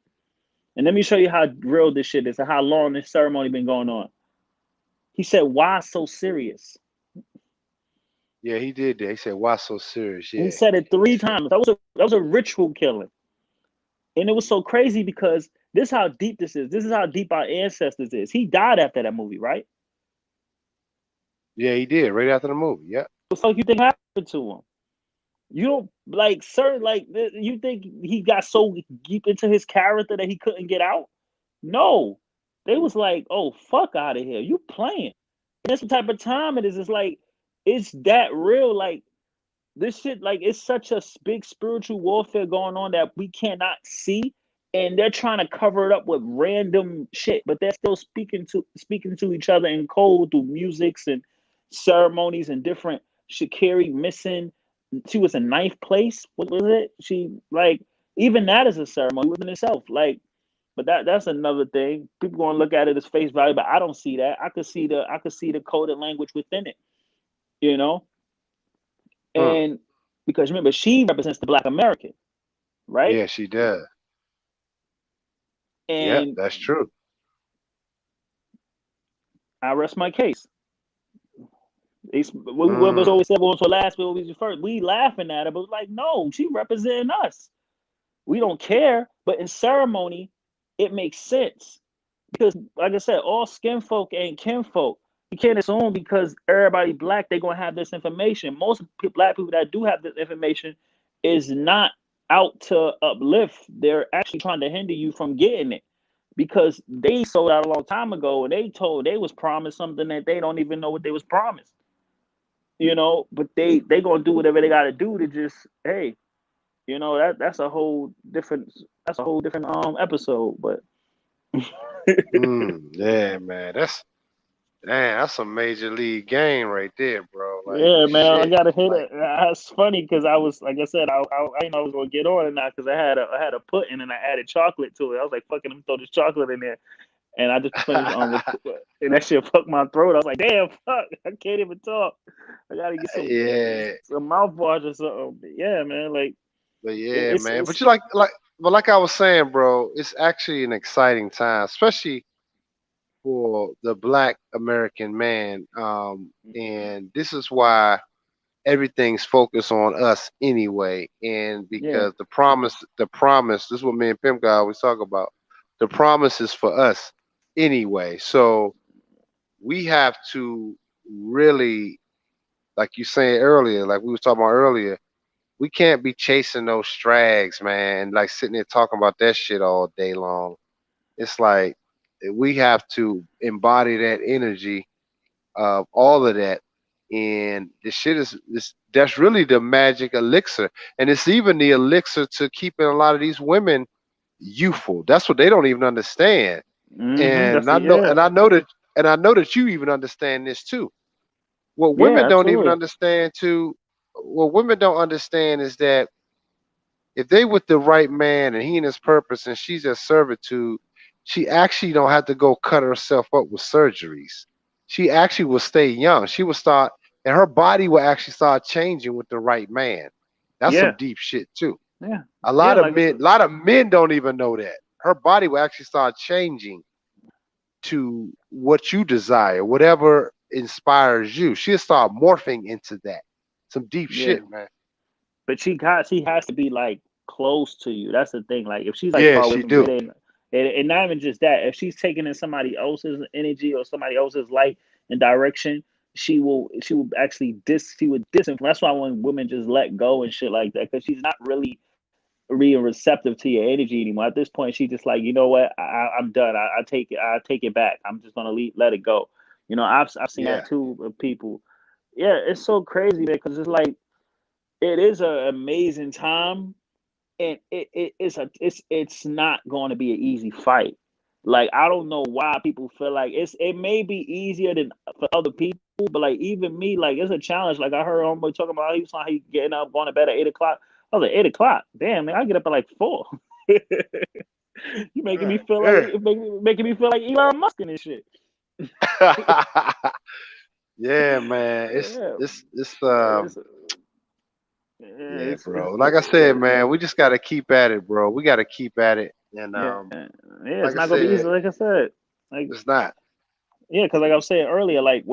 And let me show you how real this shit is and how long this ceremony been going on. He said, "Why so serious?" yeah, he did that. He said, "Why so serious?" He Yeah, said it he three said, times. That was a ritual killing, and it was so crazy because this is how deep this is. This is how deep our ancestors is. He died after that movie, right? yeah, he did right after the movie. Yeah, What the fuck you think happened to him? You don't like certain like you think he got so deep into his character that he couldn't get out? No, they was like, "Oh, fuck out of here! You playing?" And that's the type of time it is. It's like it's that real. Like this shit, like it's such a big spiritual warfare going on that we cannot see, and they're trying to cover it up with random shit, but they're still speaking to each other in code through musics and ceremonies and different. Shakiri missing, she was in ninth place. What was it? She like even that is a ceremony within itself. Like, but that's another thing. People gonna look at it as face value, but I don't see that. I could see the coded language within it. You know, hmm. and because remember, she represents the Black American, right? Yeah, she does. Yeah, And that's true. I rest my case. What was Mm, always said, "Well, to last, will be first." We laughing at it, but like, no, she representing us. We don't care, but in ceremony, it makes sense because, like I said, all skin folk ain't kinfolk. You can't assume because everybody black they gonna have this information. Most black people that do have this information is not out to uplift. They're actually trying to hinder you from getting it because they sold out a long time ago and they was promised something that they don't even know what they was promised. But they gonna do whatever they gotta do to just hey, that's a whole different episode. But yeah, man. That's a major league game right there, bro. Like yeah, man, I shit. gotta hit Like it. That's funny because I was like I said, I didn't know I was gonna get on or not because I had a pudding and I added chocolate to it. I was like, fucking, let me throw this chocolate in there, and I just finished and that shit fucked my throat. I was like, damn, fuck, I can't even talk. I gotta get yeah, some mouthwash or something. But yeah, man, like but yeah, man. it's But like I was saying, bro, it's actually an exciting time, especially for the Black American man. And this is why everything's focused on us anyway. And yeah, because the promise, this is what me and Pimp guy always talk about. The promise is for us anyway. So we have to really, like you saying earlier, like we was talking about earlier, we can't be chasing those strags, man, and like sitting there talking about that shit all day long. It's like we have to embody that energy of all of that. And the shit is this that's really the magic elixir. And it's even the elixir to keeping a lot of these women youthful. That's what they don't even understand. And that's I it. know Yeah, and I know that you even understand this too. What women yeah, don't even absolutely. understand too, what women don't understand is that if they with the right man and he in his purpose and she's at servitude, she actually don't have to go cut herself up with surgeries. She actually will stay young. She will start, and her body will actually start changing with the right man. That's some Yeah, deep shit too. yeah, A yeah. lot of Like I men, said, a lot of men don't even know that. Her body will actually start changing to what you desire, whatever inspires you. She'll start morphing into that. Some deep yeah. shit, man. But she has to be like close to you. That's the thing. Like if she's like Yeah, far away she from you, do. and not even just that. If she's taking in somebody else's energy or somebody else's light and direction, she will actually she would disinfluence. That's why when women just let go and shit like that, because she's not really being receptive to your energy anymore. At this point, she's just like, you know what, I'm done. I take it back. I'm just gonna let it go. I've seen that Yeah. too with people. Yeah, it's so crazy because it's like it is an amazing time, and it's not going to be an easy fight. Like I don't know why people feel like it may be easier than for other people, but like even me, like it's a challenge. Like I heard homeboy talking about he was like he getting up, going to bed at 8 o'clock. I was like 8 o'clock. Damn, man, I get up at like 4. You making me God feel like damn. making me feel like Elon Musk and this shit. Yeah, man. It's Yeah, it's it's it's, um yeah, yeah, it's bro. Like I said, man, we just gotta keep at it, bro. We gotta keep at it. And yeah, yeah. It's like I not gonna be said, easy. Like I said, like it's not. yeah, because like I was saying earlier, like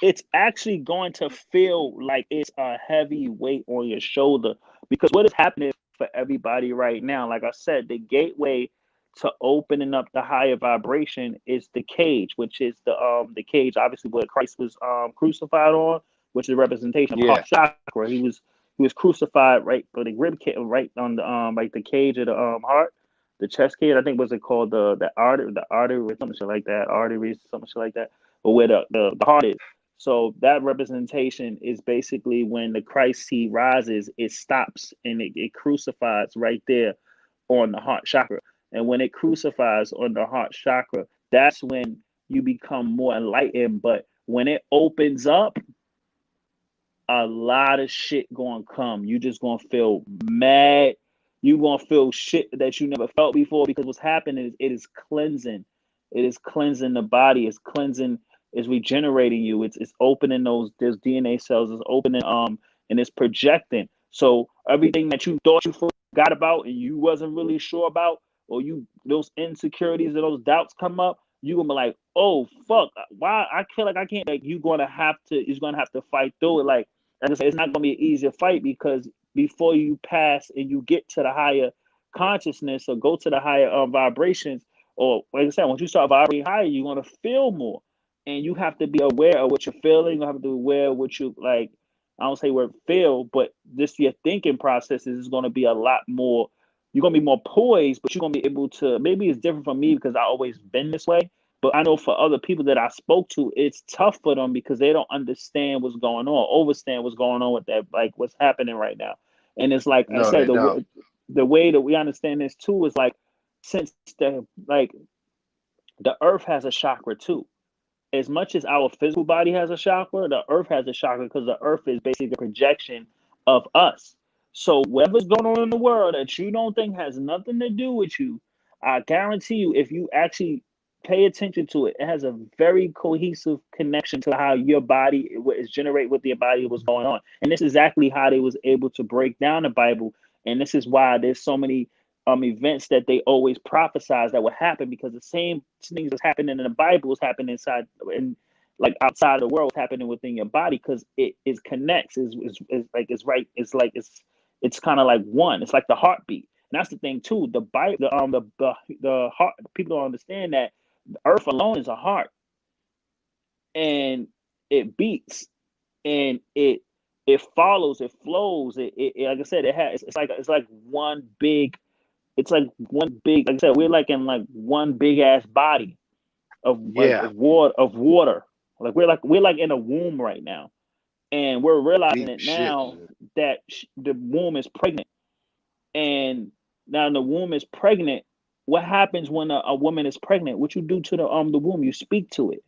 it's actually going to feel like it's a heavy weight on your shoulder because what is happening for everybody right now, like I said, the gateway to opening up the higher vibration is the cage, which is the cage, obviously, where Christ was crucified on, which is a representation of Yeah. heart chakra. He was crucified right for the rib cage, right on the like the cage of the heart, the chest cage. I think was it called the artery, something shit like that, arteries, something shit like that. But where the heart is. So that representation is basically when the Christ seed rises, it stops and it crucifies right there on the heart chakra. And when it crucifies on the heart chakra, that's when you become more enlightened. But when it opens up, a lot of shit gonna come. You just gonna feel mad. You gonna feel shit that you never felt before because what's happening is it is cleansing. It is cleansing the body. It's cleansing. It's regenerating you. It's opening those DNA cells. It's opening and it's projecting. So everything that you thought you forgot about and you wasn't really sure about, or you those insecurities or those doubts come up, you gonna be like, oh fuck, why I feel like I can't. Like you're gonna have to fight through it. Like I said, it's not going to be an easier fight because before you pass and you get to the higher consciousness or go to the higher vibrations, or like I said, once you start vibrating higher, you're going to feel more, and you have to be aware of what you're feeling. You have to be aware of what you like. I don't say word feel, but just your thinking processes is going to be a lot more. You're going to be more poised, but you're going to be able to. Maybe it's different from me because I always been this way. But I know for other people that I spoke to, it's tough for them because they don't understand what's going on, understand what's going on with that, like what's happening right now. And it's like I No, said, they don't. the way that we understand this too is like since the earth has a chakra too. As much as our physical body has a chakra, the earth has a chakra because the earth is basically a projection of us. So whatever's going on in the world that you don't think has nothing to do with you, I guarantee you, if you actually pay attention to it, it has a very cohesive connection to how your body is generate with your body was going on. And this is exactly how they was able to break down the Bible. And this is why there's so many events that they always prophesize that would happen because the same things that's happening in the Bible is happening inside and like outside of the world is happening within your body because it is connects is like it's right it's kind of like one, it's like the heartbeat. And that's the thing too, the Bible the heart, people don't understand that the earth alone is a heart, and it beats, and it follows, it flows, like I said, it has it's like one big, it's like one big, like I said, we're like in like one big ass body of like Yeah. of water. Like we're like in a womb right now, and we're realizing Deep it shit, now man. that the womb is pregnant, and now the womb is pregnant. What happens when a woman is pregnant? What you do to the womb? You speak to it.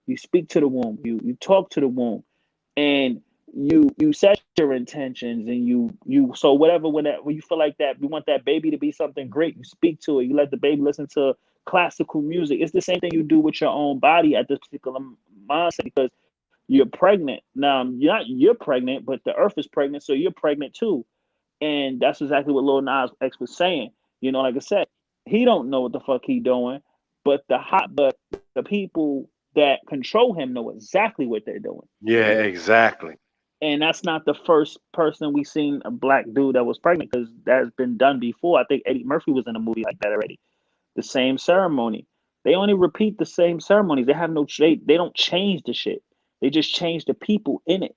You speak to the womb. You talk to the womb, and you set your intentions, and you so whatever, when you feel like that you want that baby to be something great, you speak to it, you let the baby listen to classical music. It's the same thing you do with your own body at this particular mindset, because you're pregnant now. You're pregnant, but the earth is pregnant, so you're pregnant too. And that's exactly what Lil Nas X was saying. Like I said, he don't know what the fuck he doing, but but the people that control him know exactly what they're doing. Yeah, exactly. And that's not the first person we seen a black dude that was pregnant, because that's been done before. I think Eddie Murphy was in a movie like that already. The same ceremony. They only repeat the same ceremonies. They have no they don't change the shit. They just change the people in it,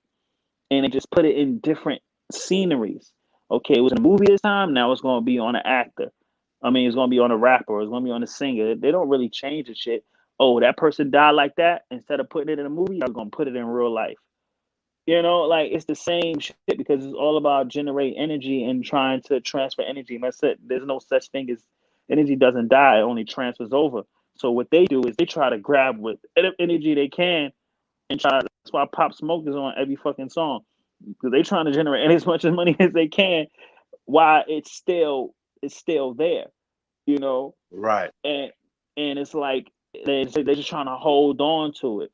and they just put it in different sceneries. Okay, it was in a movie this time. Now it's going to be on an actor. I mean, it's going to be on a rapper. It's going to be on a singer. They don't really change the shit. Oh, that person died like that. Instead of putting it in a movie, I was going to put it in real life. Like, it's the same shit, because it's all about generating energy and trying to transfer energy. And that's it. There's no such thing as energy doesn't die. It only transfers over. So what they do is they try to grab with energy they can and try. That's why Pop Smoke is on every fucking song, because they trying to generate as much money as they can while it's still there, you know. Right. And it's like they're just trying to hold on to it.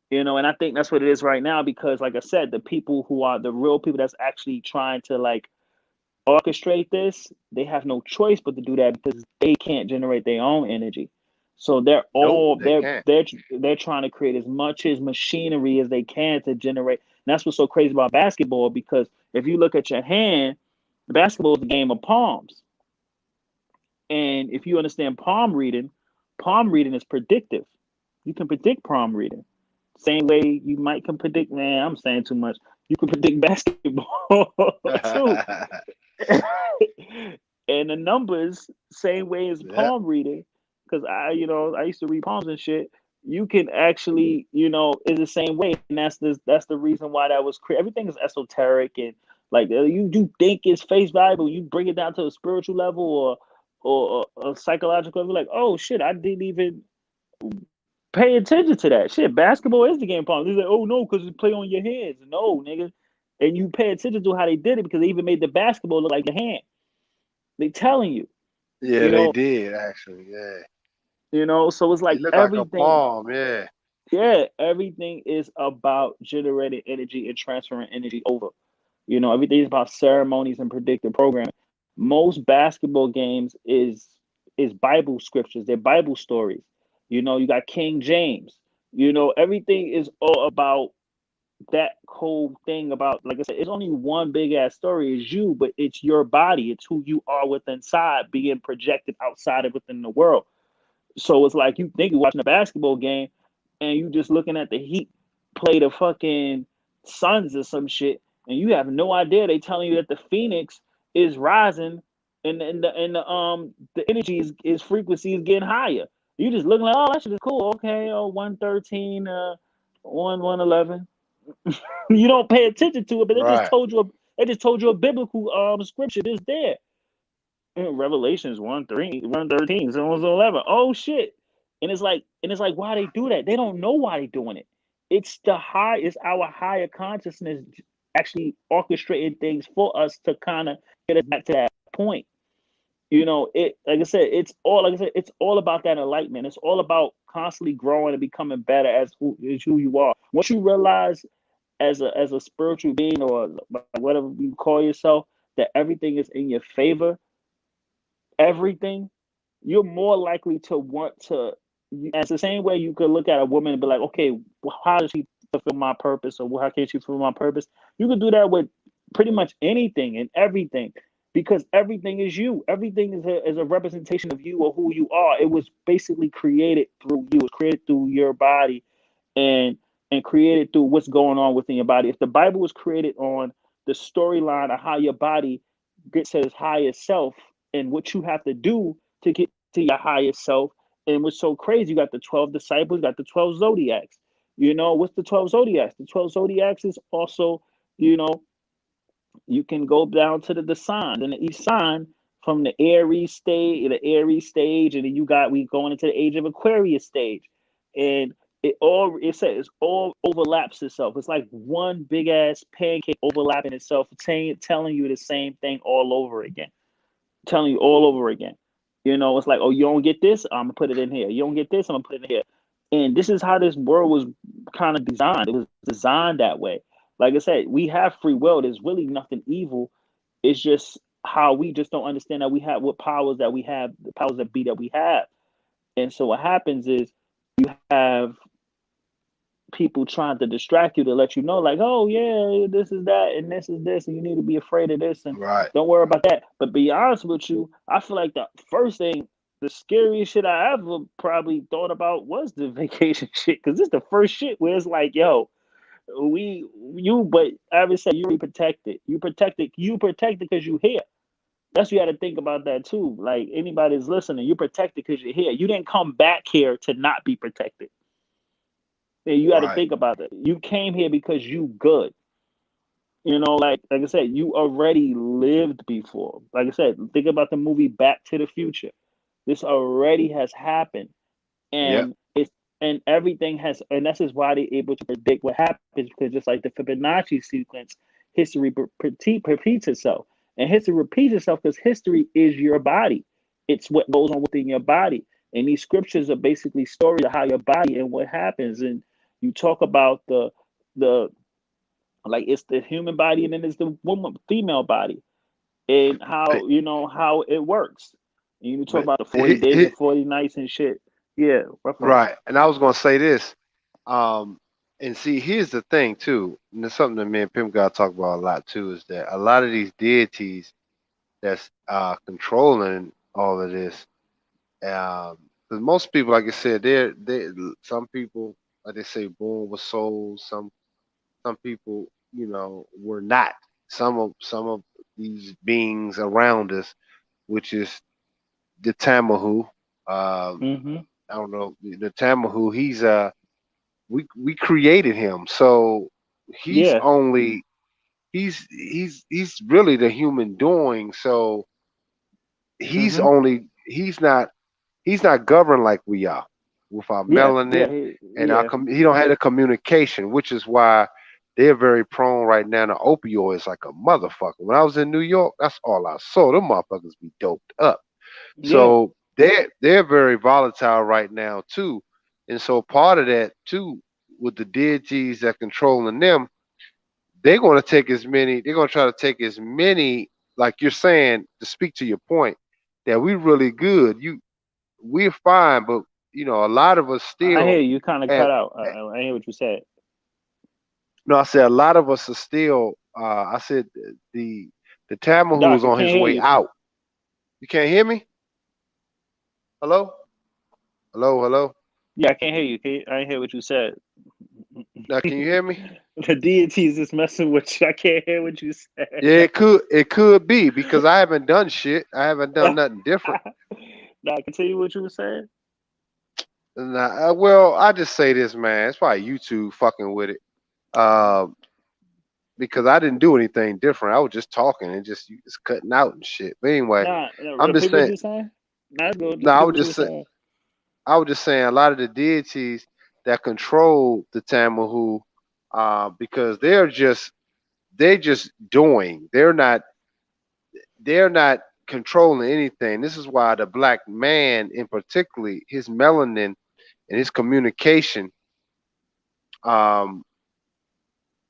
And I think that's what it is right now, because like I said, the people who are the real people that's actually trying to like orchestrate this, they have no choice but to do that, because they can't generate their own energy. So they're Nope, all they can't. they're trying to create as much as machinery as they can to generate. And that's what's so crazy about basketball, because if you look at your hand, basketball is a game of palms. And if you understand palm reading is predictive. You can predict palm reading. Same way you might can predict, man, I'm saying too much. You can predict basketball too. And the numbers, same way as Yep. palm reading, because I used to read palms and shit. You can actually, is the same way, and that's the reason why that was created. Everything is esoteric, and like you think it's face value, you bring it down to a spiritual level or a psychological level. Like, oh shit, I didn't even pay attention to that shit. Basketball is the game of palms. He's like, oh no, because you play on your hands. No, nigga. And you pay attention to how they did it, because they even made the basketball look like the hand. They telling you, Yeah, you they know, did actually. Yeah, so it's it like looked like a everything, palm. Yeah. everything is about generating energy and transferring energy over. Everything is about ceremonies and predictive programming. Most basketball games is Bible scriptures, they're Bible stories. You got King James. Everything is all about that whole thing about, like I said, it's only one big ass story is you, but it's your body, it's who you are within inside being projected outside of within the world. So it's like you think you're watching a basketball game and you just looking at the Heat play the fucking Suns or some shit, and you have no idea they telling you that the Phoenix is rising, and the energy is frequency is getting higher. You just looking like, oh, that shit is cool. Okay, 113, 111. You don't pay attention to it, but Right. they just told you a biblical scripture is there. Revelations 1:13, so 11. Oh shit. And it's like why they do that? They don't know why they doing it. It's our higher consciousness actually orchestrating things for us to kind of get us back to that point. It like I said, it's all about that enlightenment. It's all about constantly growing and becoming better as who you are. Once you realize as a spiritual being, or whatever you call yourself, that everything is in your favor, everything, you're more likely to want to. As the same way you could look at a woman and be like, okay, how does she fulfill my purpose, or how can she fulfill my purpose? You could do that with pretty much anything and everything, because everything is you. Everything is a representation of you or who you are. It was basically created through you. It was created through your body, and created through what's going on within your body. If the Bible was created on the storyline of how your body gets to its highest self and what you have to do to get to your highest self, and what's so crazy, you got the 12 disciples, you got the 12 zodiacs. What's the 12 zodiacs? The 12 zodiacs is also, you know, you can go down to the signs, and each sign from the Aries stage, and then we going into the age of Aquarius stage. And it all overlaps itself. It's like one big ass pancake overlapping itself, telling you the same thing all over again. Telling you all over again. You know, it's like, oh, you don't get this, I'm gonna put it in here. You don't get this, I'm gonna put it in here. And this is how this world was kind of designed. It was designed that way. Like I said, we have free will. There's really nothing evil. It's just how we just don't understand that we have what powers that we have, the powers that be that we have. And so what happens is you have people trying to distract you to let you know, like, oh yeah, this is that, and this is this, and you need to be afraid of this, and Right. don't worry about that. But be honest with you, I feel like the first thing, the scariest shit I ever probably thought about was the vacation shit, because it's the first shit where it's like, yo, but I would say you protected. You protected because you here. That's you got to think about that too. Like anybody's listening, you're protected because you're here. You didn't come back here to not be protected. And you got to Right. think about it. You came here because you good. You know, like I said, you already lived before. Like I said, think about the movie Back to the Future. This already has happened, Yep. and everything has, and that's just why they're able to predict what happens, because just like the Fibonacci sequence, history repeats itself, and history repeats itself because history is your body. It's what goes on within your body, and these scriptures are basically stories of how your body and what happens. And you talk about the like it's the human body, and then it's the female body, and Hey, how it works. And you talk but about the 40 days and 40 nights and shit. Yeah, rough up. right. And I was gonna say this. Um, and see, here's the thing too, and it's something that me and Pim got to talk about a lot too, is that a lot of these deities that's controlling all of this, because most people, like I said, they some people, like they say, born with souls. Some people, were not. Some of these beings around us, which is the Tamahu. Mm-hmm. I don't know the Tamahu. We created him, so he's Yeah. only he's really the human doing. So Mm-hmm. he's not governed like we are with our Yeah. melanin and Yeah. he don't have the communication, which is why they're very prone right now to opioids like a motherfucker. When I was in New York, that's all I saw. Them motherfuckers be doped up. Yeah. So they're very volatile right now too. And so part of that too, with the deities that controlling them, they're gonna try to take as many, like you're saying, to speak to your point, that we really good. We're fine, but a lot of us I hear still you. Kind of have cut out. I hear what you said. no, I said a lot of us are still I said the Tamahu Doc, is I on can't his hear way you. out. You can't hear me? Hello? Hello, hello? Yeah, I can't hear you. I didn't hear what you said. Now can you hear me? The deities is messing with you. I can't hear what you said. Yeah, it could be because I haven't done shit. I haven't done nothing different. Doc, continue what you were saying. Nah, well, I just say this, man. It's probably YouTube fucking with it. Um, because I didn't do anything different. I was just talking and just you just cutting out and shit. But anyway, Nah, I'm just repeat what saying. you were saying. Nah, that's good. No, Just repeat what you were saying. I was just saying a lot of the deities that control the Tamahu, because they're just doing. They're not controlling anything. This is why the black man, in particularly, his melanin and his communication, um,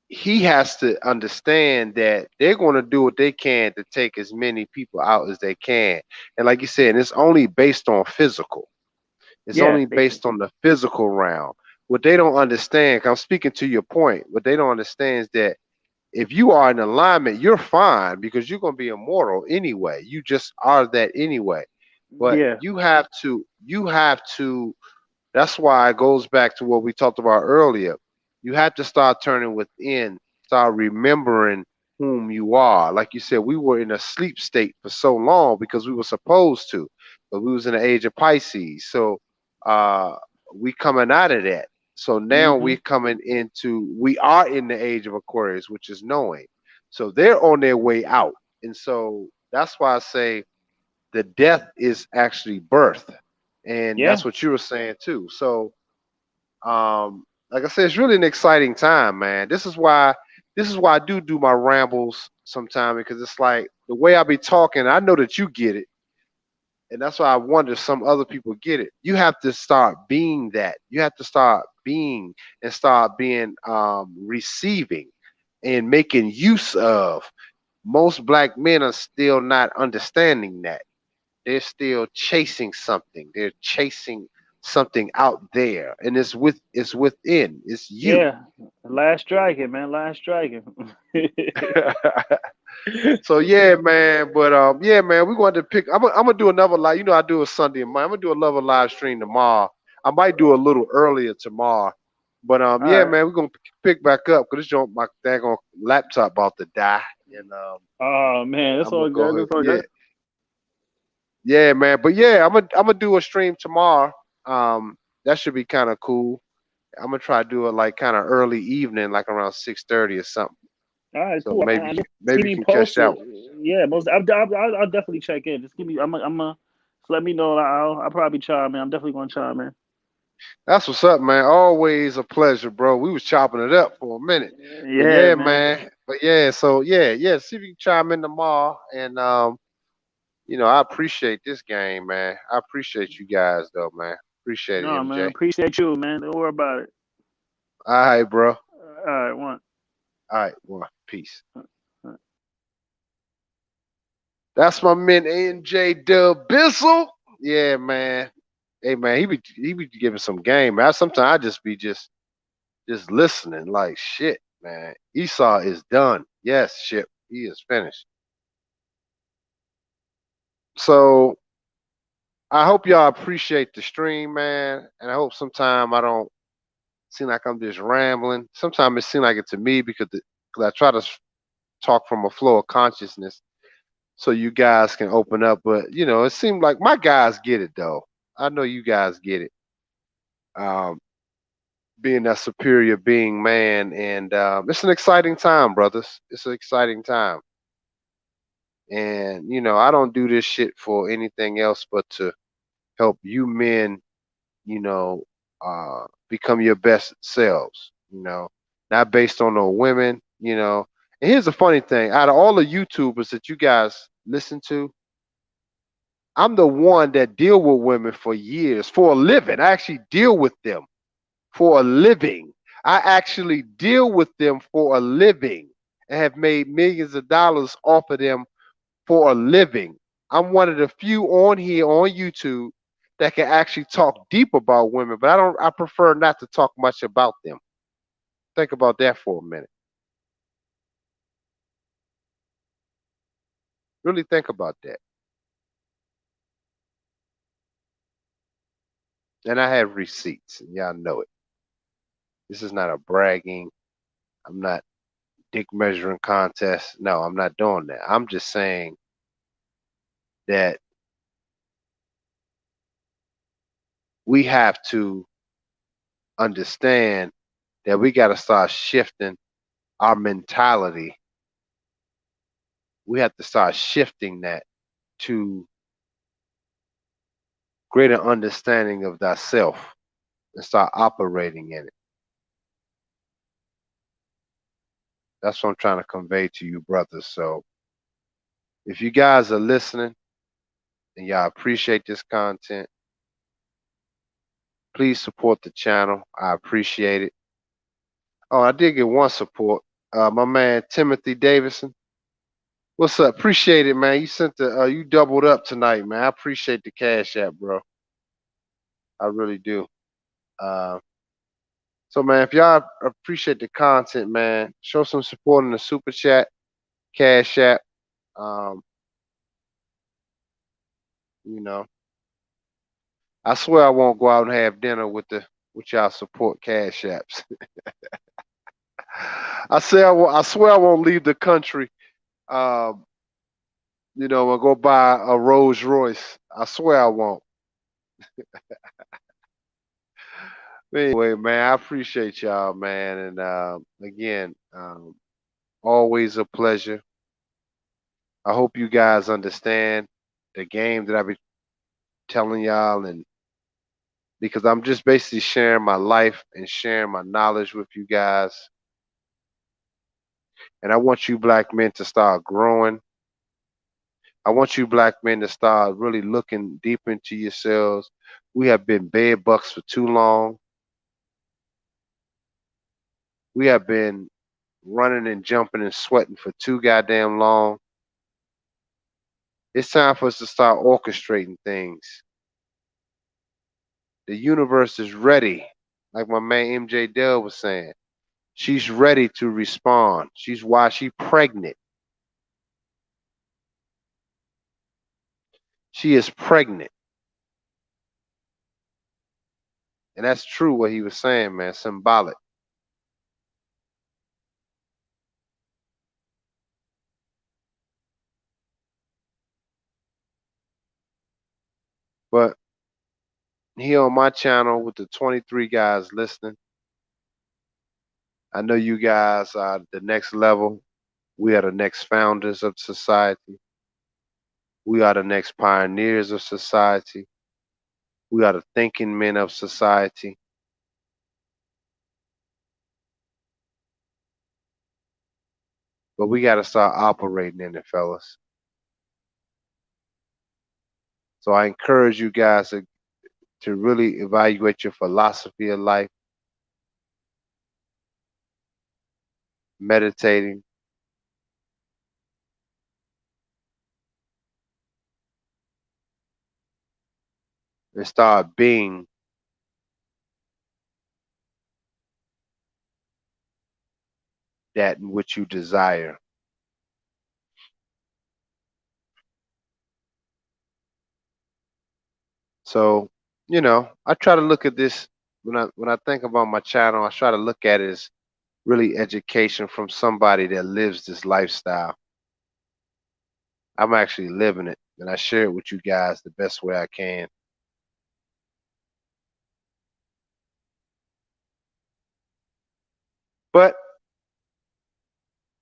he has to understand that they're going to do what they can to take as many people out as they can. And like you said, it's only based on physical. It's Yeah, only based on the physical realm. What they don't understand, 'cause I'm speaking to your point, what they don't understand is that if you are in alignment, you're fine because you're going to be immortal anyway. You just are that anyway. But yeah, you have to, that's why it goes back to what we talked about earlier. You have to start turning within, start remembering whom you are. Like you said, we were in a sleep state for so long because we were supposed to, but we was in the age of Pisces. So uh we coming out of that. So now mm-hmm. we are in the age of Aquarius, which is knowing. So they're on their way out. And so that's why I say the death is actually birth. And Yeah, that's what you were saying too. So Like I said, it's really an exciting time, man. This is why I do my rambles sometimes, because it's like the way I be talking, I know that you get it. And that's why I wonder if some other people get it. You have to start being that. You have to start being and start being receiving and making use of. Most black men are still not understanding that. They're still chasing something. They're chasing something out there, and it's within. It's you. Yeah, Last Dragon, man, Last Dragon. So yeah, man. But yeah, man. We going to pick. I'm gonna do another live. You know, I do a Sunday in mind. I'm gonna do another live stream tomorrow. I might do a little earlier tomorrow. But All yeah, right. man. We're gonna pick back up because this joint, my daggone laptop about to die, and Oh man, that's I'm gonna all go good. ahead. That's all Yeah, good. yeah, man. But yeah, I'm gonna do a stream tomorrow. That should be kind of cool. I'm gonna try to do it like kind of early evening, like around 6:30 or something. All right, So cool. maybe Just keep maybe you me can catch that posted. one. Yeah, most. I'll definitely check in. Just give me. Just let me know. I'll probably chime in. I'm definitely gonna chime in. That's what's up, man. Always a pleasure, bro. We was chopping it up for a minute. But Yeah, yeah, man. man. But yeah, so yeah. See if you can chime in tomorrow. And I appreciate this game, man. I appreciate you guys though, man. Appreciate it, No, man. MJ. Appreciate you, man. Don't worry about it. All right, bro. All All right, one. right, well, peace. That's my man NJ Dub Bizzle. Yeah, man. Hey man, he be giving some game, man. Sometimes I just be just listening like shit, man. Esau is done. Yes, shit. He is finished. So I hope y'all appreciate the stream, man. And I hope sometime I don't seem like I'm just rambling. Sometimes it seems like it to me because I try to talk from a flow of consciousness so you guys can open up. But it seemed like my guys get it though. I know you guys get it. Um, being that superior being man, and it's an exciting time, brothers. It's an exciting time. And I don't do this shit for anything else but to help you men, become your best selves. Not based on no women. And here's the funny thing: out of all the YouTubers that you guys listen to, I'm the one that deal with women for years for a living. I actually deal with them for a living. I actually deal with them for a living and have made millions of dollars off of them for a living. I'm one of the few on here on YouTube that can actually talk deep about women, but I prefer not to talk much about them. Think about that for a minute. Really think about that. And I have receipts, and y'all know it. This is not a bragging. I'm not dick measuring contest. No, I'm not doing that. I'm just saying that we have to understand that we got to start shifting our mentality. We have to start shifting that to greater understanding of thyself and start operating in it. That's what I'm trying to convey to you, brothers. So if you guys are listening and y'all appreciate this content, please support the channel. I appreciate it. Oh, I did get one support. My man Timothy Davison. What's up? Appreciate it, man. You doubled up tonight, man. I appreciate the cash app, bro. I really do. Uh, so man, if y'all appreciate the content, man, show some support in the super chat, cash app. Um, you know, I swear I won't go out and have dinner with y'all support cash apps. I swear I won't leave the country. Um, and go buy a Rolls Royce. I swear I won't. But anyway, man, I appreciate y'all, man, and again, always a pleasure. I hope you guys understand the game that I be telling y'all and because I'm just basically sharing my life and sharing my knowledge with you guys. And I want you black men to start growing. I want you black men to start really looking deep into yourselves. We have been bed bucks for too long. We have been running and jumping and sweating for too goddamn long. It's time for us to start orchestrating things. The universe is ready. Like my man MJ Dell was saying. She's ready to respond. She's why she pregnant. She is pregnant. And that's true what he was saying, man. Symbolic. But here on my channel with the 23 guys listening, I know you guys are the next level. We are the next founders of society. We are the next pioneers of society. We are the thinking men of society. But we got to start operating in it, fellas. So I encourage you guys to really evaluate your philosophy of life, meditating, and start being that in which you desire. So, I try to look at this when I think about my channel, I try to look at it as really education from somebody that lives this lifestyle. I'm actually living it, and I share it with you guys the best way I can. But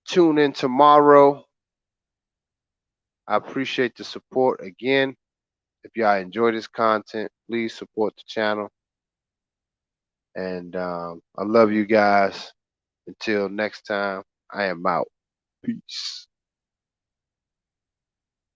tune in tomorrow. I appreciate the support again. If y'all enjoy this content, please support the channel. And I love you guys. Until next time, I am out. Peace.